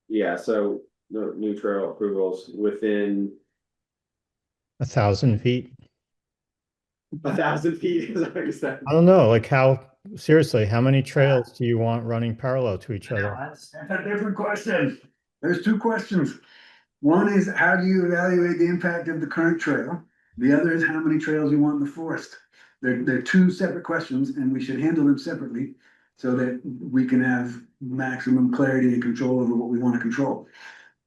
yeah, so no new trail approvals within 1,000 feet. 1,000 feet, is that what you said? I don't know, like seriously, how many trails do you want running parallel to each other? That's- That's a different question. There's two questions. One is, how do you evaluate the impact of the current trail? The other is, how many trails you want in the forest? They're two separate questions, and we should handle them separately so that we can have maximum clarity and control over what we want to control.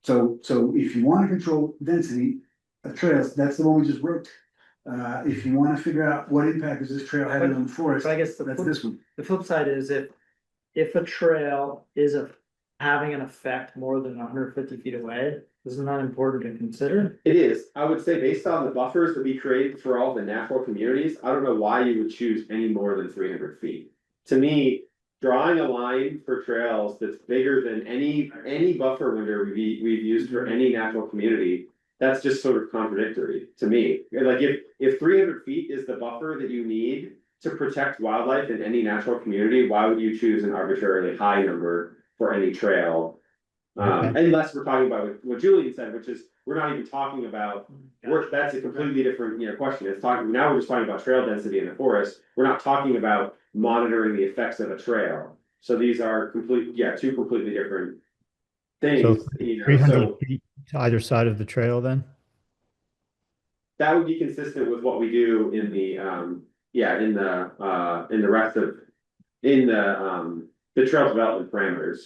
So if you want to control density of trails, that's the one we just wrote. If you want to figure out what impact is this trail having on the forest, But I guess that's this one. the flip side is if a trail is having an effect more than 150 feet away, isn't that important to consider? It is, I would say based on the buffers that we create for all the natural communities, I don't know why you would choose any more than 300 feet. To me, drawing a line for trails that's bigger than any buffer window we've used for any natural community. That's just sort of contradictory to me, like if 300 feet is the buffer that you need to protect wildlife in any natural community, why would you choose an arbitrarily high number for any trail? Unless we're talking about what Julian said, which is, we're not even talking about, that's a completely different, question, it's talking, now we're just talking about trail density in the forest. We're not talking about monitoring the effects of a trail, so these are two completely different things, So so. 300 feet to either side of the trail then? That would be consistent with what we do in the, in the rest of, the trail development parameters.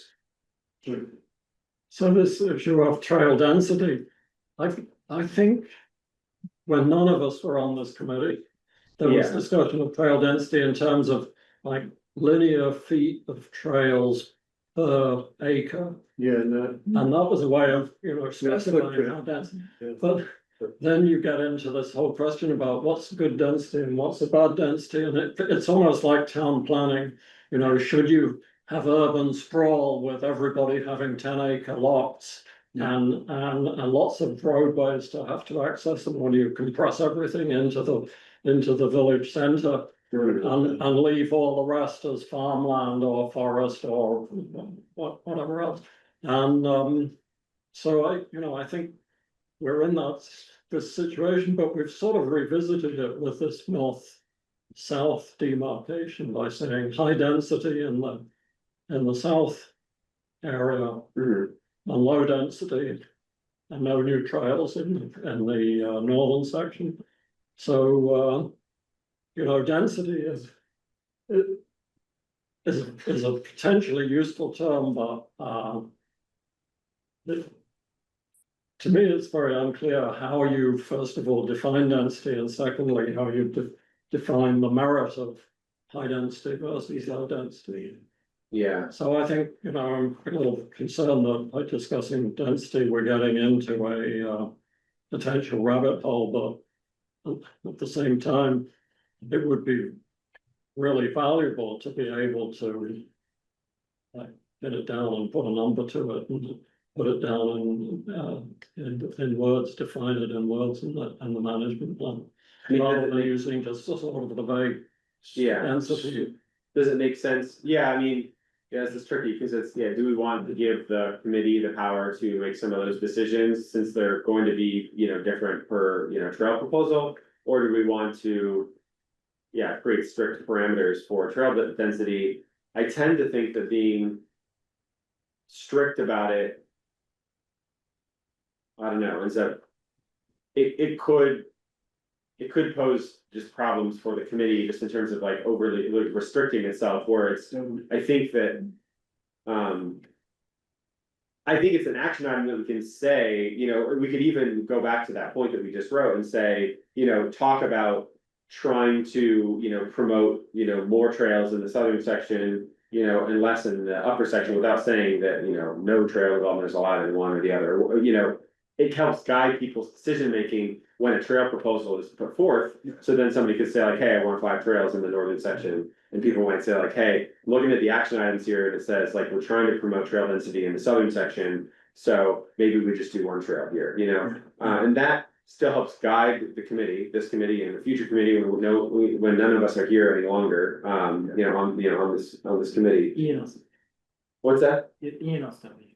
So this issue of trail density, I think when none of us were on this committee, there was Yeah. discussion of trail density in terms of like linear feet of trails per acre. Yeah, And that was a way of, specifying footprint. how dense, Yeah. but then you get into this whole question about what's good density and what's a bad density, and it's almost like town planning. Should you have urban sprawl with everybody having 10-acre lots and lots of roadways to have to access them, when you compress everything into the village center and leave all the rest as farmland or forest or whatever else. And so I think we're in this situation, but we've sort of revisited it with this north-south demarcation by saying high density in the south area and low density and no new trails in the northern section. So density is a potentially useful term, but to me, it's very unclear how you, first of all, define density, and secondly, how you define the merit of high density versus low density. Yeah, So I think, I'm a little concerned that by discussing density, we're getting into a potential rabbit hole, but at the same time, it would be really valuable to be able to get it down and put a number to it and put it down in words, define it in words and the management plan. Rather than using just sort of the vague density. Does it make sense? Yeah, I mean, this is tricky because do we want to give the committee the power to make some of those decisions since they're going to be, different per, trail proposal? Or do we want to, create strict parameters for trail density? I tend to think that being strict about it, I don't know, is that it could it could pose just problems for the committee, just in terms of like overly like, restricting itself, where it's, So, I think that. I think it's an action item that we can say, you know, or we could even go back to that point that we just wrote and say, you know, talk about. Trying to, you know, promote, you know, more trails in the southern section, you know, and less in the upper section, without saying that, you know, no trail development is allowed in one or the other, you know. It helps guide people's decision making when a trail proposal is put forth, so then somebody could say like, hey, I want 5 trails in the northern section. And people might say like, hey, looking at the action items here, and it says like, we're trying to promote trail density in the southern section. So maybe we just do 1 trail here, you know, and that still helps guide the committee, this committee and the future committee, when we know, when none of us are here any longer, you know, on this committee. You know, What's that? you know, something.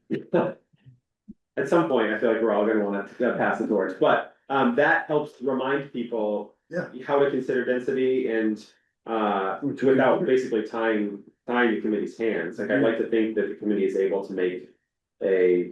At some point, I feel like we're all gonna wanna pass the torch, but that helps remind people. Yeah. How to consider density and without basically tying the committee's hands. Like, I'd like to think that the committee is able to make a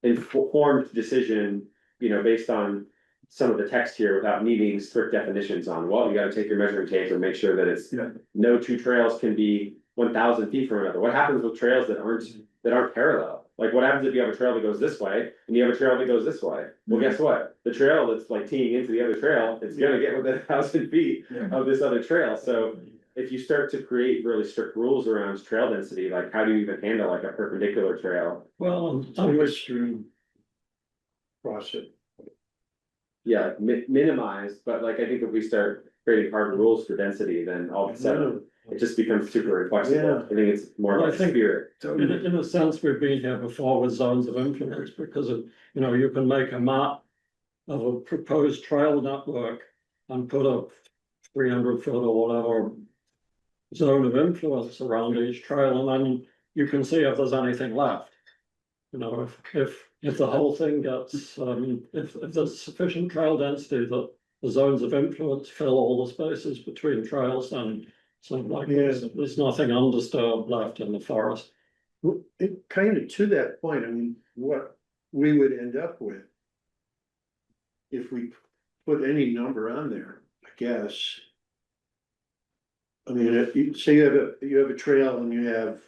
informed decision, you know, based on some of the text here, without needing strict definitions on, well, you gotta take your measuring tape and make sure that it's Yeah. no 2 trails can be 1,000 feet from another. What happens with trails that aren't parallel? Like, what happens if you have a trail that goes this way and you have a trail that goes this way? Well, guess what? The trail that's like teeing into the other trail, it's gonna get within 1,000 feet Yeah. of this other trail. So if you start to create really strict rules around trail density, like how do you even handle like a perpendicular trail? Well, It's like a stream. Cross it. Yeah, minimized, but like, I think if we start creating hard rules for density, then all of a sudden it just becomes super inflexible. Yeah. I think it's more Well, like I think- spirit. in a sense, we've been here before with zones of influence, because of, you know, you can make a map of a proposed trail network and put a 300 foot or whatever zone of influence around each trail, and then you can see if there's anything left. You know, if the whole thing gets, if there's sufficient trail density that the zones of influence fill all the spaces between trails, then something like this, there's nothing undisturbed left in the forest. Well, it kind of to that point, I mean, what we would end up with. If we put any number on there, I guess. I mean, if you say you have a trail and you have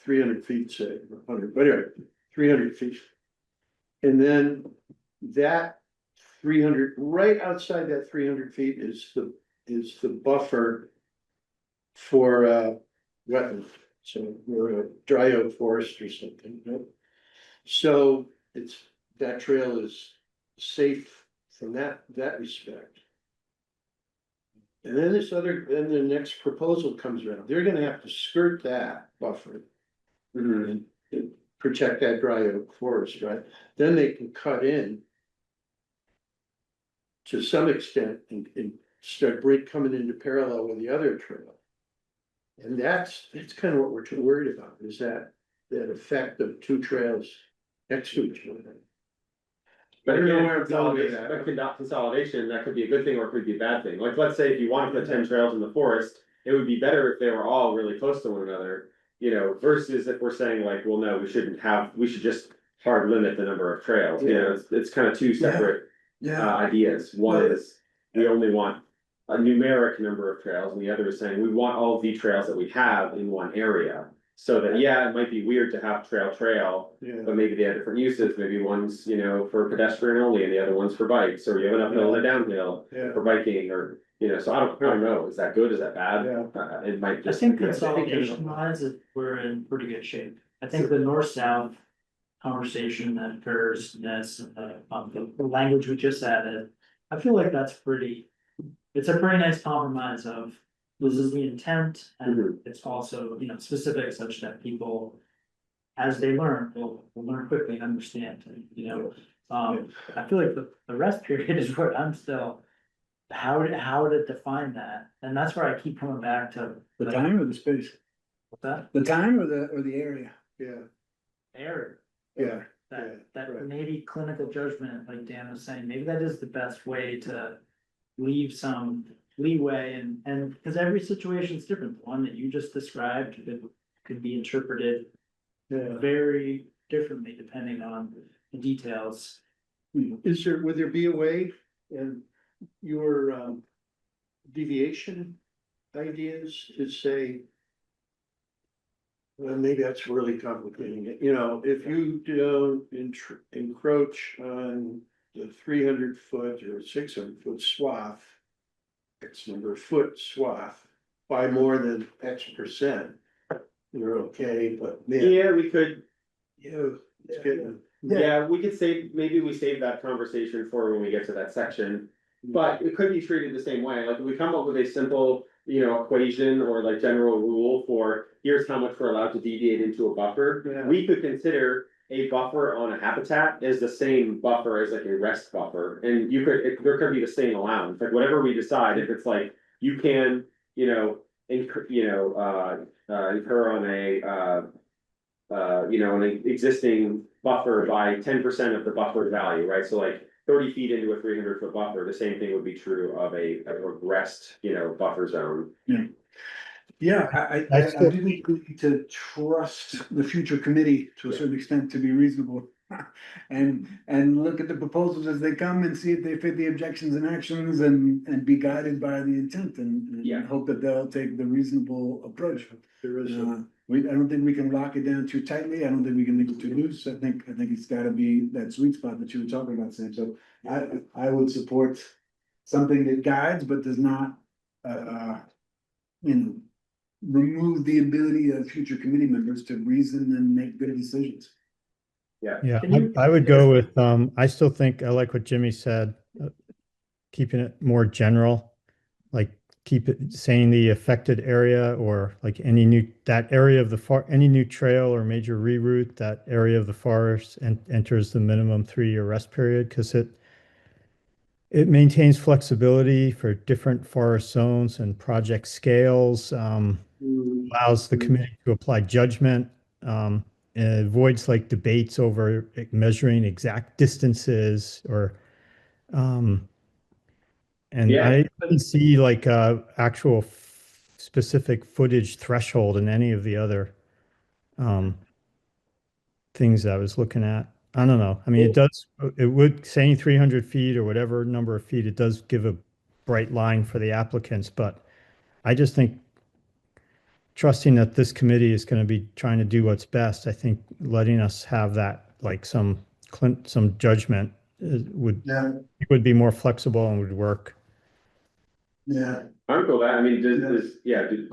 300 feet, say, 100, whatever, 300 feet. And then that 300, right outside that 300 feet is the buffer for wetland. So we're a dry oak forest or something, right? So that trail is safe from that respect. And then then the next proposal comes around, they're gonna have to skirt that buffer. And protect that dry oak forest, right? Then they can cut in. To some extent and start coming into parallel with the other trail. And that's kind of what we're worried about, is that effect of 2 trails next to each other. But I don't know again, where I'm going with that. consolidation, that could be a good thing or it could be a bad thing. Like, let's say if you want to put 10 trails in the forest, it would be better if they were all really close to one another. You know, versus if we're saying like, well, no, we should just hard limit the number of trails, you know, it's kind of 2 separate. Yeah. Ideas, one Well, is, we only want a numeric number of trails, and the other is saying, we want all the trails that we have in one area. So that, yeah, it might be weird to have trail, Yeah, but maybe they have different uses, maybe one's, you know, for pedestrian only, and the other one's for bikes, or you have an uphill and a downhill yeah, for biking, or, you know, so I don't know, is that good, is that bad? yeah. It might I just. think consolidation wise, we're in pretty good shape. I think the north-south conversation that occurs, that's the language we just added. I feel like it's a pretty nice compromise of, this is the intent, and it's also, you know, specific such that people. As they learn, will learn quickly and understand, you know, I feel like the rest period is where I'm still. How to define that, and that's where I keep coming back to. The time or the space? What's that? The time or the area? Yeah, Error. yeah, That right. maybe clinical judgment, like Dan was saying, maybe that is the best way to leave some leeway and because every situation is different. The one that you just described could be interpreted Yeah. very differently depending on the details. Would there be a way, and your deviation ideas to say. Well, maybe that's really complicating it, you know, if you don't encroach on the 300 foot or 600 foot swath. X number of foot swath by more than X%. You're okay, but man, Yeah, we could, it's getting. yeah, we could save, maybe we save that conversation for when we get to that section. But it could be treated the same way, like if we come up with a simple, equation or like general rule for, here's how much we're allowed to deviate into a buffer. Yeah. We could consider a buffer on a habitat as the same buffer as like a rest buffer, and there could be the same allowance, like whatever we decide, if it's like, you can, incur on an existing buffer by 10% of the buffer value, right? So like 30 feet into a 300 foot buffer, the same thing would be true of a rest, buffer zone. Yeah, I do think we need to trust the future committee to a certain extent to be reasonable. And look at the proposals as they come and see if they fit the objections and actions and be guided by the intent and Yeah. hope that they'll take the reasonable approach. There is I don't think we can lock it down too tightly. I don't think we can make it too loose. I think it's gotta be that sweet spot that you were talking about, Sam. So I would support something that guides but does not, remove the ability of future committee members to reason and make good decisions. Yeah, Can you- I would go with, I still think, I like what Jimmy said, keeping it more general. Like keep it saying the affected area or like that area of any new trail or major reroute, that area of the forest and enters the minimum 3-year rest period, because it maintains flexibility for different forest zones and project scales, allows the committee to apply judgment, and avoids like debates over measuring exact distances or, and Yeah. I didn't see like actual specific footage threshold in any of the other things I was looking at. I don't know. I mean, it would saying 300 feet or whatever number of feet, it does give a bright line for the applicants, but I just think trusting that this committee is going to be trying to do what's best, I think letting us have that, like some judgment would be more flexible and would work. Yeah. I'm cool with that, I mean, do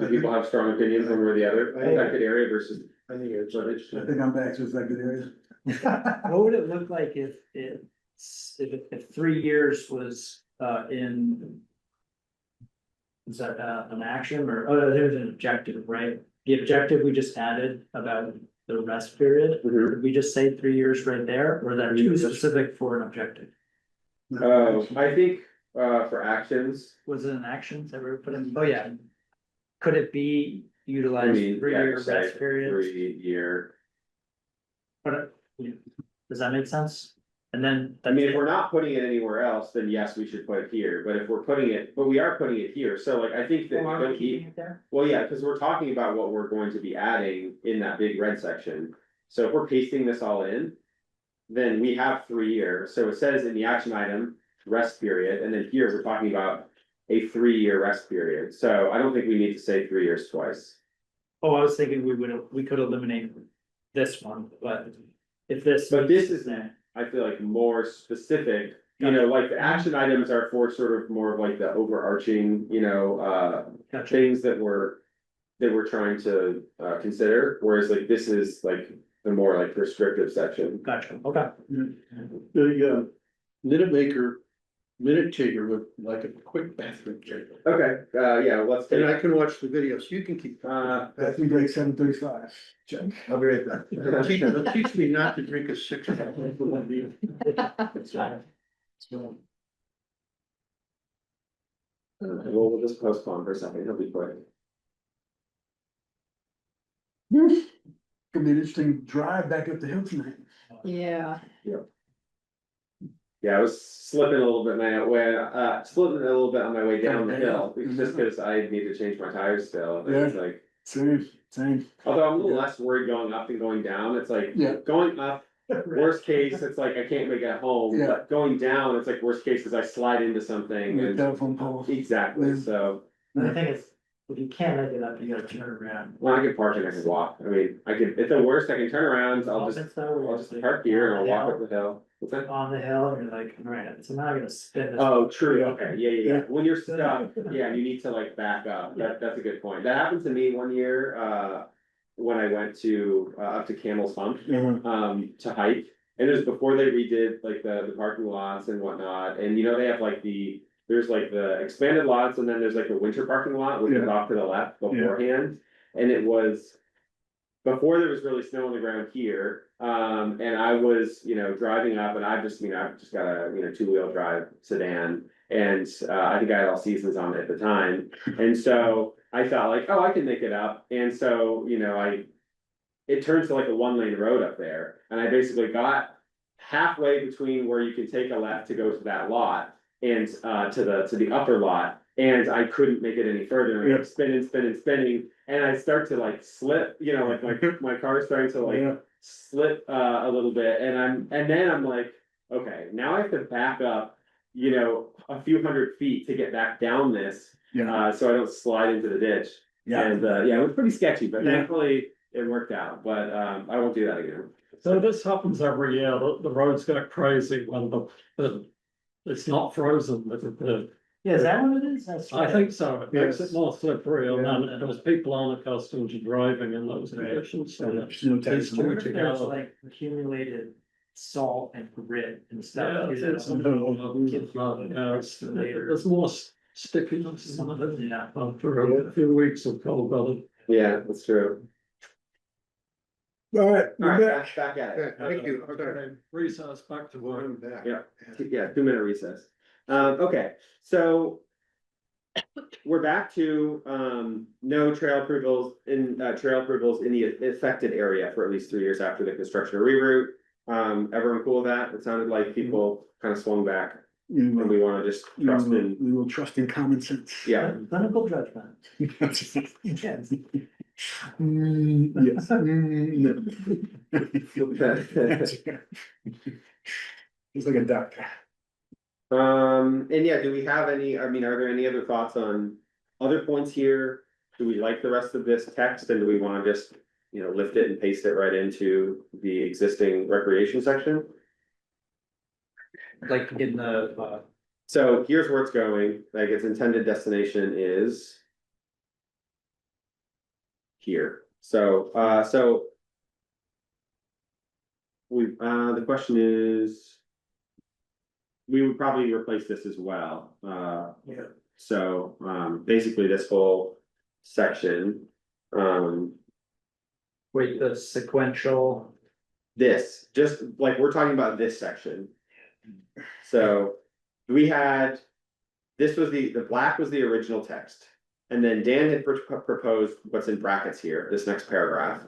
people have strong opinions one way or the other, affected area versus? I think it's. I think I'm back to affected areas. What would it look like if 3 years was in? Is that an action or, there's an objective, right? The objective we just added about the rest period, did we just say 3 years right there, or is that too specific for an objective? I think, for actions. Was it an action that we put in? Oh, yeah. Could it be I utilized mean, 3-year just say rest period? 3-year. But, does that make sense? And then. I mean, if we're not putting it anywhere else, then yes, we should put it here, but if we're but we are putting it here, so like, I think that. Are we keeping it there? Well, yeah, because we're talking about what we're going to be adding in that big red section, so if we're pasting this all in. Then we have 3 years, so it says in the action item, rest period, and then here we're talking about a 3-year rest period, so I don't think we need to say 3 years twice. Oh, I was thinking we could eliminate this one, but if this. But this is, I feel like more specific, like the action items are for sort of more of like the overarching, Gotcha. things that we're trying to consider, whereas like this is like the more like prescriptive section. Gotcha, okay. The minute taker would like a quick bathroom break. Okay, yeah, let's And take, I can watch the video, so you can keep. Bathroom break 7:35. Check. I'll be right back. Teach me not to drink a 6. we'll just postpone for a second, it'll be quick. Could be an interesting drive back up the hill tonight. Yeah, Yeah, I was slipping a little bit slipping a little bit on my way down the hill, just because I need to change my tires still, and it's like. Same. Although I'm a little less worried going up than going down, it's like, Yeah. going up, worst case, it's like I can't make it home, Yeah. but going down, it's like worst case is I slide into something With and. telephone poles. Exactly, so, And I think it's, if you can't make it up, you gotta turn around. well, I can park and I can walk, I mean, I can, at the worst, I can turn around, I'll just park here and I'll walk up the hill. What's that? On the hill, and you're like, alright, so now I'm gonna spin this. Oh, true, okay, yeah, Yeah. when you're stuck, yeah, you need to like back up, that's a good point, that happened to me one year, when I went to, up to Camel's Hump. To hike, and it was before they redid like the parking lots and whatnot, and you know, they have like there's like the expanded lots, and then there's like the winter parking lot, which is Yeah. off to the left beforehand. And it was before there was really snow on the ground here, and I was, you know, driving up, and I've just got a, you know, two-wheel drive sedan. And I think I had all seasons on it at the time, and so I thought like, oh, I can make it up, and so, you know, it turns to like a one-lane road up there, and I basically got halfway between where you can take a left to go to that lot and to the upper lot, and I couldn't make it any further, and I'm spinning, and I start to like slip, you know, like my car is starting to Yeah. like slip a little bit, and then I'm like, okay, now I have to back up, you know, a few hundred feet to get back down this, Yeah, so I don't slide into the ditch. yeah. And yeah, it was pretty sketchy, but Yeah. thankfully it worked out, but I won't do that again. So this happens every year, the roads get crazy when it's not frozen, Yeah, is that what it is? That's I right. think so, it makes Yes. it more slippery, and Yeah. then, because people aren't accustomed to driving in those Right. conditions, so. There's no These text. I two wonder if there's together. like accumulated salt and grit and Yeah, stuff. it's, Later. there's more stickiness in it Yeah. after a few weeks of cold weather. Yeah, that's true. All right, All we're right, back. back at it. Thank you. Okay. Recess, back to work. I'm back. Yeah. Yeah, 2-minute recess. Okay, so. We're back to no trail approvals in the affected area for at least 3 years after the construction or reroute. Everyone cool with that? It sounded like people kind of swung back, and we wanna just trust in, We will trust in common sense. yeah. Clinical judgment. Yes. Yes. Yes. No. He's like a duck. And yeah, do we have any, I mean, are there any other thoughts on other points here? Do we like the rest of this text, and do we wanna just, you know, lift it and paste it right into the existing recreation section? Like in the, So here's where it's going, like its intended destination is. Here, so the question is. We would probably replace this as well, yeah, so, basically this whole section, wait, the sequential. this, just like we're talking about this section. So, we had, this was the black was the original text. And then Dan had proposed what's in brackets here, this next paragraph.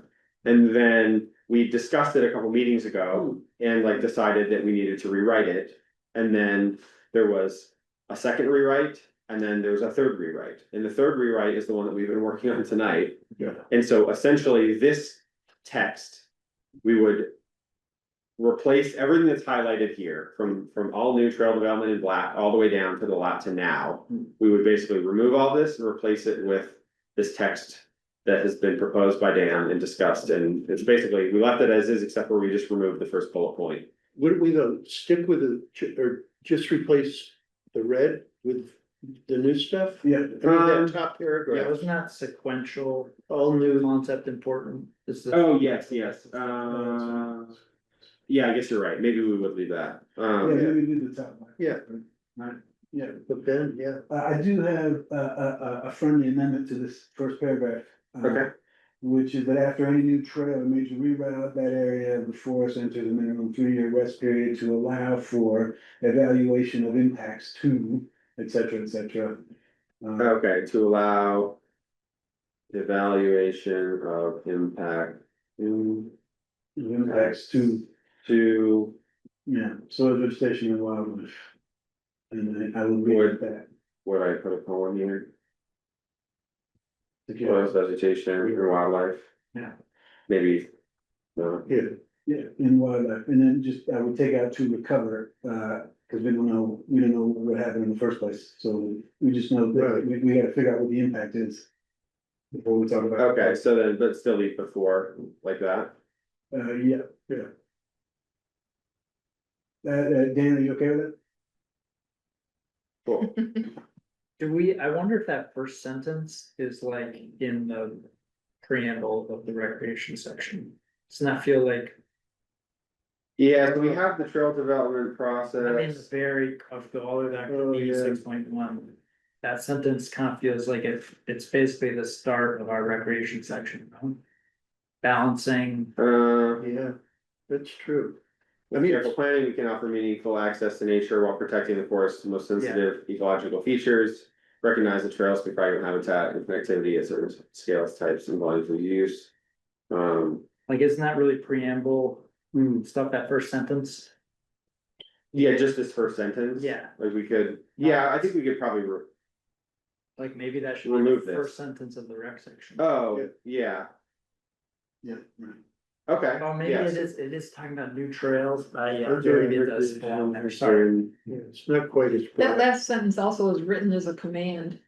And then we discussed it a couple meetings ago and like decided that we needed to rewrite it. And then there was a second rewrite, and then there was a third rewrite. And the third rewrite is the one that we've been working on tonight. Yeah. And so essentially this text, we would replace everything that's highlighted here from all new trail development in black all the way down to the lot to now. We would basically remove all this and replace it with this text that has been proposed by Dan and discussed, and it's basically, we left it as is, except for we just removed the first bullet point. Wouldn't we though stick with or just replace the red with the new stuff? Yeah. I mean, that top Yeah, paragraph, wasn't that sequential all new. concept important? Is the- Oh, yes, yeah, I guess you're right, maybe we would leave that, Yeah, maybe do the top one. Yeah. Right, yeah. But then, yeah, I do have a friendly amendment to this first paragraph. Okay. Which is that after any new trail or major reroute, that area of the forest enters a minimum 3-year rest period to allow for evaluation of impacts to, et cetera, et cetera. Okay, to allow. Evaluation of impact. Impacts To, yeah, soil vegetation and wildlife. And I will read that. where I put a poem here, Okay. forest vegetation and wildlife. Yeah. Maybe, no, yeah, Yeah, and wildlife, and then just, I would take out to recover, cause we don't know what happened in the first place, so we just know that Right. we gotta figure out what the impact is. Before we talk about. Okay, so then, but still leave before, like that. Yeah. Dan, are you okay with it? Cool. I wonder if that first sentence is like in the preamble of the recreation section. Doesn't that feel like, Yeah, so we have the trail development I mean, the process. very, of the all of that, Oh, yeah. 6.1. That sentence kind of feels like it's basically the start of our recreation section. Balancing, Yeah, that's true. I mean, Careful planning, we can offer meaningful access to nature while protecting the forest's most sensitive ecological features. Recognize the trails can fragment habitat and connectivity at certain scales, types, and volumes of use. like, isn't that really preamble stuff, that first sentence? Yeah, just this first sentence. Yeah. Like we could, yeah, I think we could probably, Like, maybe that should be Remove the this. first sentence of the rec section. oh, yeah, Yeah, right. okay. Oh, maybe yes. it is talking about new trails, yeah, Adjourn, maybe it does fall in there, sorry. yeah, it's not quite as. That broad. last sentence also is written as a command.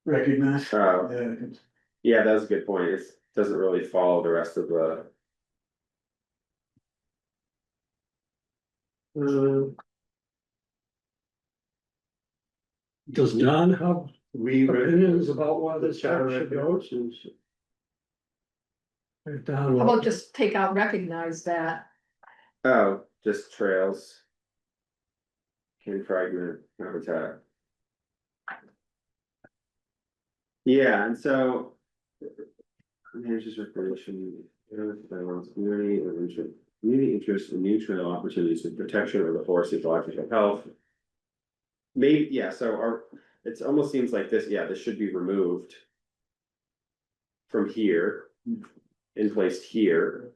Recognize. Oh, Yeah, yeah, that's a good point. It doesn't really follow the rest of the. Does Don have We. opinions about why this Town section goes? regulations. Don, How about just take out recognize that? Oh, just trails. Can fragment habitat. Yeah, and so. Manages recreation, balance community or community interest in new trail opportunities with protection of the forest ecological health. Maybe, yeah, so it almost seems like this, yeah, this should be removed. From here, and placed here.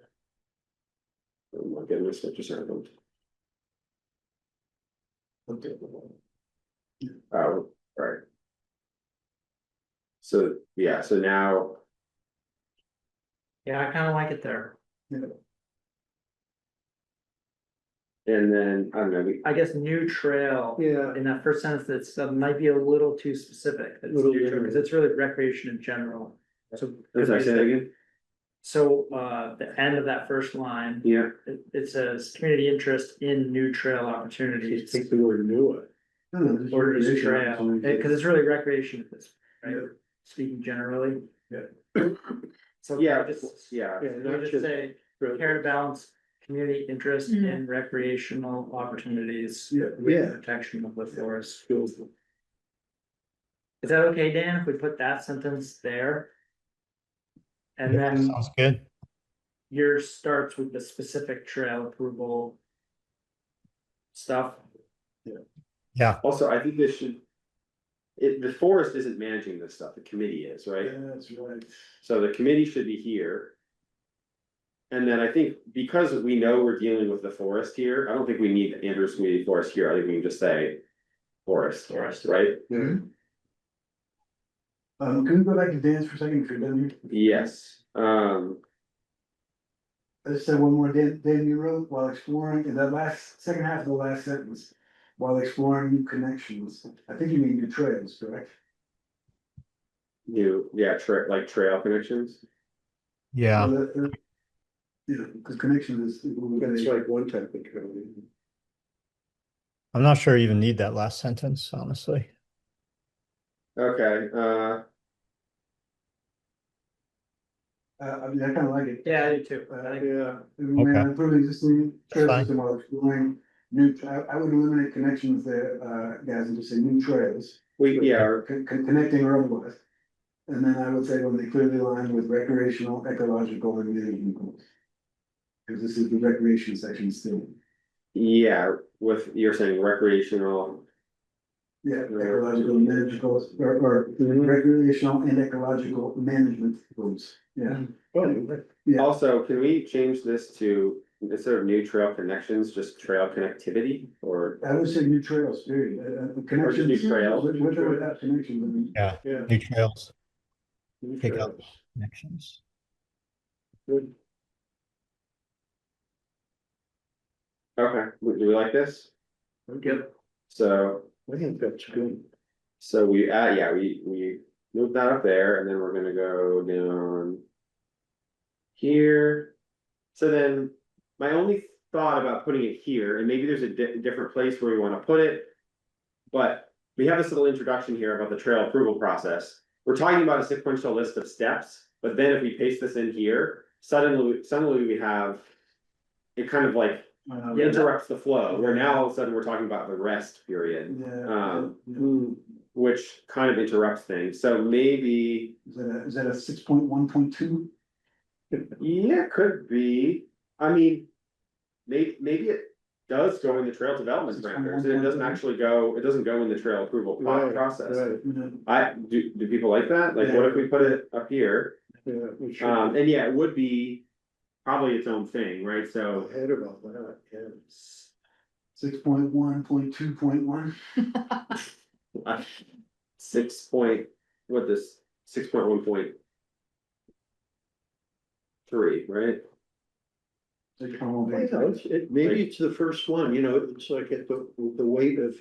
Oh my goodness, what just happened? Oh, right. So, yeah, so now, Yeah, I kinda like it there. and then, I don't know, I guess new trail. Yeah. In that first sentence, that might be a little too specific, that's Little new trail, general. cause it's really recreation in general. So. as I said again, So, the end of that first line, yeah, it says, community interest in new trail opportunities. Take the word new. no, no, just Or just recreation trail, opportunities. cause it's really recreation at this, right, Yeah. speaking generally. Yeah. So yeah, just, yeah, Yeah, we not just just. say, care to balance community interest in recreational opportunities. Yeah. With Yeah. protection of the forest. Is that okay, Dan, if we put that sentence there? And Yeah, then sounds good. yours starts with the specific trail approval. Stuff. Yeah, also, I think this should. The forest isn't managing this stuff, the committee is, right? Yeah, that's right. So the committee should be here. And then I think because we know we're dealing with the forest here, I don't think we need Andrews Community Forest here, I think we can just say. Forest, right? Can we go back to dance for a second if you're done here? Yes, I just said one more, Dan, you wrote while exploring, in that second half of the last sentence, while exploring new connections, I think you mean new trails, correct? yeah, like trail connections. yeah. Yeah, because connection is. That's like one type of code. I'm not sure you even need that last sentence, honestly. Okay, I mean, I kind of like it. Yeah, I do too. Yeah. Improving existing trail That's fine. system while exploring I would eliminate connections there, guys, and just say new trails. or Connecting or otherwise. And then I would say when they clearly align with recreational, ecological, and management goals. Because this is the recreation section still. yeah, with, you're saying recreational. Yeah, ecological and management goals, or recreational and ecological management goals, yeah. Yeah. Also, can we change this to, instead of new trail connections, just trail connectivity, or? I would say new trails, period, connections. new trails. With or without connections, I mean. Yeah, Yeah. new trails, New Take out. trails. connections. Good. Okay, do we like this? Good. So, I think that's good. so we moved that up there and then we're gonna go down. Here, so then my only thought about putting it here, and maybe there's a different place where we wanna put it. But we have this little introduction here about the trail approval process. We're talking about a sequential list of steps, but then if we paste this in here, suddenly we have. It kind of like interrupts the flow, where now all of a sudden we're talking about the rest period. Which kind of interrupts things, so maybe, Is that a 6.1.2? yeah, could be, I mean. Maybe it does go in the trail development parameters, and it doesn't actually go, it doesn't go in the trail approval Right, process. right. Do people like that? Like, what if we put it up here? Yeah, we should And yeah, it would be probably its own thing, right? go So. ahead about that, yeah. 6.1.2.1. 6 point, what this, 6.1.3, right? Maybe it's the first one, you know, it's like at the weight of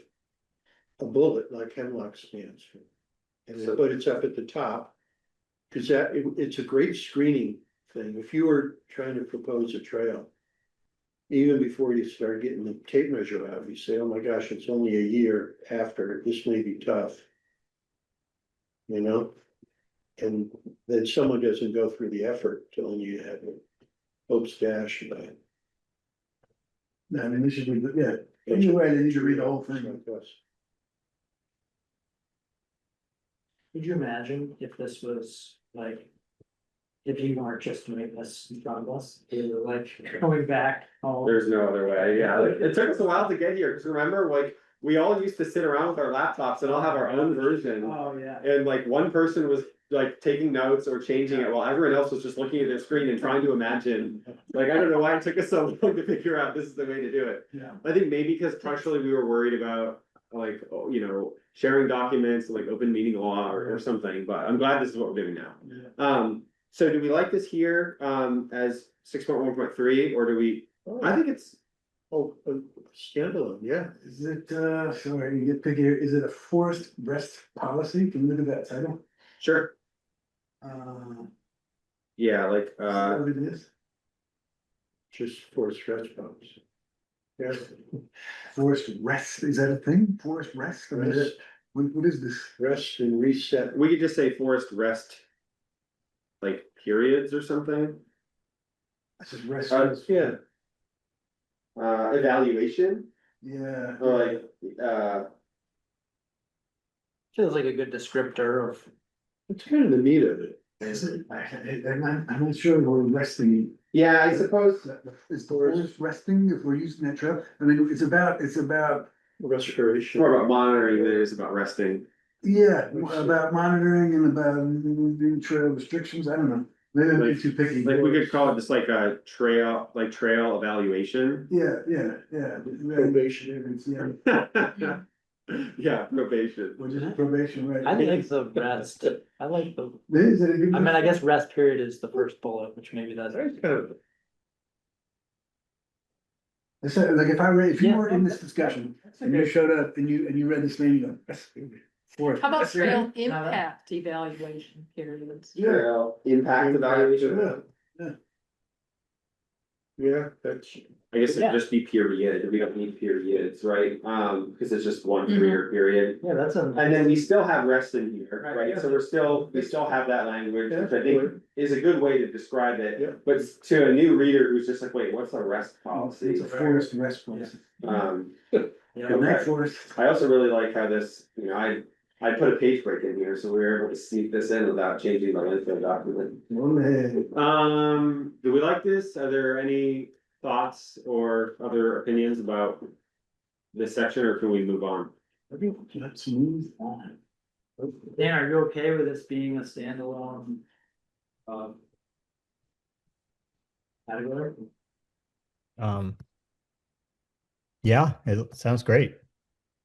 a bullet, like hemlock stands for. And but it's up at the top. Cause it's a great screening thing, if you were trying to propose a trail. Even before you start getting the tape measure out, you say, oh my gosh, it's only a year after, this may be tough. You know? And then someone doesn't go through the effort telling you have it. Hopes dash. I mean, this should be, yeah, anyway, they need to read the whole thing. Could you imagine if this was like? If you weren't just doing this in front of us, you were like going back. There's no other way, yeah, like, it took us a while to get here, because remember, like, we all used to sit around with our laptops and all have our own version. Oh, yeah. And like one person was like taking notes or changing it while everyone else was just looking at their screen and trying to imagine. Like, I don't know why it took us so long to figure out this is the way to do it. Yeah. I think maybe because partially we were worried about like, sharing documents, like open meeting law or something, but I'm glad this is what we're doing now. So do we like this here, as 6.1.3, or do we, I think it's. Oh, standalone, yeah. Is it, sorry, you get picky here, is it a forest rest policy? Can you look at that title? Sure. Yeah, like, Is that what it is? Just for stretch bumps. Yes, Forest rest, is that a thing? Forest rest? I mean, Rest. what is this? rest and reset. we could just say forest rest. Like periods or something, This is rest. Yeah, evaluation, Yeah. or like, Feels like a good descriptor of. it's kind of the meat of it. Is it, I'm not sure we're resting. yeah, I suppose. Is the forest resting if we're using that trail? I mean, it's about, Restoration. More about monitoring than it is about resting. yeah, about monitoring and about doing trail restrictions, I don't know. Maybe I'm being too picky. Like, we could call it just like a trail evaluation. Yeah. Probation. Yeah. Yeah, probation. Which is probation, right? I like the rest. I like the, Is it a good? I mean, I guess rest period is the first bullet, which maybe that's. That's kind of, I said, like, if you Yeah. were in this discussion and you showed up and you read this name, you go, that's. Forest. How about That's- trail No, that- impact evaluation periods? Trail impact evaluation. yeah, that's, I guess it'd Yeah. just be period, we don't need periods, right? Because it's just one Mhm. 3-year period. Yeah, that's a. And then we still have rest in here, right? So we still have that language, which I think is a good way to describe Yeah. it. But to a new reader who's just like, wait, what's a rest policy? It's a forest rest policy. Yeah, Good night, Okay. forest. I also really like how this, I put a page break in here, so we were able to sneak this in without changing the length of the document. Do we like this? Are there any thoughts or other opinions about this section, or can we move on? Let's move on. Dan, are you okay with this being a standalone? Category? Yeah, it sounds great.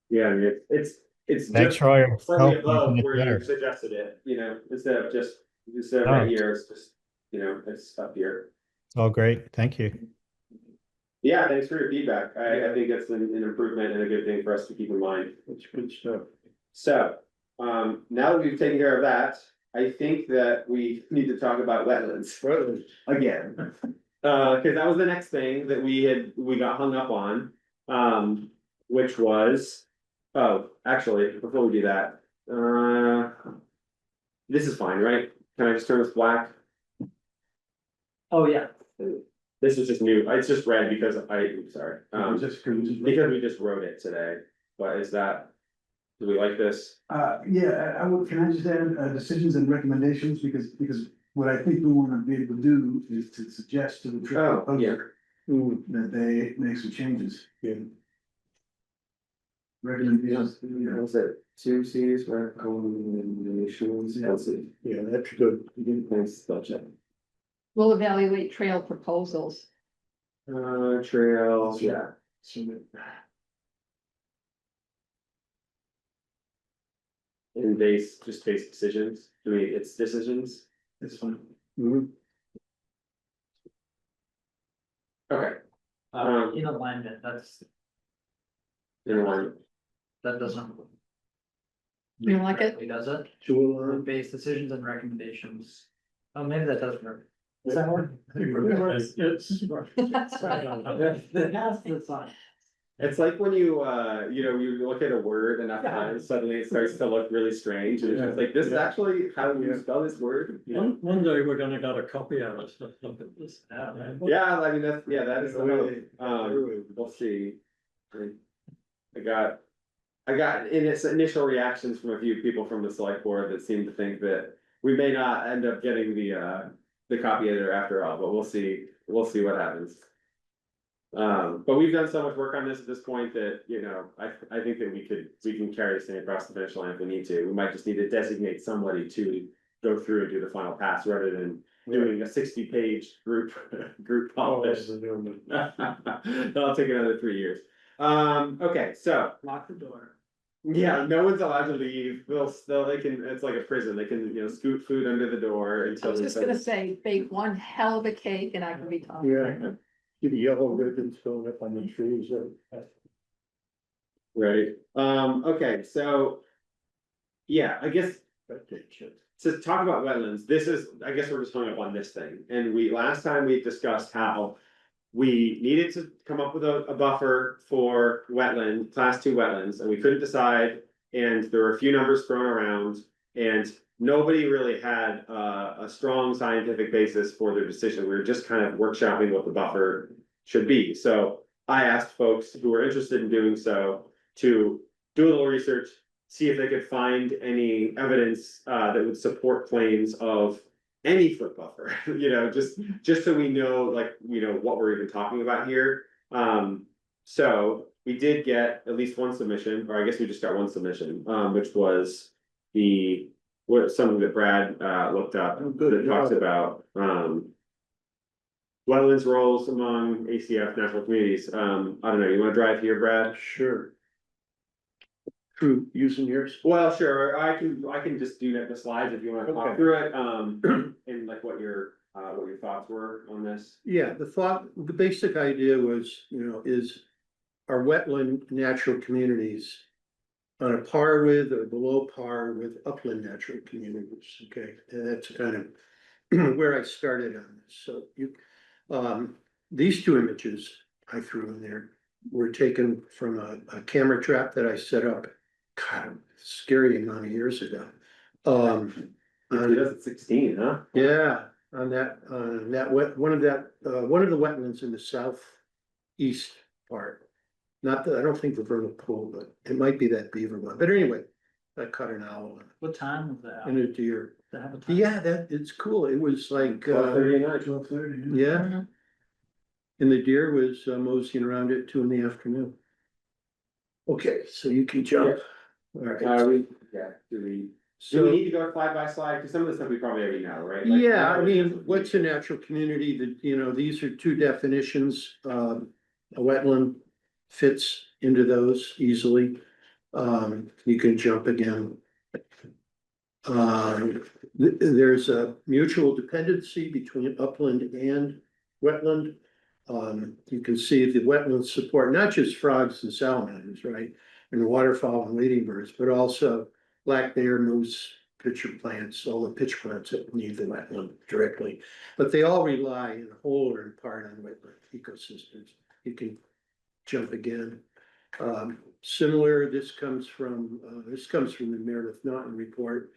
Yeah, I mean, it's Thanks just for all your slightly help above making it where you better. suggested it, instead of Oh. right here, it's just, it's up here. It's all great. Thank you. Yeah, thanks for your feedback. I think it's an improvement and a good thing for us to keep in mind. That's good stuff. So, now that we've taken care of that, I think that we need to talk about wetlands again. Cause that was the next thing that we got hung up on, which was, oh, actually, before we do that, this is fine, right? Can I just turn this black? Oh, yeah. This is just new, it's just red because sorry, Just because we just wrote it today, but is that, do we like this? Yeah, I would, can I just add, decisions and recommendations, because what I think we wanna be able to do is to suggest to the trail Oh, yeah. proposer that they make some changes. Yeah. Recommendations, Was it two C's, recommendations? Let's see. Yeah, that's good. Thanks, spell check. We'll evaluate trail proposals. Trails, yeah. And just base decisions, it's decisions, it's fine. okay. In alignment, that's, In line. that doesn't. You like it? It does it? Sure. Base decisions and recommendations. Oh, maybe that does work. Does that work? It's, That's right. That's fine. It's like when you look at a word enough times, suddenly it starts to look really strange, and it's just like, this is actually how you spell this word. one day we're gonna get a copy of it. Look at this. Yeah, I mean, that is the hope. We'll see. I got in its initial reactions from a few people from the select board that seemed to think that we may not end up getting the copy editor after all, but we'll see what happens. But we've done so much work on this at this point that, I think that we can carry this thing across the finish line if we need to. We might just need to designate somebody to go through and do the final pass rather than doing a 60-page group polish. That'll take another 3 years. Okay, so Lock the door. yeah, no one's allowed to leave. It's like a prison. They can, scoot food under the door I until. was just gonna say, bake one hell of a cake and I can be talking. Yeah. Get yellow ribbons going up on the trees. Right, okay, so. Yeah, I guess to talk about wetlands, I guess we're just hung up on this thing, and last time we discussed how. We needed to come up with a buffer for class 2 wetlands, and we couldn't decide, and there were a few numbers thrown around. And nobody really had a strong scientific basis for their decision, we were just kind of workshopping what the buffer should be. So I asked folks who were interested in doing so to do a little research, see if they could find any evidence that would support claims of any foot buffer, just so we know, what we're even talking about here. So we did get at least one submission, or I guess we just got one submission, which was something that Brad looked up that talks about wetlands roles among ACF national communities. I don't know, you wanna drive here, Brad? Sure. Through using yours? Well, sure, I can just do the slides if you wanna talk Okay. through it, and like what your thoughts were on this. Yeah, the basic idea was, is our wetland natural communities on a par with or below par with upland natural communities, okay? And that's kind of where I started on this. So these two images I threw in there were taken from a camera trap that I set up, God, scary amount of years ago. 2016, huh? Yeah, on one of the wetlands in the southeast part. I don't think the vernal pool, but it might be that beaver one, but anyway, I caught an owl What time was that? and a deer. Does that have a time? Yeah, it's cool, it was like, 12:30 at night. 12:30. yeah. And the deer was moseying around at 2 PM. Okay, so you can jump. All right. Do we So, need to go slide by slide, because some of the stuff we probably already know, right? yeah, I mean, what's a natural community that, these are two definitions, a wetland fits into those easily. You can jump again. There's a mutual dependency between upland and wetland. You can see the wetlands support not just frogs and salamanders, right? And waterfowl and ladybirds, but also black bear, moose, pitcher plants, all the pitcher plants that need the wetland directly. But they all rely in whole or in part on wetland ecosystems. You can jump again. Similar, this comes from the Meredith Naughton report.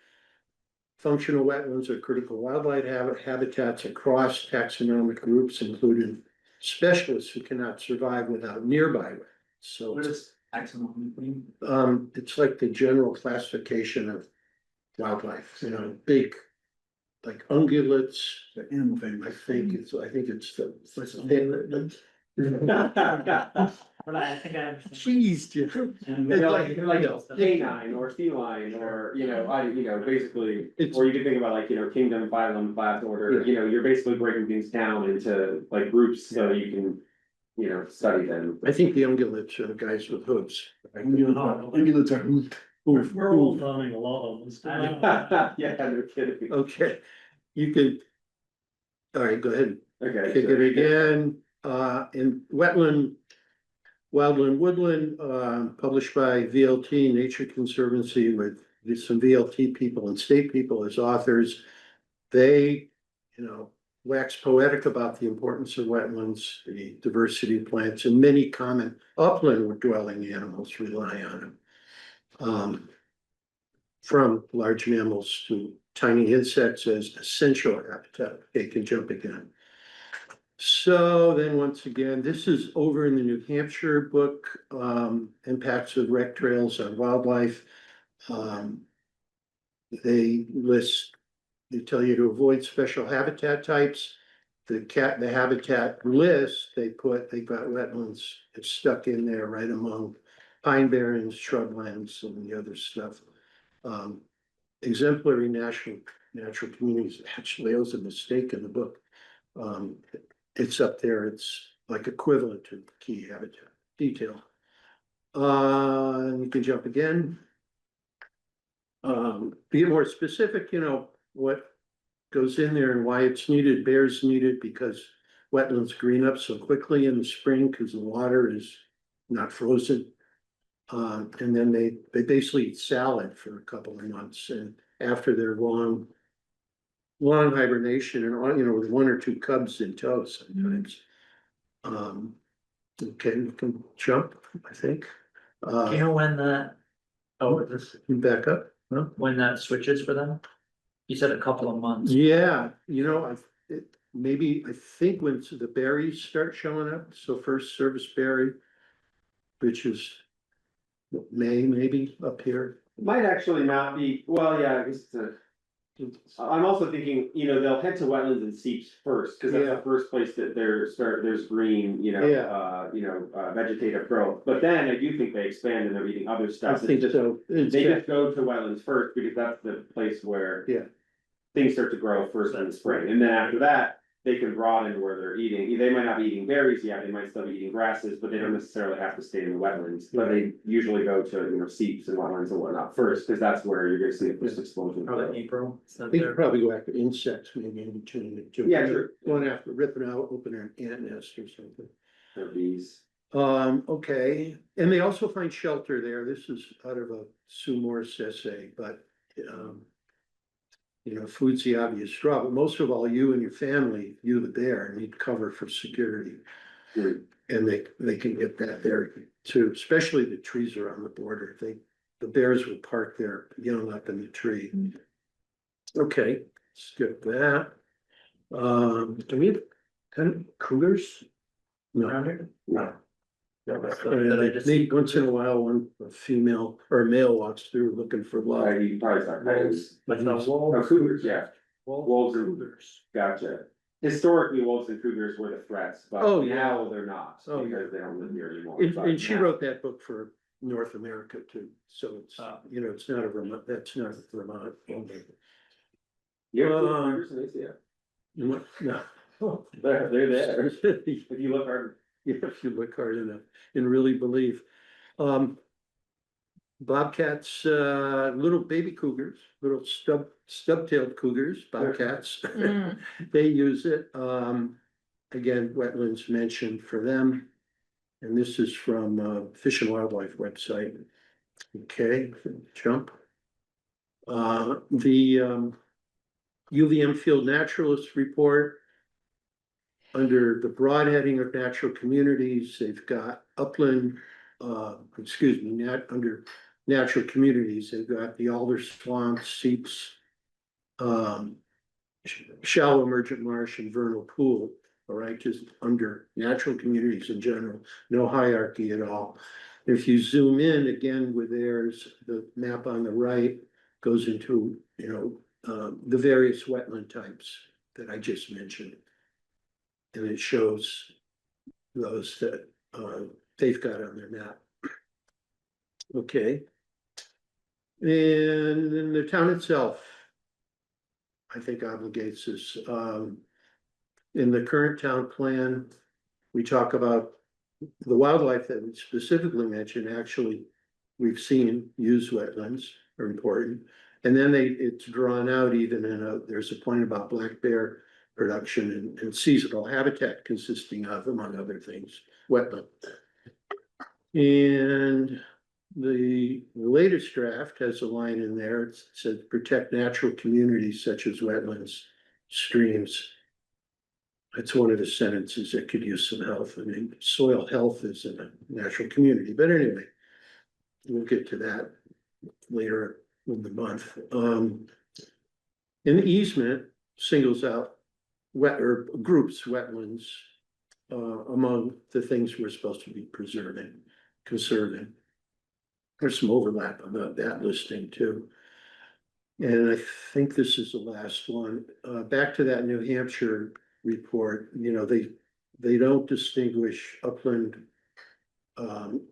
Functional wetlands are critical wildlife habitats across taxonomic groups, including specialists who cannot survive without nearby wetlands. So What is taxonomy mean? it's like the general classification of wildlife, you know, big, like ungulates. The animal family. I think it's But I think I understand. Jeez, Jim. And It's like- like canine or feline or, basically, It's- or you could think about like, kingdom, phylum, class, order, Yeah. you're basically breaking things down into like groups so you can, study them. I think the ungulates are the guys with hooves. Ungulates are hoofed. We're all learning a lot on this. Yeah, no kidding. Okay, you could. All right, go ahead. Okay. Kick it again, in wetland. Wildland Woodland, published by VLT Nature Conservancy with some VLT people and state people as authors. They, wax poetic about the importance of wetlands, the diversity of plants, and many common upland dwelling animals rely on them. From large mammals to tiny insects as essential habitat. They can jump again. So then once again, this is over in the New Hampshire book, impacts of rec trails on wildlife. They tell you to avoid special habitat types. The habitat list, they got wetlands, it's stuck in there right among pine barrens, shrublands, and the other stuff. Exemplary natural communities, actually, that was a mistake in the book. It's up there, it's like equivalent to key habitat detail. You can jump again. To get more specific, what goes in there and why it's needed, bears needed because wetlands green up so quickly in the spring because the water is not frozen. And then they basically eat salad for a couple of months and after their long hibernation and with one or two cubs in tow sometimes. Okay, we can jump, I think. Do you know when Back up. when that switches for them? You said a couple of months. Yeah, I think when the berries start showing up, so first service berry, which is May, maybe up here. Might actually not be, well, yeah, I guess I'm also thinking, they'll head to wetlands and seeps first, cause that's Yeah. the first place that there's green, vegetative growth. But then I do think they expand and they're eating other I stuff. It's think just- so. They just go to wetlands first because that's the place where. Yeah. Things start to grow first in the spring, and then after that, they can broaden where they're eating. They might not be eating berries yet, they might still be eating grasses, but they don't necessarily have to stay in the wetlands. But they usually go to, seeps and wetlands and whatnot first, because that's where you're gonna see the first explosion. Probably April. I think you probably go after insects, maybe in between the two. Yeah, sure. Going after ripping out, opening an ant nest or something. Or bees. Okay, and they also find shelter there. This is out of a Sue Morris essay, but, food's the obvious draw, but most of all, you and your family, you the bear, need cover for security. Hmm. And they can get that there too, especially the trees are on the border. The bears will park there, up in the tree. Okay, skip that. Do we have cougars? No. Around here? No. Did I just- Once in a while, a female or a male walks through looking for love. You can probably start. Wolves, but the Oh, wolves. cougars, yeah, Wolves and- cougars. gotcha. Historically, wolves and cougars were the threats, but Oh, yeah. now they're not, Oh, yeah. because they don't live here anymore. And, but she now- wrote that book for North America too, so it's, Oh. it's not a Vermont, that's not Vermont. Yeah, Uh, cougars and ACF. No. They're there, if you look hard. If you look hard enough and really believe. Bobcats, little baby cougars, little stub-tailed cougars, bobcats, Mm. they use it, again, wetlands mentioned for them. And this is from Fish and Wildlife website. Okay, jump. The UVM Field Naturalist Report. Under the broad heading of natural communities, they've got upland, under natural communities, they've got the alder swamps, seeps, shallow emergent marsh and vernal pool, all right, just under natural communities in general, no hierarchy at all. If you zoom in again with theirs, the map on the right goes into, the various wetland types that I just mentioned. And it shows those that they've got on their map. Okay. And then the town itself, I think obligates us. In the current town plan, we talk about the wildlife that we specifically mentioned. Actually, we've seen use wetlands are important. And then it's drawn out even there's a point about black bear production and seasonal habitat consisting of, among other things, wetland. And the latest draft has a line in there. It says protect natural communities such as wetlands, streams. That's one of the sentences that could use some help. I mean, soil health is in a natural community, but anyway, we'll get to that later in the month. And the easement singles out groups wetlands among the things we're supposed to be conserving. There's some overlap about that listing too. And I think this is the last one. Back to that New Hampshire report, they don't distinguish upland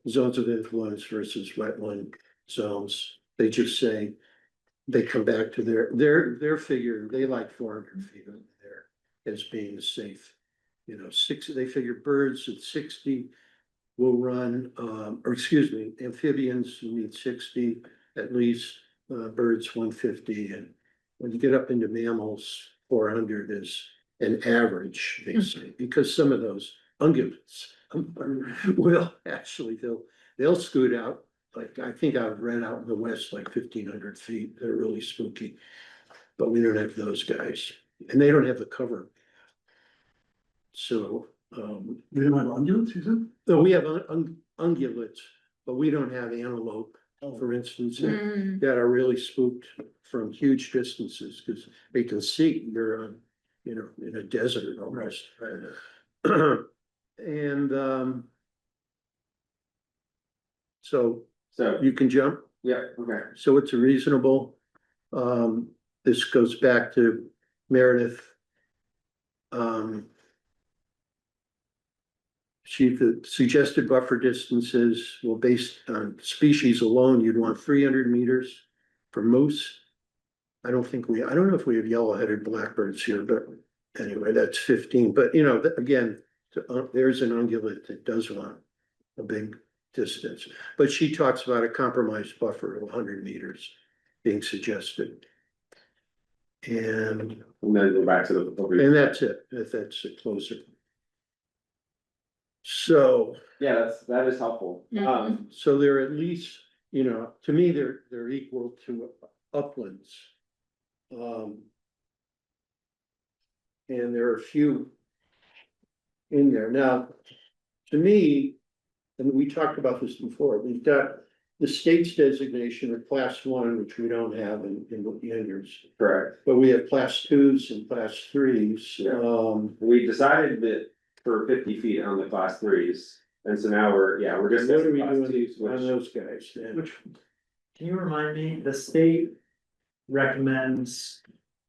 zones of influence versus wetland zones. They just say they come back to their figure. They like 400 feet over there as being safe. 60, they figure birds at 60 will run, amphibians need 60 at least, birds 150, and when you get up into mammals, 400 is an average, they say, because some of those ungulates will actually they'll scoot out. Like I think I've read out in the west like 1,500 feet. They're really spooky, but we don't have those guys, and they don't have the cover. So We don't have ungulates, you said? no, we have ungulates, but we don't have antelope, for instance, that are really spooked from huge distances because they can see you're on, in a desert almost. Right. And so you can jump. Yeah, okay. So it's a reasonable. This goes back to Meredith. The suggested buffer distances, well, based on species alone, you'd want 300 meters for moose. I don't know if we have yellow-headed blackbirds here, but anyway, that's 15. But again, there's an ungulate that does want a big distance. But she talks about a compromised buffer of 100 meters being suggested. And then go back to and that's it. That's a closer. So. Yeah, that is helpful. So they're at least, to me, they're equal to uplands. And there are a few in there. Now, to me, and we talked about this before, we've got the state's designation of class 1, which we don't have in Yanders. Correct. But we have class 2s and class 3s. Yeah. We decided that for 50 feet on the class 3s. And so now we're just. What are we class doing 2s, on those guys? Can you remind me, the state recommends,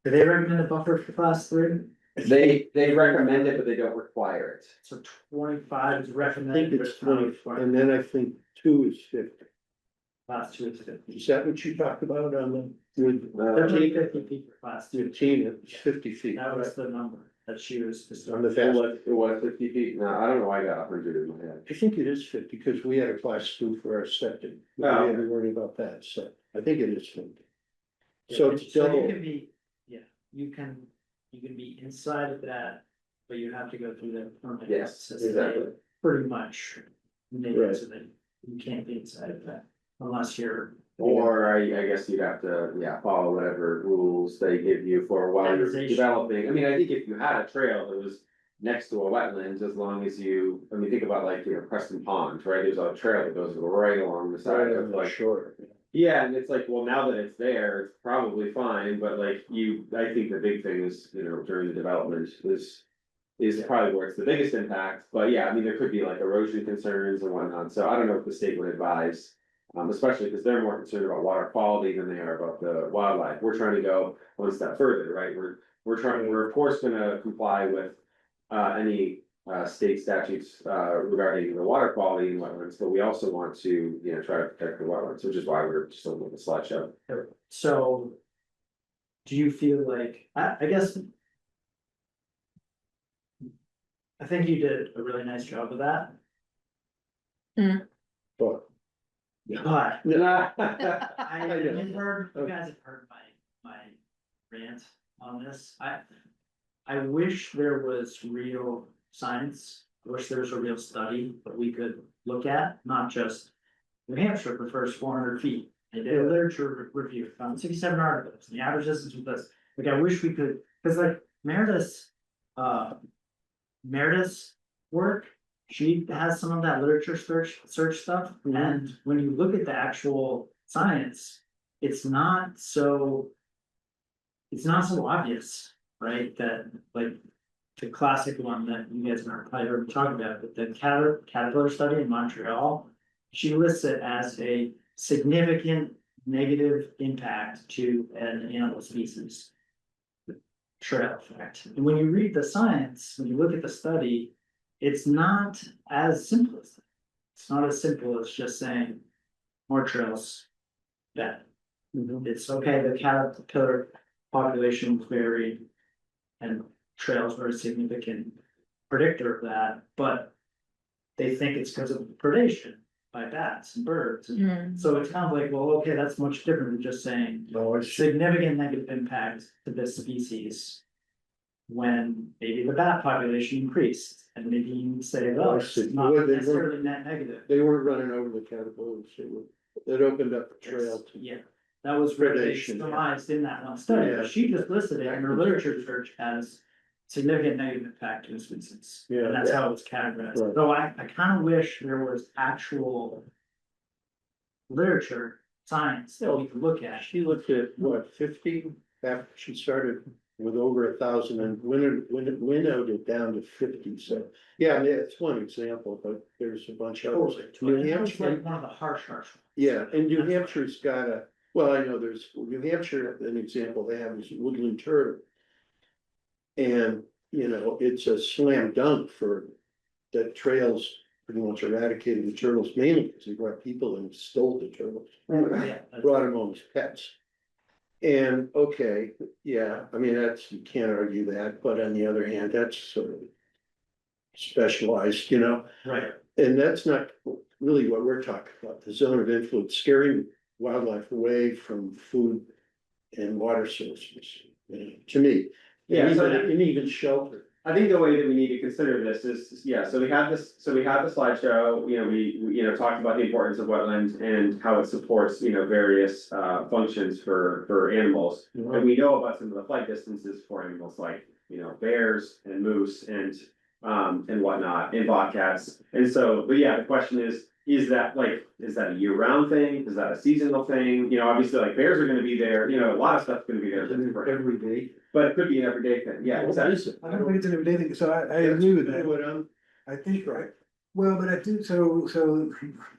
do they recommend a buffer for class 3? They recommend it, but they don't require it. So 25 is I think recommended. it's 20, and then I think 2 is 50. Class 2 is 50. Is that what you talked about on the, with, They're only 50 feet for class 2. 15, it's 50 feet. That was the number that she was. On the It fast, was 50 feet. No, I don't know why I got 100 in my head. I think it is 50, because we had a class 2 for our septic. We Oh. had to worry about that, so I think it is 50. So it's So you double, can be, you can be inside of that, but you have to go through the permit. Yes, process. They exactly. Pretty much make Right. it so that you can't be inside of that unless you're. Or I guess you'd have to, yeah, follow whatever rules they give you for while you're Standardization. developing. I mean, I think if you had a trail that was next to a wetlands, as long as you, I mean, think about like, Preston Pond, right? There's a trail that goes right along the side of like. Sure. Yeah, and it's like, well, now that it's there, it's probably fine, but like I think the big thing is, during the development is probably where it's the biggest impact, but yeah, I mean, there could be like erosion concerns and whatnot, so I don't know if the state would advise. Especially because they're more concerned about water quality than they are about the wildlife. We're trying to go one step further, right? We're of course gonna comply with any state statutes regarding the water quality in wetlands, but we also want to, try to protect the wetlands, which is why we're still with the slideshow. So. Do you feel like, I guess. I think you did a really nice job of that, But. but Yeah. I, know. you've heard, you guys have heard my rant on this. I wish there was real science. I wish there was a real study that we could look at, not just New Hampshire prefers 400 feet. They did a literature review, found 67 articles, and the average distance was this. Like, I wish we could, because like Meredith's work, she has some of that literature search stuff, and when you look at the actual science, it's not so obvious, right? That like the classic one that you guys are probably heard me talk about, but the caterpillar study in Montreal, she lists it as a significant negative impact to an animal species. Trail effect. And when you read the science, when you look at the study, it's not as simple as that. It's not as simple as just saying more trails bad. It's okay, the caterpillar population varied and trails are a significant predictor of that, but they think it's because of predation by bats and birds. And so it's kind of like, well, okay, that's much different than just saying No, it's. significant negative impact to this species. When maybe the bat population increased, and maybe you say, oh, it's not Well, they necessarily net negative. They weren't running over the caterpillars, it opened up the trail to. Yeah, that was where they Predation, yeah. surmised in that one study, Yeah. but she just listed it in her literature search as significant negative impact to a species. Yeah. And that's how it's categorized. Right. So I kind of wish there was actual literature, science that we could look at. She looked at what, 50, after she started with over 1,000 and winnowed it down to 50, so. Yeah, I mean, it's one example, but there's a bunch of others. New And that was Hampshire, like one of the harsh ones. yeah, and New Hampshire's got a, well, I know there's, New Hampshire, an example they have is woodland turtle. And, it's a slam dunk for that trails pretty much eradicated the turtles mainly because they brought people and stole the turtles. Yeah, that's- Brought them home as pets. And, okay, yeah, I mean, you can't argue that, but on the other hand, that's sort of specialized, Right, and that's not really what we're talking about, the zone of influence, scaring wildlife away from food and water sources, to me. Yeah, And so even shelter. I think the way that we need to consider this is, so we had the slideshow, we talked about the importance of wetlands and how it supports, various functions for animals. And we know about some of the flight distances for animals like, bears and moose and whatnot, and bobcats. And so, but yeah, the question is that a year-round thing? Is that a seasonal thing? Obviously like bears are gonna be there, a lot of stuff's gonna be there. Every day. But it could be an everyday thing, yeah, exactly. I don't think it's an everyday thing, so I agree with that. What I'm, I think, right, well, but I do, so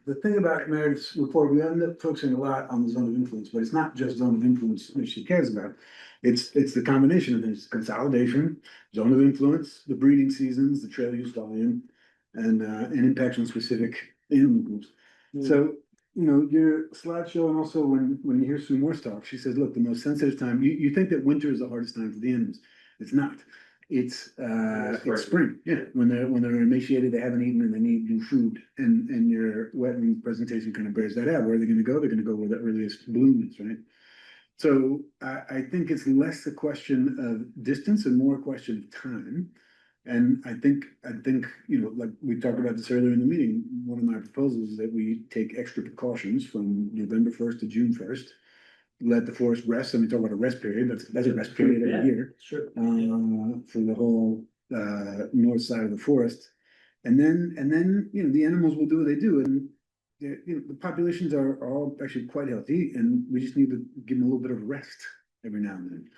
the thing about Meredith's report, we end up focusing a lot on the zone of influence, but it's not just zone of influence that she cares about. It's the combination of things, consolidation, zone of influence, the breeding seasons, the trail use volume, and impacts on specific animal groups. So, your slideshow, and also when you hear Sue Moore's talk, she says, look, the most sensitive time, you think that winter is the hardest time for the animals. It's not. It's spring, yeah, when they're emaciated, they haven't eaten and they need new food, and your wetland presentation kind of bears that out. Where are they gonna go? They're gonna go where the earliest bloom is, right? So I think it's less a question of distance and more a question of time. And I think, you know, like we talked about this earlier in the meeting, one of my proposals is that we take extra precautions from November first to June first. Let the forest rest, I mean, talk about a rest period, that's a rest period Yeah. every year, Sure. for the whole, north side of the forest. And then, you know, the animals will do what they do, and you know, the populations are all actually quite healthy, and we just need to give them a little bit of rest every now and then.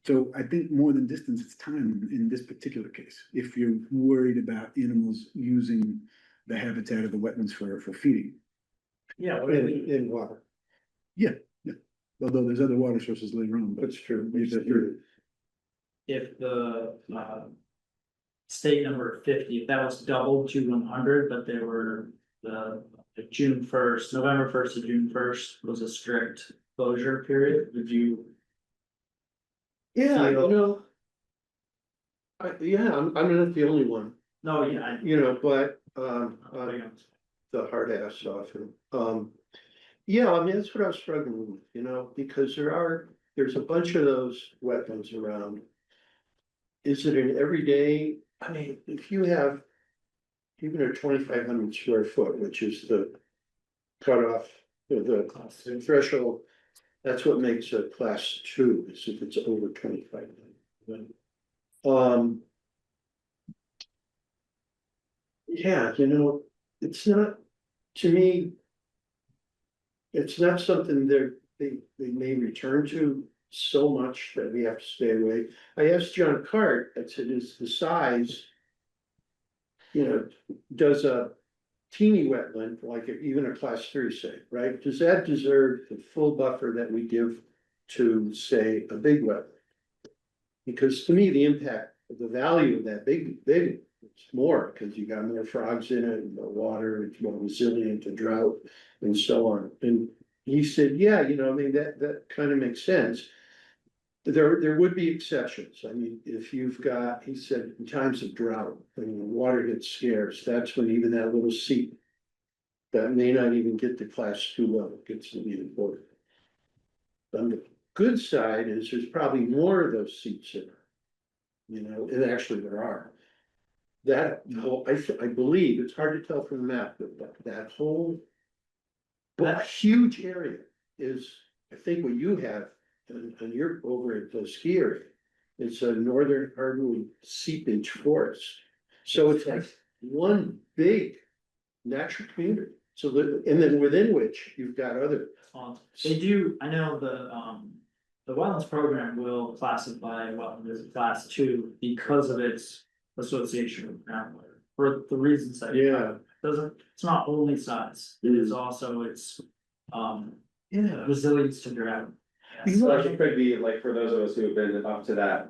So I think more than distance, it's time in this particular case. If you're worried about animals using the habitat of the wetlands for feeding. Yeah, In water. Yeah, although there's other water sources later on, but That's true. if the, state number 50, if that was doubled to 100, but there were the June 1st, November 1st to June 1st was a strict closure period, would you? Yeah, you Feel- know. I'm not the only one, No, yeah, you know, but, I. the hard ass often. Yeah, I mean, that's what I was struggling with, you know, because there's a bunch of those wetlands around. Is it an everyday, I mean, if you have even a 2,500 square foot, which is the cutoff, the threshold, that's what makes a class 2, is if it's over 2,500. Yeah, you know, it's not, to me. It's not something they may return to so much that we have to stay away. I asked John Cart, I said, is the size. You know, does a teeny wetland, like even a class 3, say, right, does that deserve the full buffer that we give to, say, a big wetland? Because to me, the impact of the value of that big, it's more, because you got more frogs in it, and the water, it's more resilient to drought and so on. And he said, yeah, you know, I mean, that kind of makes sense. There would be exceptions. I mean, if you've got, he said, in times of drought, when the water gets scarce, that's when even that little seep that may not even get to class 2 level gets to be important. On the good side is there's probably more of those seeps in there. You know, and actually there are. That whole, I believe, it's hard to tell from the map, but that whole. That huge area is, I think what you have, and you're over at the ski area. It's a northern hardwood seepage forest. So it's like one big natural community. So and then within which you've got other. They do, I know the wetlands program will classify wetland as a class 2 because of its association with groundwater, for the reasons that. Yeah. It's not only size, it is also its, resilience to drought. So it could be like for those of us who have been up to that.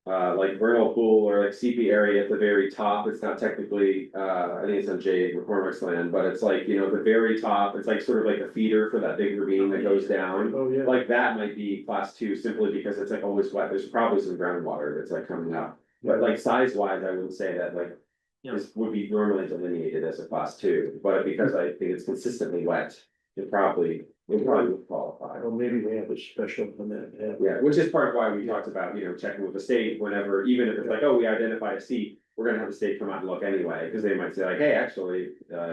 Like vernal pool or like CP area at the very top, it's not technically, I think it's on Jay McCormick's land, but it's like, you know, the very top, it's like sort of like a feeder for that big ravine that goes down. Oh, yeah. Like that might be class 2 simply because it's like always wet, there's probably some groundwater that's like coming up. But like size wise, I would say that like this would be normally delineated as a class 2, but because I think it's consistently wet, it probably would qualify. Well, maybe they have a special on that. Yeah, which is part of why we talked about, you know, checking with the state whenever, even if it's like, oh, we identified a seat, we're gonna have the state come out and look anyway, because they might say like, hey, actually,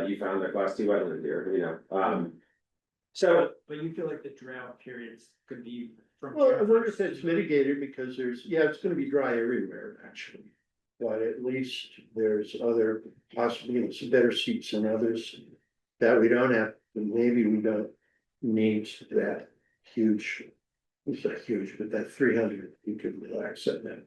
you found a class 2 wetland here, you know, so. But you feel like the drought periods could be from. Well, I wonder if it's mitigated because it's gonna be dry everywhere, actually. But at least there's other possibly, you know, some better seats than others that we don't have, and maybe we don't need that huge. It's not huge, but that 300, you could relax at that.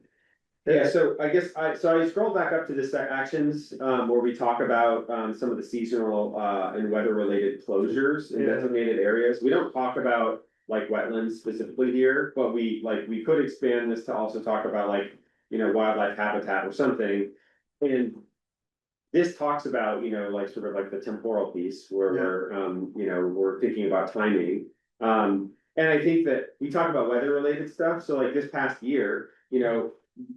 Yeah, so I guess I scrolled back up to the actions, where we talk about, some of the seasonal, and weather related closures in Yeah. designated areas. We don't talk about like wetlands specifically here, but we could expand this to also talk about like, you know, wildlife habitat or something. And this talks about, you know, like sort of like the temporal piece where we're, you know, we're thinking about timing. And I think that we talk about weather related stuff. So like this past year, you know,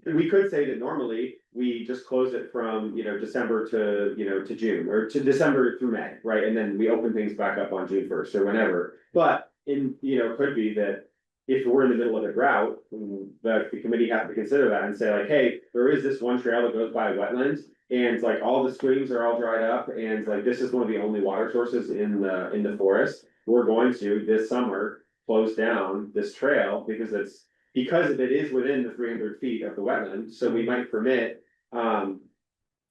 we could say that normally we just close it from, you know, December to, you know, to June or to December through May, right? And then we open things back up on June 1st or whenever. But you know, could be that if we're in the middle of a drought, the committee has to consider that and say like, hey, there is this one trail that goes by wetlands. And it's like all the streams are all dried up and like this is one of the only water sources in the forest. We're going to this summer close down this trail because if it is within the 300 feet of the wetland, so we might permit.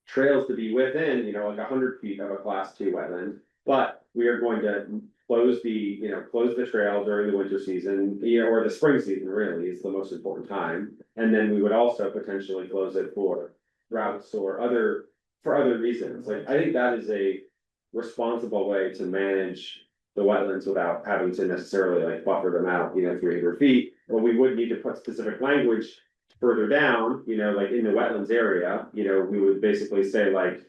Trails to be within, like 100 feet of a class 2 wetland, but we are going to close the trail during the winter season, or the spring season really is the most important time. And then we would also potentially close it for droughts or for other reasons. Like, I think that is a responsible way to manage the wetlands without having to necessarily like buffer them out, 300 feet. Well, we would need to put specific language further down, like in the wetlands area, we would basically say like.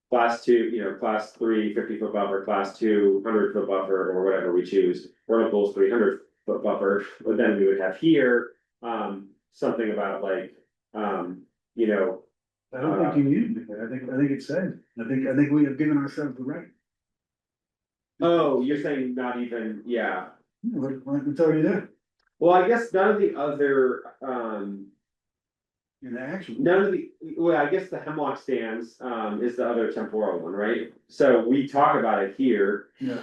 Class 2, class 3, 50-foot buffer, class 2, 100-foot buffer, or whatever we choose, verticals 300-foot buffer, but then we would have here. Something about like, I don't think you need it, I think it's said, I think we have given ourselves the right. oh, you're saying not even, yeah. It's already there, Well, I guess none of the other, in action. none of the, well, I guess the hemlock stands, is the other temporal one, right? So we talk about it here. Yeah.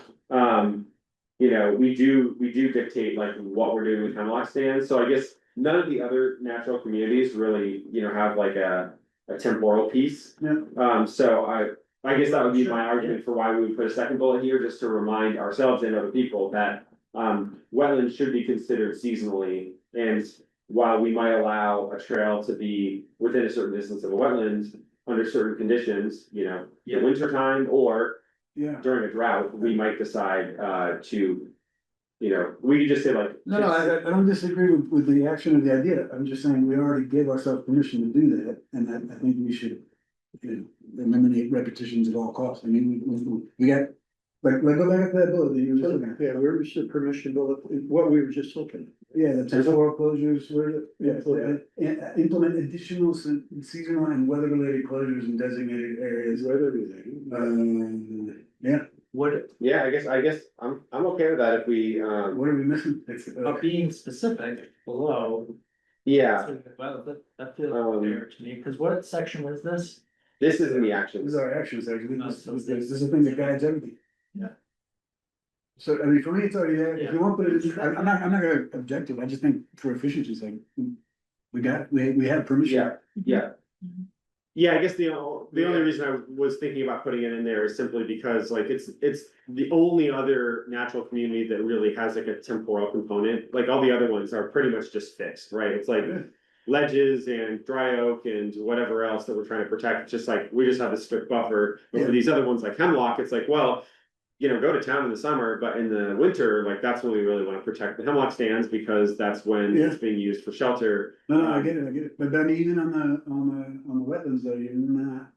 We do dictate like what we're doing with hemlock stands, so I guess none of the other natural communities really, have like a temporal piece. Yeah. So I guess that would be my argument for why we would put a second bullet here, just to remind ourselves and other people that wetlands should be considered seasonally. And while we might allow a trail to be within a certain distance of a wetland under certain conditions, in winter time or Yeah. during a drought, we might decide to, we could just say like. No, I don't disagree with the action of the idea, I'm just saying we already gave ourselves permission to do that, and I think we should. Eliminate repetitions at all costs, I mean, we got, like, go back to that bullet that you were just looking at. Yeah, where was the permission bullet, what we were just looking at? Yeah, the temporal closures, implement additional seasonal and weather-related closures in designated areas. Yeah, Yeah, I guess I'm okay with that if we, what are we missing? But being specific below. yeah, Well, that feels fair to me, because what section was this? this is in the This actions. is our action section, this is the thing that guides everything. Yeah. So, I mean, for me, it's already there, if Yeah. you want to put it, I'm not gonna object to it, I just think for efficiency's sake, we have permission. Yeah. Yeah, I guess the only reason I was thinking about putting it in there is simply because like it's the only other natural community that really has like a temporal component, like all the other ones are pretty much just fixed, right? It's like ledges and dry oak and whatever else that we're trying to protect, just like, we just have this strict buffer. But for these other ones like hemlock, it's like, well, go to town in the summer, but in the winter, like that's when we really want to protect the hemlock stands because that's when it's being used for shelter. No, I get it, but I mean, even on the wetlands though, you're not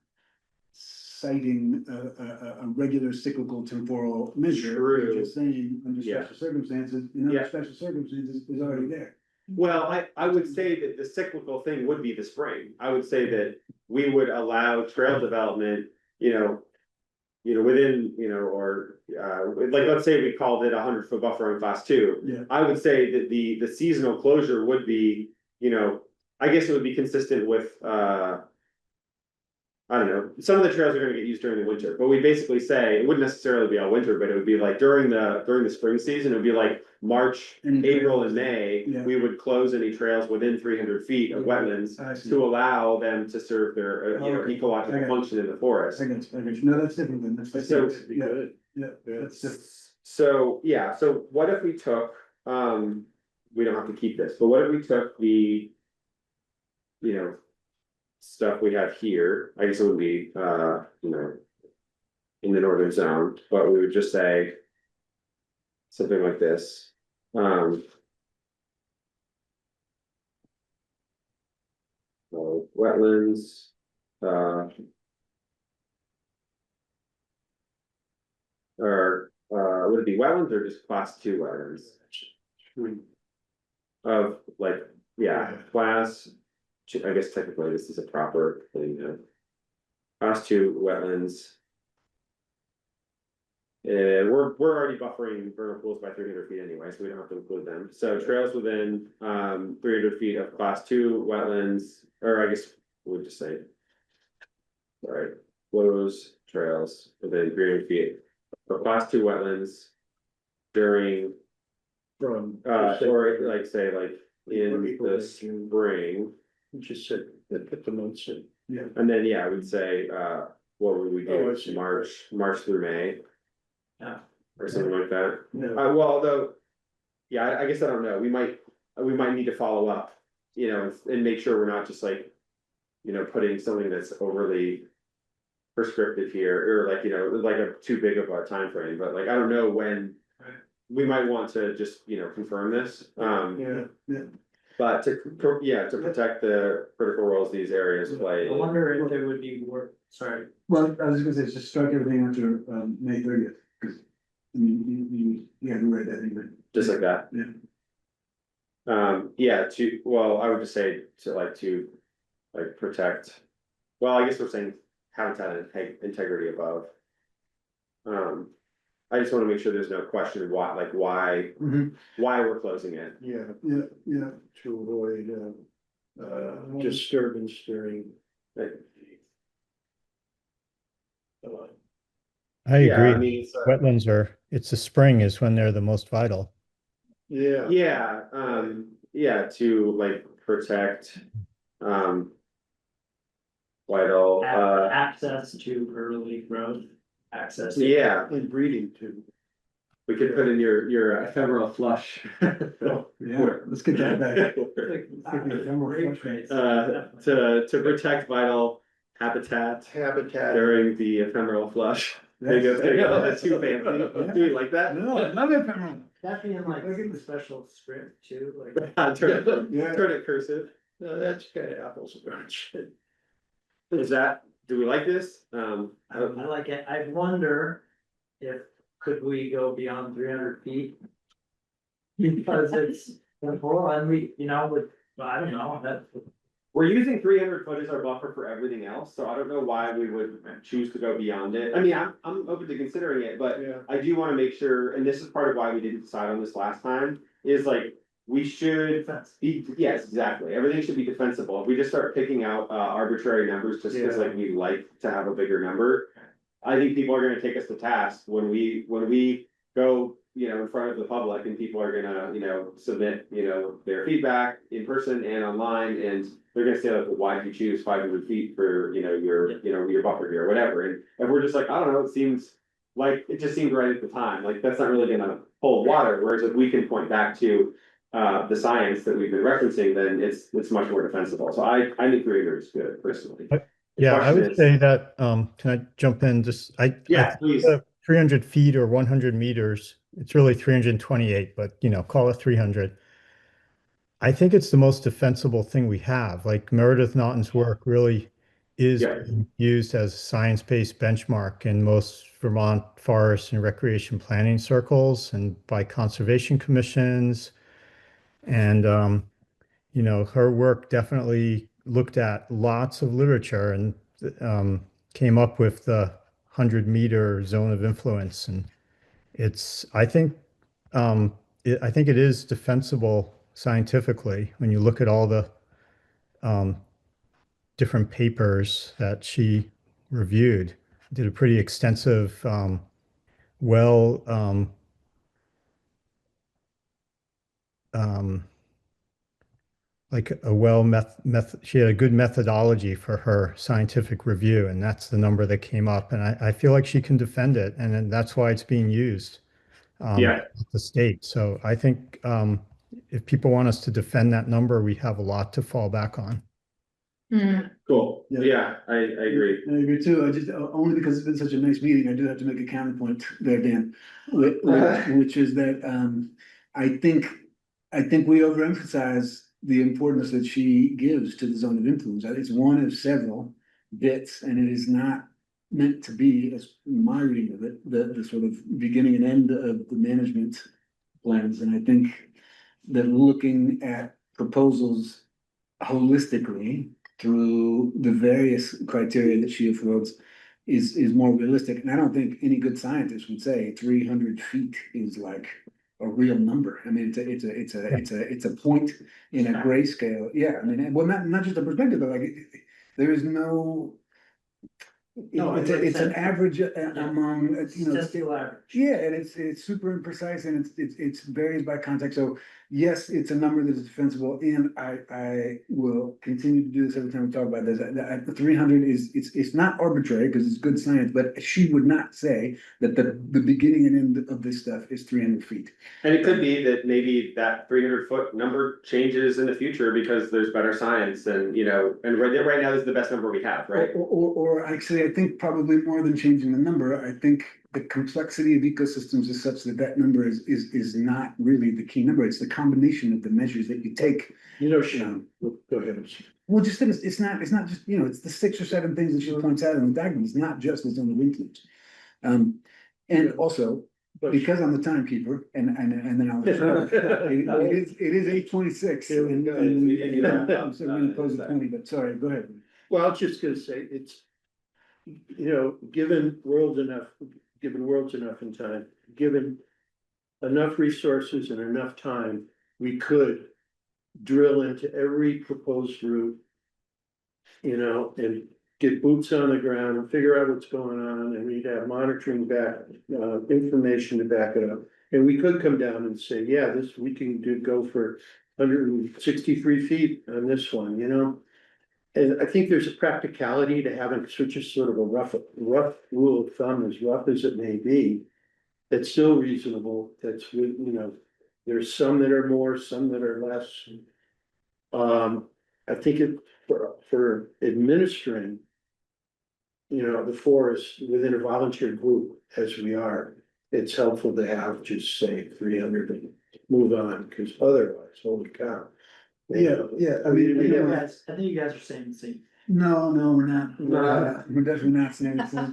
citing a regular cyclical temporal measure. True. You're just saying, under special circumstances, special circumstances is already there. Well, I would say that the cyclical thing would be the spring. I would say that we would allow trail development, within, or, like, let's say we called it 100-foot buffer in class 2. Yeah. I would say that the seasonal closure would be, I guess it would be consistent with, I don't know, some of the trails are gonna get used during the winter, but we basically say, it wouldn't necessarily be all winter, but it would be like during the spring season, it would be like March, April and May. Yeah. We would close any trails within 300 feet of wetlands I see. to allow them to serve their, Okay. ecological Okay. function in the forest. I got you, no, that's different then, that's So- different. Yeah, that's different. So, yeah, so what if we took, we don't have to keep this, but what if we took the, stuff we have here, I guess it would be, in the northern zone, but we would just say something like this. Wetlands, or, would it be wetlands or just class 2 wetlands? Of like, class, I guess technically this is a proper thing, class 2 wetlands. we're already buffering vernal pools by 300 feet anyway, so we don't have to include them. So trails within 300 feet of class 2 wetlands, or I guess we'll just say. Sorry, flows, trails within 300 feet of class 2 wetlands during From. or like say like in the spring, Just said, put the notes in. and then I would say what would we Oh, I do, see. March through May. Yeah. Or something like that. No, Well, although, I guess I don't know, we might need to follow up, and make sure we're not just like. Putting something that's overly prescriptive here, or like a too big of a time frame. But like, I don't know when. Right. We might want to just, confirm this, yeah, but to protect the critical roles these areas play. I wonder if there would be more, sorry, Well, I was just gonna say, just strike everything after, May 30th, because, I mean, you haven't read that anyway. Just like that. Yeah. I would just say to protect, well, I guess we're saying habitat and integrity above. I just wanna make sure there's no question why Mhm. we're closing it. yeah, Yeah. to avoid, disturbance during. Like, I yeah, I agree. mean, so- Wetlands it's the spring is when they're the most vital. Yeah. To protect, vital, access to early growth, access. yeah, And breeding too. we could put in your ephemeral flush. Yeah, let's get that back. To protect vital habitat Habitat. during the ephemeral flush. There you go, that's too fancy, do you like that? No, I love ephemeral. That being like the special script too, like. Turn Yeah. it cursive. No, that's kind of apples and oranges. Do we like this? I like it, I wonder if, could we go beyond 300 feet? Because it's temporal and I don't know, We're using 300 foot as our buffer for everything else, so I don't know why we would choose to go beyond it. I mean, I'm open to considering it, but Yeah. I do wanna make sure, and this is part of why we didn't decide on this last time, is we should yes, exactly, everything should be defensible. If we just start picking out arbitrary numbers just because Yeah. we like to have a bigger number. I think people are gonna take us to task when we go, in front of the public and people are gonna, submit, their feedback in person and online, and they're gonna say like, why did you choose 500 feet for, your buffer here, or whatever, and if we're just like, I don't know, it just seemed right at the time, that's not really gonna hold water, whereas if we can point back to the science that we've been referencing, then it's much more defensible, so I think 300 is good personally. Yeah, I question would is- say that, can I jump in? Yeah, please. 300 feet or 100 meters, it's really 328, but call it 300. I think it's the most defensible thing we have. Like Meredith Naughton's work really is Yeah. being used as a science-based benchmark in most Vermont forest and recreation planning circles and by conservation commissions. And, her work definitely looked at lots of literature and came up with the 100-meter zone of influence. And I think it is defensible scientifically when you look at all the different papers that she reviewed. Did a pretty extensive, well, like a she had a good methodology for her scientific review, and that's the number that came up. And I feel like she can defend it, and then that's why it's being used at the state. So I think if people want us to defend that number, we have a lot to fall back on. Cool, Yeah. I agree. I agree too, I just, only because it's been such a nice meeting, I do have to make a counterpoint there, Dan. Which is that, I think we overemphasize the importance that she gives to the zone of influence. It's one of several bits, and it is not meant to be, as my reading of it, the sort of beginning and end of the management plans. And I think that looking at proposals holistically through the various criteria that she affords, is more realistic, and I don't think any good scientist would say 300 feet is like a real number. I mean, it's a point in a grayscale, yeah, I mean, well, not just a perspective, but like, there is no. No, It's an average among, you know, Statistical average. yeah, and it's super imprecise and it's varies by context. So yes, it's a number that is defensible, and I will continue to do this every time we talk about this. The 300 it's not arbitrary because it's good science, but she would not say that the beginning and end of this stuff is 300 feet. And it could be that maybe that 300-foot number changes in the future because there's better science and, you know, and right now this is the best number we have, right? Or actually, I think probably more than changing the number, I think the complexity of ecosystems is such that that number is not really the key number. It's the combination of the measures that you take. You know, Sean, go ahead. Well, just that it's not just, you know, it's the 6 or 7 things that she points out in the document. It's not just what's on the influence. And also, because I'm the timekeeper and then I'll. It is 8:26. Here we go. I'm gonna close at 20, but sorry, go ahead. Well, I was just gonna say, it's, you know, given worlds enough in time, given enough resources and enough time, we could drill into every proposed route, you know, and get boots on the ground and figure out what's going on, and we'd have monitoring back, information to back it up. And we could come down and say, yeah, we can go for 163 feet on this one, you know? And I think there's a practicality to having such a sort of a rough rule of thumb, as rough as it may be. That's still reasonable, that's, you know, there's some that are more, some that are less. I think for administering, you know, the forest within a volunteer group, as we are, it's helpful to have just say 300 and move on, because otherwise, holy cow. Yeah, I mean, I think you guys are saying the same. no, we're not. We're definitely not saying the same.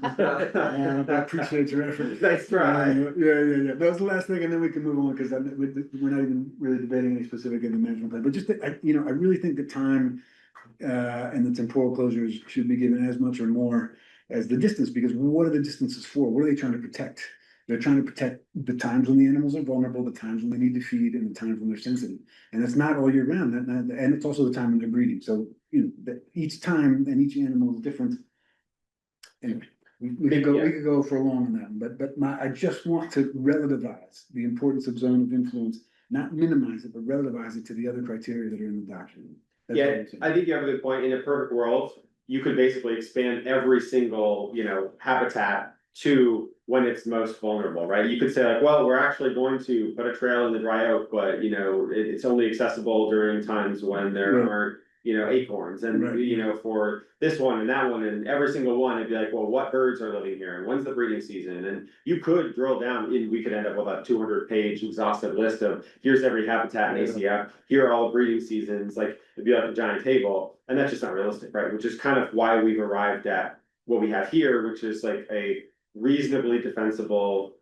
I appreciate your effort. Nice try. Yeah. That was the last thing, and then we can move on, because we're not even really debating any specific in the management plan, but just, I really think the time and the temporal closures should be given as much or more as the distance, because what are the distances for? What are they trying to protect? They're trying to protect the times when the animals are vulnerable, the times when they need to feed, and the times when they're sensitive. And it's not all year round, and it's also the time when they're breeding. So, you know, that each time and each animal is different. Anyway, we could go for a long on that one, but I just want to relativize the importance of zone of influence, not minimize it, but relativize it to the other criteria that are in the document. That's all Yeah, I'm saying. I think you have a good point. In a perfect world, you could basically expand every single, you know, habitat to when it's most vulnerable, right? You could say like, well, we're actually going to put a trail in the dry oak, but you know, it's only accessible during times when there Right. aren't, you know, acorns. And Right. you know, for this one and that one and every single one, it'd be like, well, what birds are living here? And when's the breeding season? And you could drill down and we could end up with a 200-page exhaustive list of here's every habitat in ACF, here are all the breeding seasons, like it'd be like a giant table. And that's just not realistic, right? Which is kind of why we've arrived at what we have here, which is like a reasonably defensible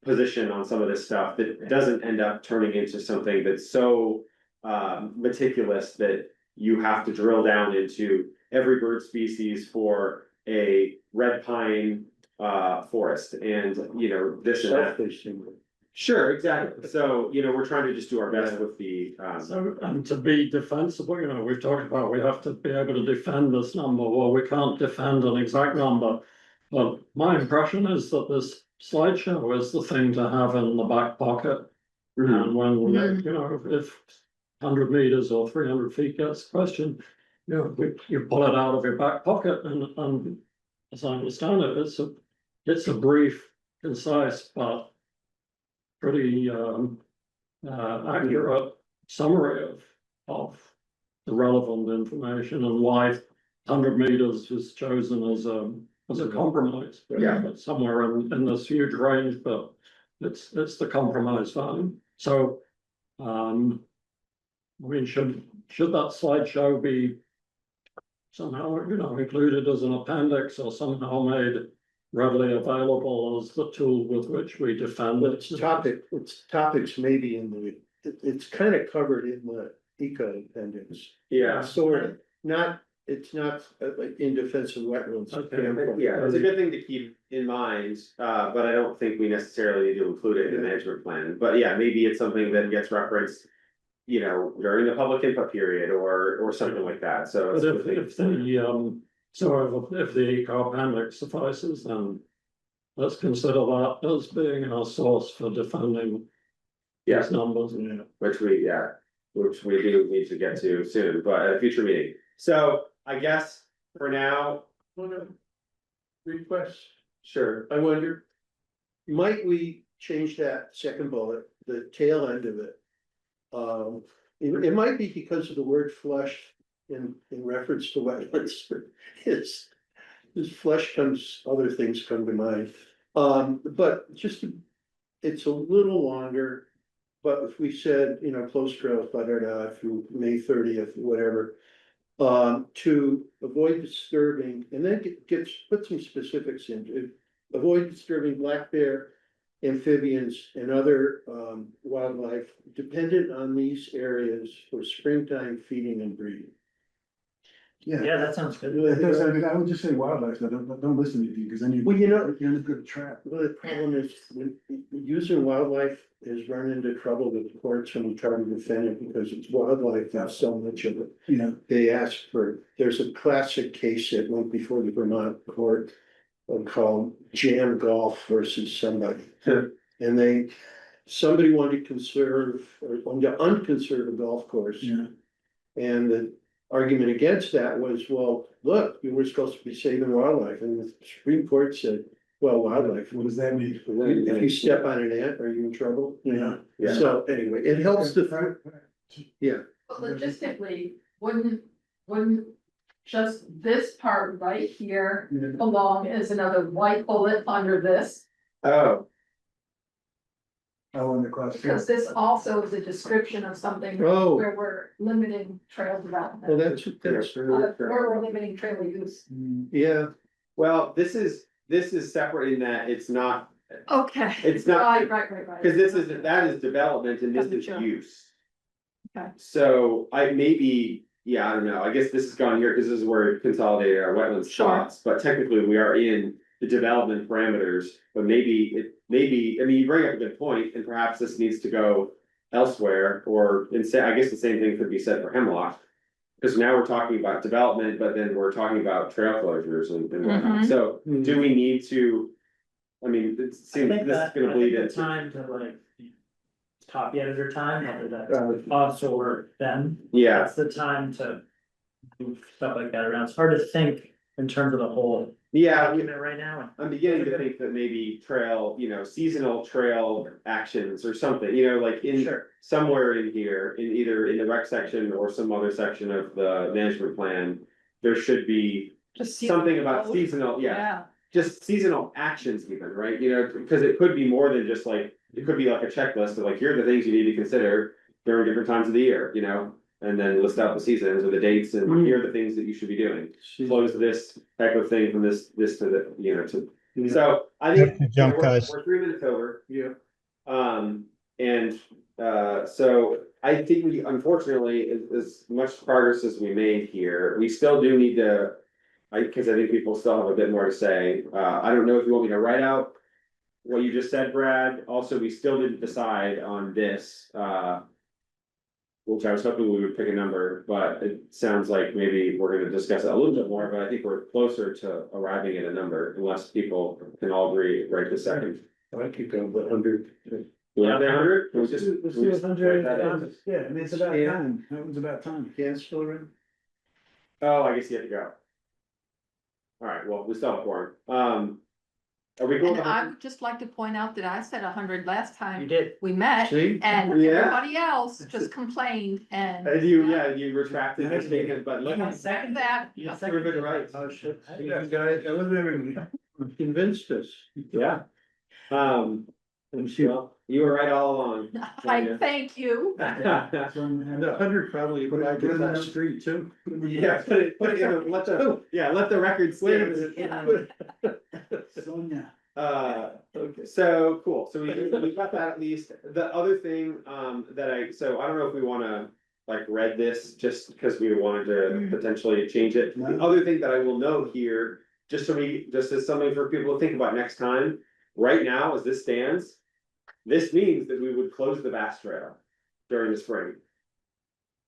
position on some of this stuff that doesn't end up turning into something that's so meticulous that you have to drill down into every bird species for a red pine forest and, you know, this and that. Sure, exactly. So, you know, we're trying to just do our best with the So, and to be defensible, you know, we've talked about, we have to be able to defend this number, well, we can't defend an exact number. But my impression is that this slideshow is the thing to have in the back pocket. And when, you know, if 100 meters or 300 feet gets questioned, you know, you pull it out of your back pocket and as I understand it, it's a brief, concise, but pretty accurate summary of the relevant information and why 100 meters was chosen as a compromise. Yeah. But somewhere in this huge range, but it's the compromise value. So, I mean, should that slideshow be somehow, you know, included as an appendix or somehow made readily available as the tool with which we defend it? It's topics maybe it's kind of covered in the eco appendix. yeah. Sort of, not it's not like in defense of wetlands. Okay. Yeah, it's a good thing to keep in mind, but I don't think we necessarily need to include it in the management plan, but yeah, maybe it's something that gets referenced. You know, during the public input period or something like that, so. But it's if the, so if the eco appendix suffices, then let's consider that as being our source for defending Yeah. these numbers. Which we do need to get to soon, but at a future meeting. So I guess for now, Request, sure, I wonder, might we change that second bullet, the tail end of it? It might be because of the word flush in reference to wetlands, it's. This flush comes, other things come to mind, but just, it's a little longer. But if we said, you know, close trails, through May 30th, whatever. To avoid disturbing, and then put some specifics in, avoid disturbing black bear. Amphibians and other wildlife dependent on these areas for springtime feeding and breeding. Yeah, that sounds good. It does, I mean, I would just say wildlife, so don't listen to you, because then you. Well, you know- You're in a good trap. Well, the problem is when using wildlife has run into trouble with the courts when we try to defend it because it's wildlife, there's so much of it. You know, They asked for, there's a classic case that went before the Vermont court. Called Jam Golf versus somebody. And somebody wanted to conserve or wanted to unconserve a golf course. yeah, And the argument against that was, well, look, you were supposed to be saving wildlife, and the Supreme Court said, well, wildlife. what does that mean? If you step on an ant, are you in trouble? Yeah. Yeah. So anyway, it helps to, yeah, But logistically, wouldn't just this part right here belong as another white bullet under this? oh, Oh, in the class. Because this also is a description of something Oh. where we're limiting trail well, development. that's, Where we're limiting trail use. yeah, well, this is separate in that it's not, Okay. It's not- Right. because that is development and this is Gotcha. use. Okay. So I I don't know, I guess this has gone here because this is where we consolidated our wetland Sure. spots, but technically we are in the development parameters. But maybe, I mean, you bring up a good point, and perhaps this needs to go elsewhere, or instead, I guess the same thing could be said for Hemlock. Because now we're talking about development, but then we're talking about trail closures and whatnot, Mhm. so do we need to? I mean, it I seems think this is that, gonna I bleed think the into. time to like. Copy editor time, whether that's us or them. Yeah, That's the time to move stuff like that around. It's hard to think in terms of the whole yeah, document right now. I'm beginning to think that maybe trail, seasonal trail actions or something, like in. Sure. Somewhere in here, either in the rec section or some other section of the management plan, there should be Just something about seasonal, Yeah. just seasonal actions even, right? Because it could be more than just like, it could be like a checklist of like, here are the things you need to consider during different times of the year, and then list out the seasons or the dates, and here are the things that you should be doing. Close this type of thing from this to the, so I think. Have to jump, guys. We're 3 minutes over. yeah. So I think we, unfortunately, as much progress as we made here, we still do need to. Cause I think people still have a bit more to say. I don't know if you want me to write out what you just said, Brad. Also, we still didn't decide on this, which I was hoping we would pick a number, but it sounds like maybe we're gonna discuss it a little bit more, but I think we're closer to arriving at a number unless people can all agree right this second. I could go with 100. You want the 100? Let's do 100. Yeah, I mean, it's about time, that was about time. Yeah, still around. Oh, I guess you have to go. Alright, well, we still have a quorum. Are we going? And I would just like to point out that I said 100 last You time did. we met, See? and Yeah. everybody else just complained and. You retracted your statement, but look. Second That. You Prove it right. Oh, shit. You guys, I wasn't even convinced us. Yeah. Well, you were right all along. I thank you. Yeah, The 100 probably applied to that street too. put it in, let the record Wait a stand. minute. Sonia. Okay, so cool, so we got that at least. The other thing, so I don't know if we wanna like read this just because we wanted to potentially change it. The other thing that I will note here, just as something for people to think about next time, right now, as this stands. This means that we would close the Bass Trail during the spring.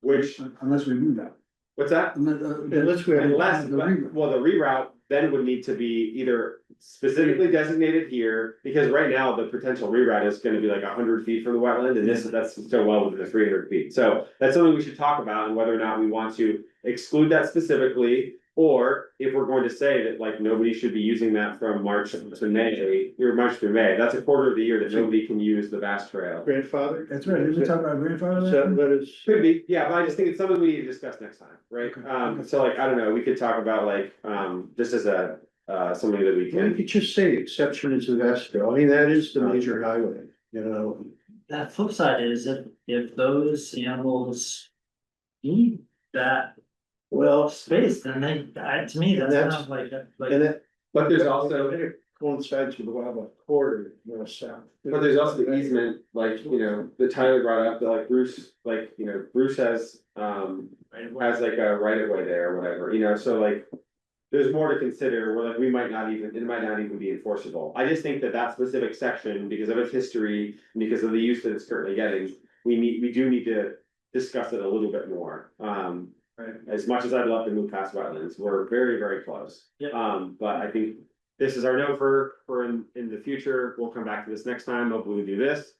Which, Unless we do that. what's that? Unless we have. Unless, the reroute then would need to be either specifically designated here, because right now the potential reroute is gonna be like 100 feet from the wetland, and that's still well within the 300 feet. So that's something we should talk about, and whether or not we want to exclude that specifically, or if we're going to say that like nobody should be using that from March to May, or March through May, that's a quarter of the year that nobody can use the Bass Trail. Grandfather? That's right, did we talk about grandfather? Is that what is? Could be, yeah, but I just think it's something we need to discuss next time, right? Okay. So like, I don't know, we could talk about like, just as a, something that we You can. could just say exception is the Vasco. I mean, that is the major highway, you know. That flip side is if those animals need that Well, space, then to me, that That's- sounds like, and that. But there's also, It coincides with the wildlife corridor, south. but there's also the easement, like, that Tyler brought up, that like Bruce, Bruce has, has like a right of way there or whatever, so like. There's more to consider, where like it might not even be enforceable. I just think that that specific section, because of its history, and because of the use that it's currently getting, we do need to discuss it a little bit more. As much as I'd love to move past wetlands, we're very, very close. Yeah. But I think this is our note for in the future. We'll come back to this next time. Hopefully we do this.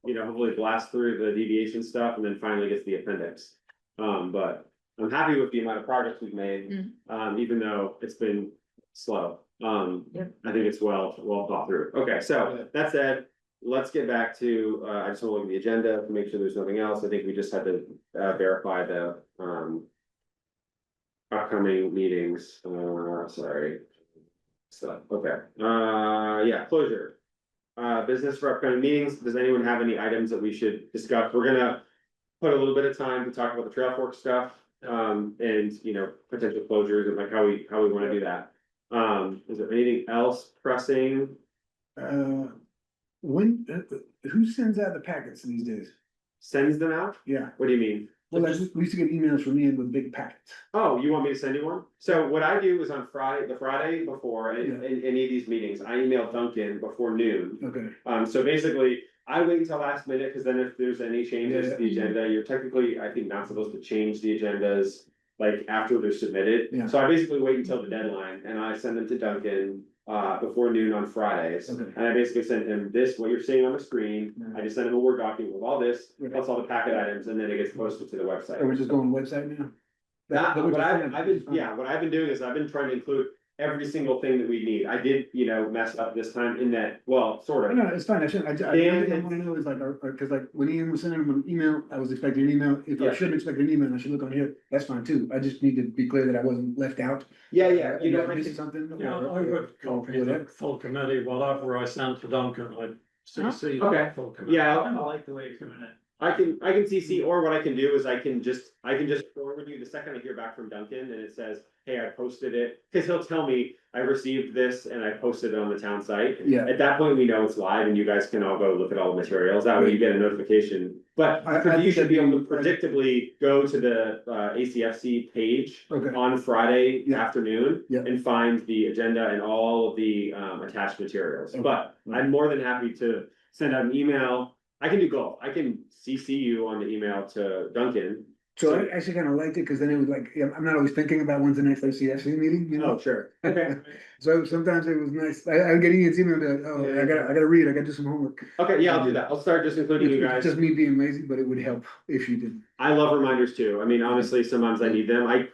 Hopefully blast through the deviation stuff and then finally get to the appendix. But I'm happy with the amount of progress we've made, even though it's been slow. Yep. I think it's well thought through. Okay, so that said, let's get back to, I just want to look at the agenda to make sure there's nothing else. I think we just had to verify the upcoming meetings. Sorry. So, okay, yeah, closure. Business for upcoming meetings. Does anyone have any items that we should discuss? We're gonna put a little bit of time to talk about the Trail Fork stuff. And potential closures and like how we wanna do that. Is there anything else pressing? When, who sends out the packets these days? Sends them out? Yeah, What do you mean? well, we used to get emails from Ian with big packets. Oh, you want me to send you one? So what I do is on the Friday before any of these meetings, I email Duncan before noon. Okay, So basically, I wait until last minute, cause then if there's any changes to the Yeah. agenda, you're technically, I think, not supposed to change the agendas. Like after they're submitted, Yeah. so I basically wait until the deadline and I send them to Duncan before noon on Fridays. Okay. And I basically send him this, what you're seeing on the screen, Yeah. I just send him a Word document with all this, Right. plus all the packet items, and then it gets posted to the website. are we just going website now? That, That- what I've been doing is I've been trying to include every single thing that we need. I did, mess up this time in that, well, sort of. No, it's fine, I shouldn't, I Dan, wanna know is like, cause like, when Ian was sending him an email, I was expecting an email, if I Yeah. shouldn't expect an email, and I should look on here, that's fine too, I just need to be clear that I wasn't left out. Yeah, I missed something. Yeah, I would copy the full committee, whatever I sent to Duncan, I'd CC the Okay. full committee. Yeah, I kinda like the way you're doing it. I can CC, or what I can do is I can just forward you the second I hear back from Duncan and it says, hey, I posted it. Cause he'll tell me I received this and I posted it on the town site. Yeah. At that point, we know it's live and you guys can all go look at all the materials. That way you get a notification. But I think you should be able to that'd be- predictably go to the ACFC page Okay. on Friday Yeah. afternoon. Yeah. And find the agenda and all of the attached materials. Okay. But I'm more than happy to send out an email. I can do both. I can CC you on the email to Duncan. So I actually kinda liked it, cause then it was like, yeah, I'm not always thinking about when's the next ACFC meeting, you know? Oh, sure. Okay. So sometimes it was nice, I get Ian's email, that, oh, I gotta read, I gotta do some homework. Okay, yeah, I'll do that. I'll start just including you It's guys. just me being lazy, but it would help if you did. I love reminders too. I mean, honestly, sometimes I need them. I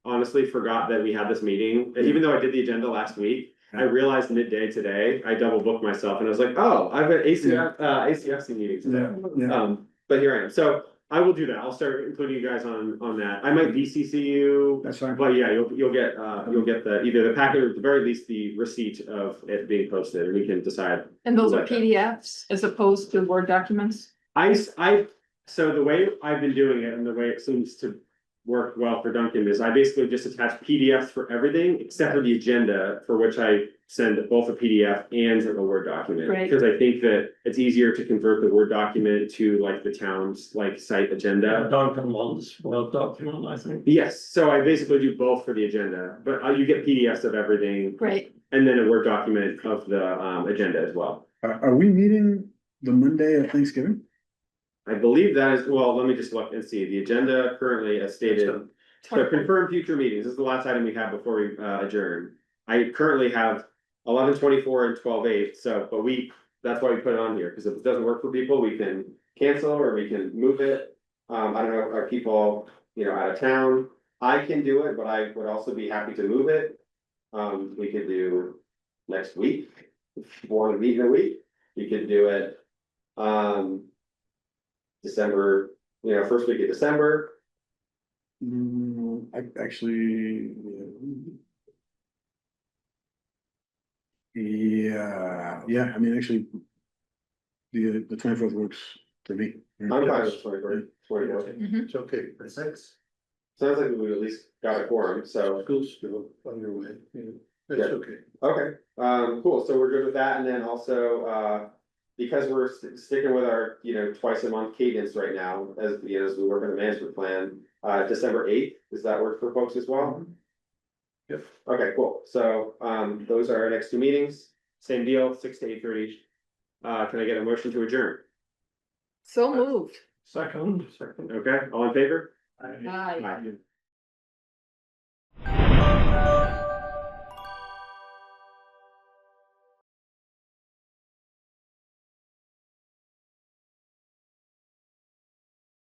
honestly forgot that we had this meeting. And even though I did the agenda last week, I realized midday today, I double booked myself and I was like, oh, I've got ACFC meeting today. Yeah. But here I am. So I will do that. I'll start including you guys on that. I might BCC you. That's fine. But yeah, you'll get either the packet or at the very least the receipt of it being posted and we can decide. And those are Like that. PDFs as opposed to Word documents? So the way I've been doing it and the way it seems to work well for Duncan is I basically just attach PDFs for everything except for the agenda, for which I send both a PDF and a Word document. Great. Because I think that it's easier to convert the Word document to like the town's like site agenda. Duncan wants Word document, I think. Yes, so I basically do both for the agenda, but you get PDFs of everything Great. and then a Word document of the agenda as well. Are we meeting the Monday of Thanksgiving? I believe that is, well, let me just look and see. The agenda currently as stated. So confirm future meetings. This is the last item we have before we adjourn. I currently have 11/24 and 12/8, so, but that's why we put it on here, because if it doesn't work for people, we can cancel or we can move it. I don't know, are people, out of town? I can do it, but I would also be happy to move it. We could do next week, if you want to meet in a week, we could do it. December, first week of December. I actually. Yeah, I mean, actually. The 24th works for me. I'm fine with 24th. It's okay. The 6th. Sounds like we at least got a quorum, so, School's still underway. Yeah, that's Yeah. okay. okay, cool, so we're good with that, and then also, because we're sticking with our, twice a month cadence right now, as we work on the management plan, December 8th, does that work for folks as well? Yep. Okay, cool, so, those are our next two meetings, same deal, 6 to 8:30. Can I get a motion to adjourn? So moved. Second. Okay, all in favor? Aye. Aye.